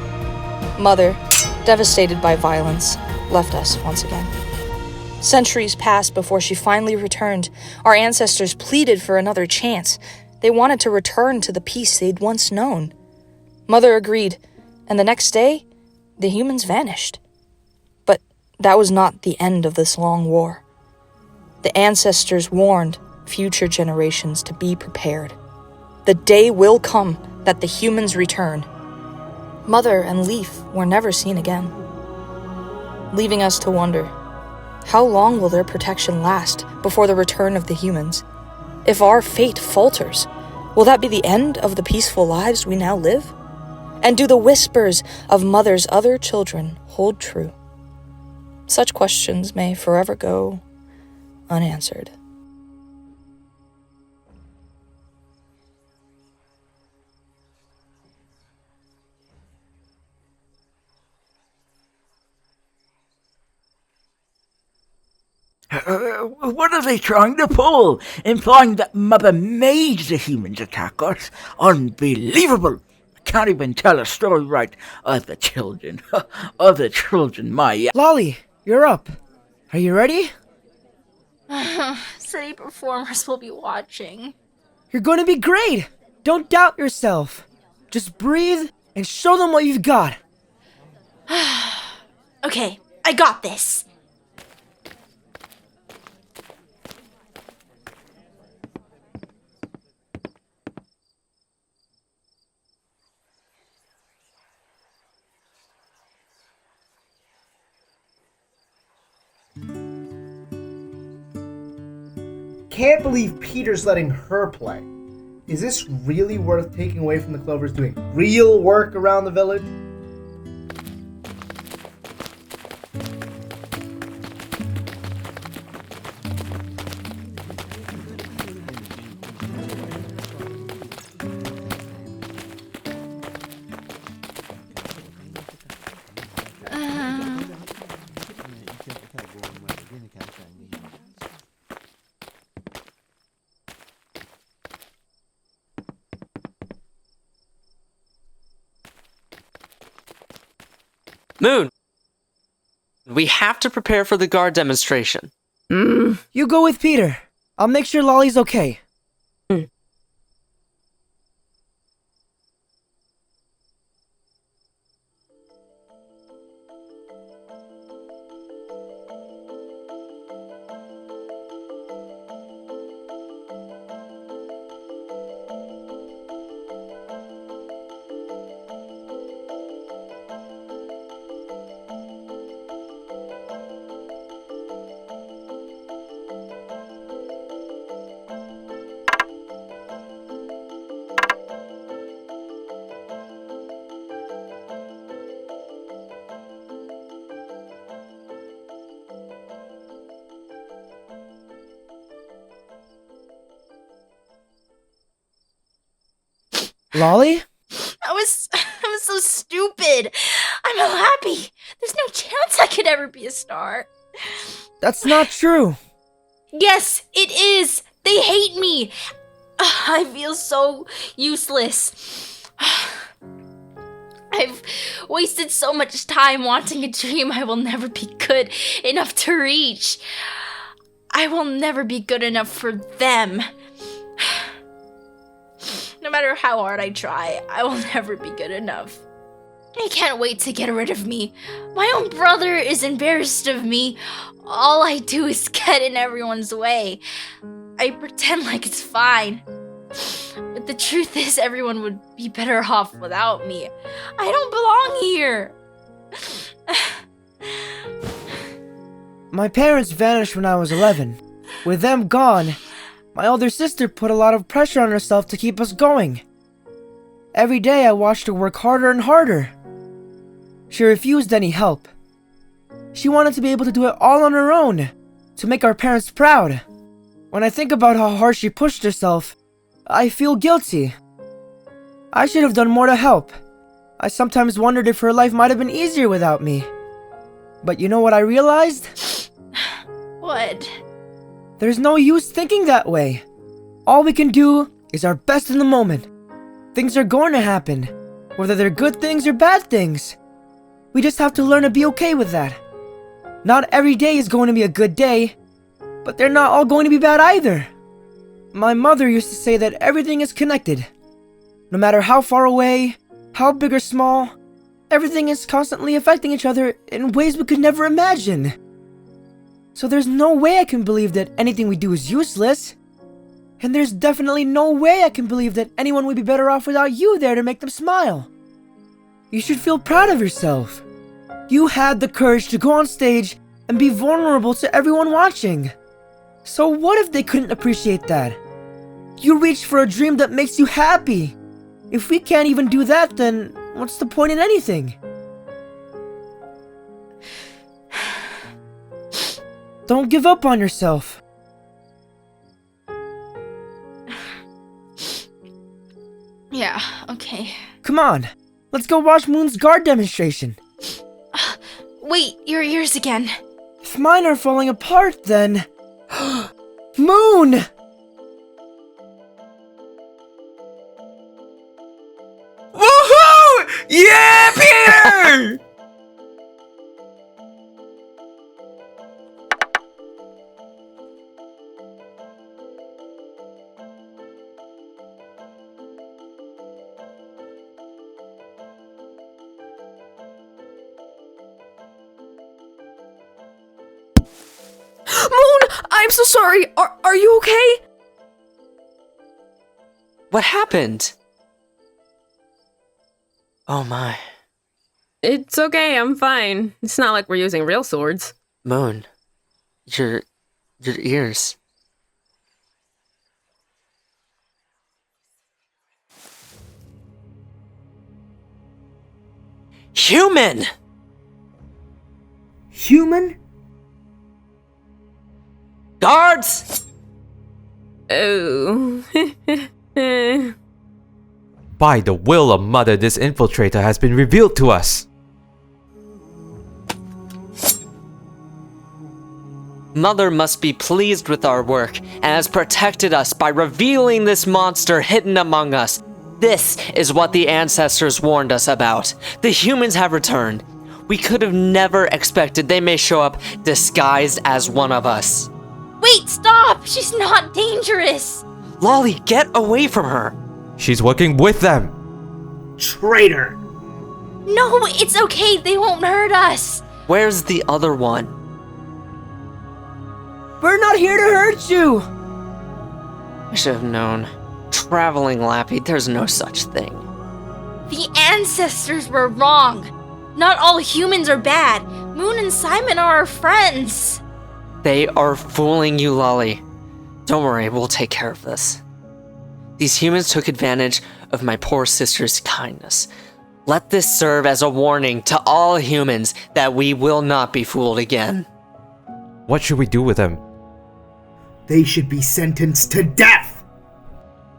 Mother, devastated by violence, left us once again. Centuries passed before she finally returned. Our ancestors pleaded for another chance. They wanted to return to the peace they'd once known. Mother agreed, and the next day, the humans vanished. But that was not the end of this long war. The ancestors warned future generations to be prepared. The day will come that the humans return. Mother and Leaf were never seen again, leaving us to wonder, how long will their protection last before the return of the humans? If our fate falters, will that be the end of the peaceful lives we now live? And do the whispers of Mother's other children hold true? Such questions may forever go unanswered. What are they trying to pull? Implying that Mother made the humans attack us? Unbelievable! I can't even tell a story right. Other children, my... Lolli, you're up. Are you ready? City performers will be watching. You're going to be great. Don't doubt yourself. Just breathe and show them what you've got. Okay, I got this. Can't believe Peter's letting her play. Is this really worth taking away from the Clovers doing real work around the village? Moon! We have to prepare for the guard demonstration. You go with Peter. I'll make sure Lolli's okay. Lolli? I was so stupid. I'm a Lapi. There's no chance I could ever be a star. That's not true. Yes, it is. They hate me. I feel so useless. I've wasted so much time wanting a dream I will never be good enough to reach. I will never be good enough for them. No matter how hard I try, I will never be good enough. I can't wait to get rid of me. My own brother is embarrassed of me. All I do is get in everyone's way. I pretend like it's fine. But the truth is, everyone would be better off without me. I don't belong here. My parents vanished when I was 11. With them gone, My older sister put a lot of pressure on herself to keep us going. Every day I watched her work harder and harder. She refused any help. She wanted to be able to do it all on her own, to make our parents proud. When I think about how hard she pushed herself, I feel guilty. I should have done more to help. I sometimes wondered if her life might have been easier without me. But you know what I realized? What? There's no use thinking that way. All we can do is our best in the moment. Things are going to happen, whether they're good things or bad things. We just have to learn to be okay with that. Not every day is going to be a good day, but they're not all going to be bad either. My mother used to say that everything is connected. No matter how far away, how big or small, everything is constantly affecting each other in ways we could never imagine. So there's no way I can believe that anything we do is useless. And there's definitely no way I can believe that anyone would be better off without you there to make them smile. You should feel proud of yourself. You had the courage to go on stage and be vulnerable to everyone watching. So what if they couldn't appreciate that? You reached for a dream that makes you happy. If we can't even do that, then what's the point in anything? Don't give up on yourself. Yeah, okay. Come on, let's go watch Moon's guard demonstration. Wait, your ears again. If mine are falling apart, then... Moon! Woohoo! Yeah, Peter! Moon, I'm so sorry. Are you okay? What happened? Oh my. It's okay, I'm fine. It's not like we're using real swords. Moon. Your ears. Human! Human? Guards! Oh. By the will of Mother, this infiltrator has been revealed to us. Mother must be pleased with our work and has protected us by revealing this monster hidden among us. This is what the ancestors warned us about. The humans have returned. We could have never expected they may show up disguised as one of us. Wait, stop! She's not dangerous! Lolli, get away from her! She's working with them. Traitor! No, it's okay, they won't hurt us! Where's the other one? We're not here to hurt you! I should have known. Traveling Lapi, there's no such thing. The ancestors were wrong. Not all humans are bad. Moon and Simon are our friends. They are fooling you, Lolli. Don't worry, we'll take care of this. These humans took advantage of my poor sister's kindness. Let this serve as a warning to all humans that we will not be fooled again. What should we do with them? They should be sentenced to death!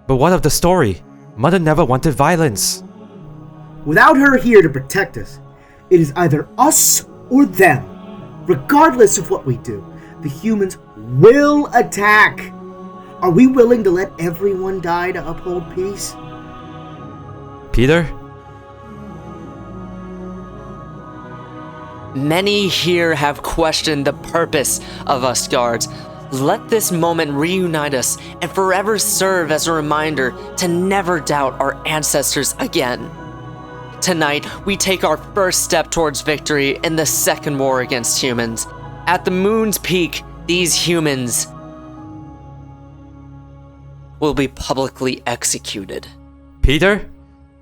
But what of the story? Mother never wanted violence. Without her here to protect us, it is either us or them. Regardless of what we do, the humans will attack. Are we willing to let everyone die to uphold peace? Peter? Many here have questioned the purpose of us guards. Let this moment reunite us and forever serve as a reminder to never doubt our ancestors again. Tonight, we take our first step towards victory in the second war against humans. At the moon's peak, these humans will be publicly executed. Peter?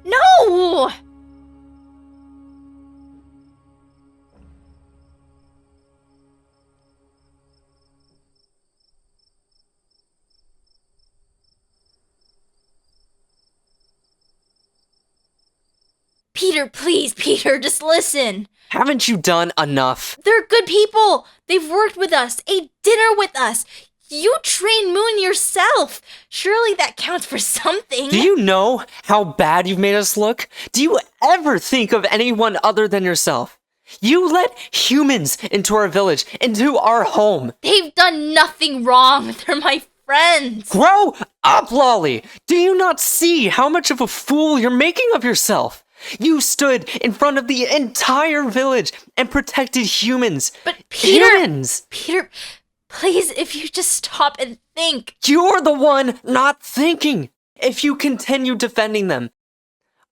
No! Peter, please, Peter, just listen. Haven't you done enough? They're good people. They've worked with us, ate dinner with us. You trained Moon yourself. Surely that counts for something. Do you know how bad you've made us look? Do you ever think of anyone other than yourself? You let humans into our village, into our home. They've done nothing wrong. They're my friends. Grow up, Lolli! Do you not see how much of a fool you're making of yourself? You stood in front of the entire village and protected humans. But Peter, humans! Peter, please, if you just stop and think. You're the one not thinking. If you continue defending them,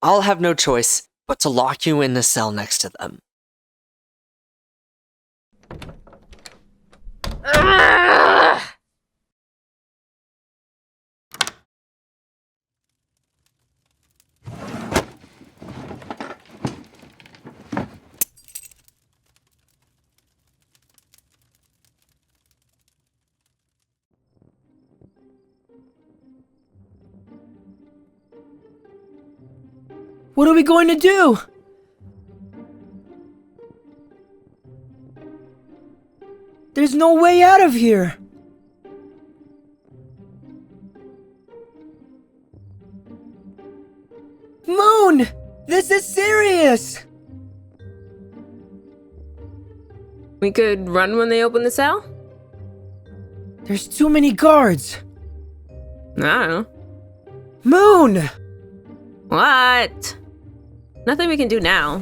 I'll have no choice but to lock you in the cell next to them. What are we going to do? There's no way out of here. Moon! This is serious! We could run when they open the cell? There's too many guards. I don't know. Moon! What? Nothing we can do now.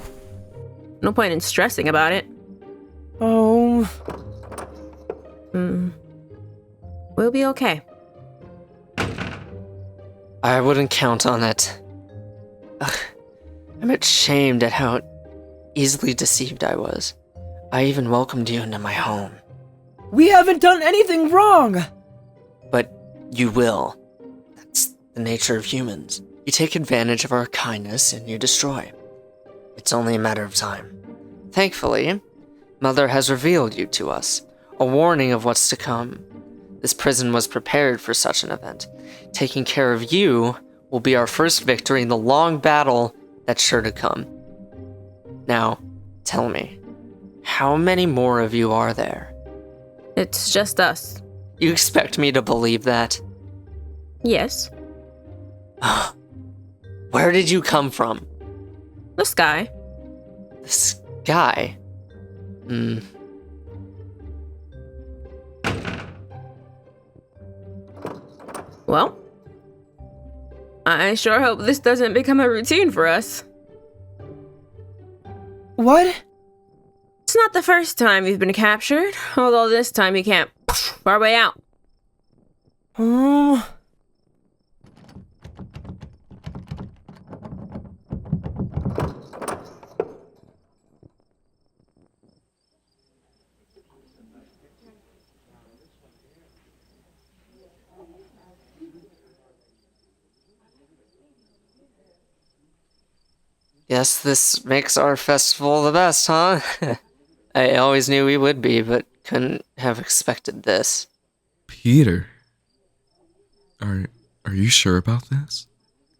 No point in stressing about it. Oh. We'll be okay. I wouldn't count on it. Ugh. I'm ashamed at how easily deceived I was. I even welcomed you into my home. We haven't done anything wrong! But you will. That's the nature of humans. You take advantage of our kindness and you destroy. It's only a matter of time. Thankfully, Mother has revealed you to us, a warning of what's to come. This prison was prepared for such an event. Taking care of you will be our first victory in the long battle that's sure to come. Now, tell me, how many more of you are there? It's just us. You expect me to believe that? Yes. Where did you come from? The sky. The sky? Well, I sure hope this doesn't become a routine for us. What? It's not the first time you've been captured, although this time you can't our way out. Guess this makes our festival the best, huh? I always knew we would be, but couldn't have expected this. Peter, are you sure about this?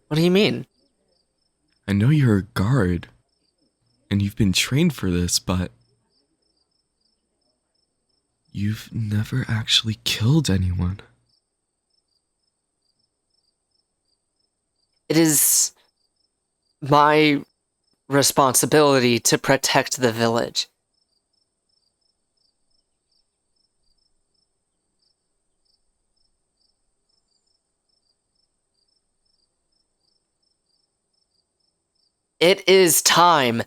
What do you mean? I know you're a guard, and you've been trained for this, but you've never actually killed anyone. It is my responsibility to protect the village. It is time.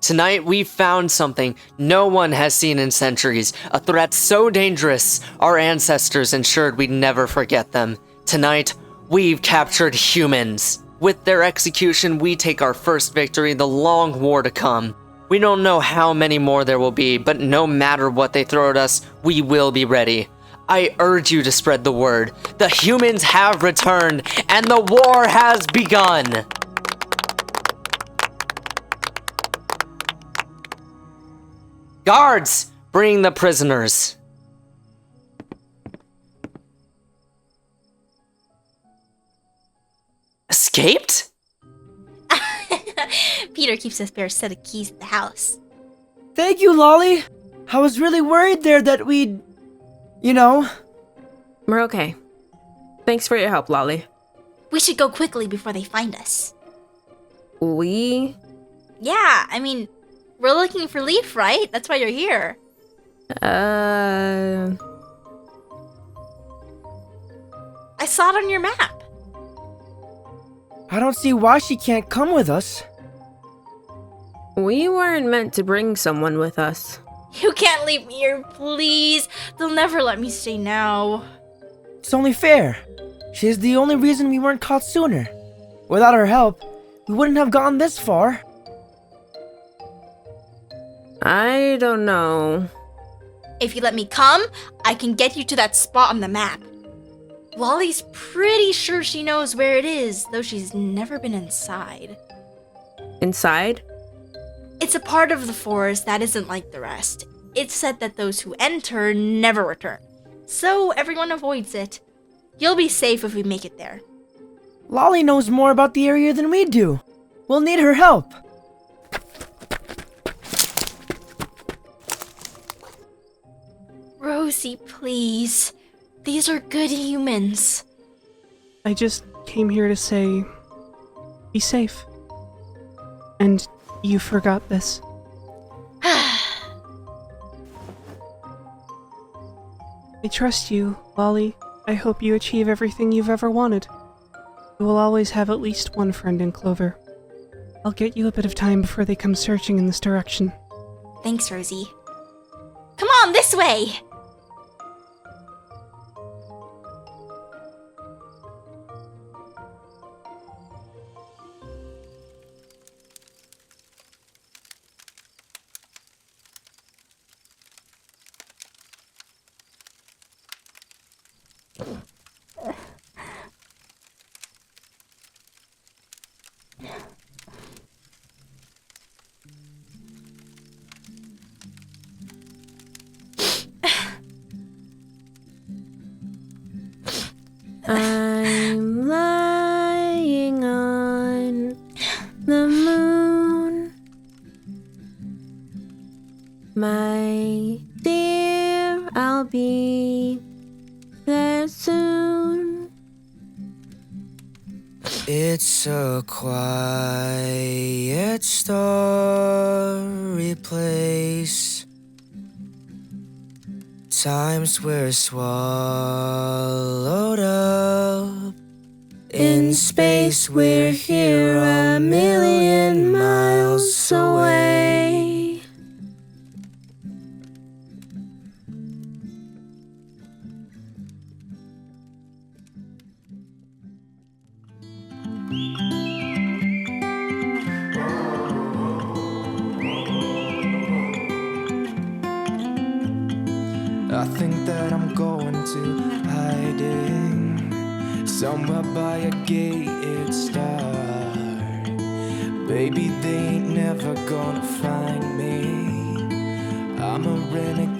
Tonight we found something no one has seen in centuries, a threat so dangerous our ancestors ensured we'd never forget them. Tonight, we've captured humans. With their execution, we take our first victory in the long war to come. We don't know how many more there will be, but no matter what they throw at us, we will be ready. I urge you to spread the word. The humans have returned, and the war has begun! Guards, bring the prisoners. Escaped? Peter keeps a spare set of keys at the house. Thank you, Lolli. I was really worried there that we'd... You know... We're okay. Thanks for your help, Lolli. We should go quickly before they find us. We? Yeah, I mean, we're looking for Leaf, right? That's why you're here. I saw it on your map. I don't see why she can't come with us. We weren't meant to bring someone with us. You can't leave me here, please. They'll never let me stay now. It's only fair. She is the only reason we weren't caught sooner. Without her help, we wouldn't have gone this far. I don't know. If you let me come, I can get you to that spot on the map. Lolli's pretty sure she knows where it is, though she's never been inside. Inside? It's a part of the forest that isn't like the rest. It's said that those who enter never return, so everyone avoids it. You'll be safe if we make it there. Lolli knows more about the area than we do. We'll need her help. Rosie, please. These are good humans. I just came here to say, be safe. And you forgot this. I trust you, Lolli. I hope you achieve everything you've ever wanted. You will always have at least one friend in Clover. I'll get you a bit of time before they come searching in this direction. Thanks, Rosie. Come on, this way! I'm lying on the moon, my dear, I'll be there soon. It's a quiet, starry place. Times we're swallowed up in space. We're here a million miles away. I think that I'm going to hiding somewhere by a gated star. Baby, they ain't never gonna find me. I'm a renegade.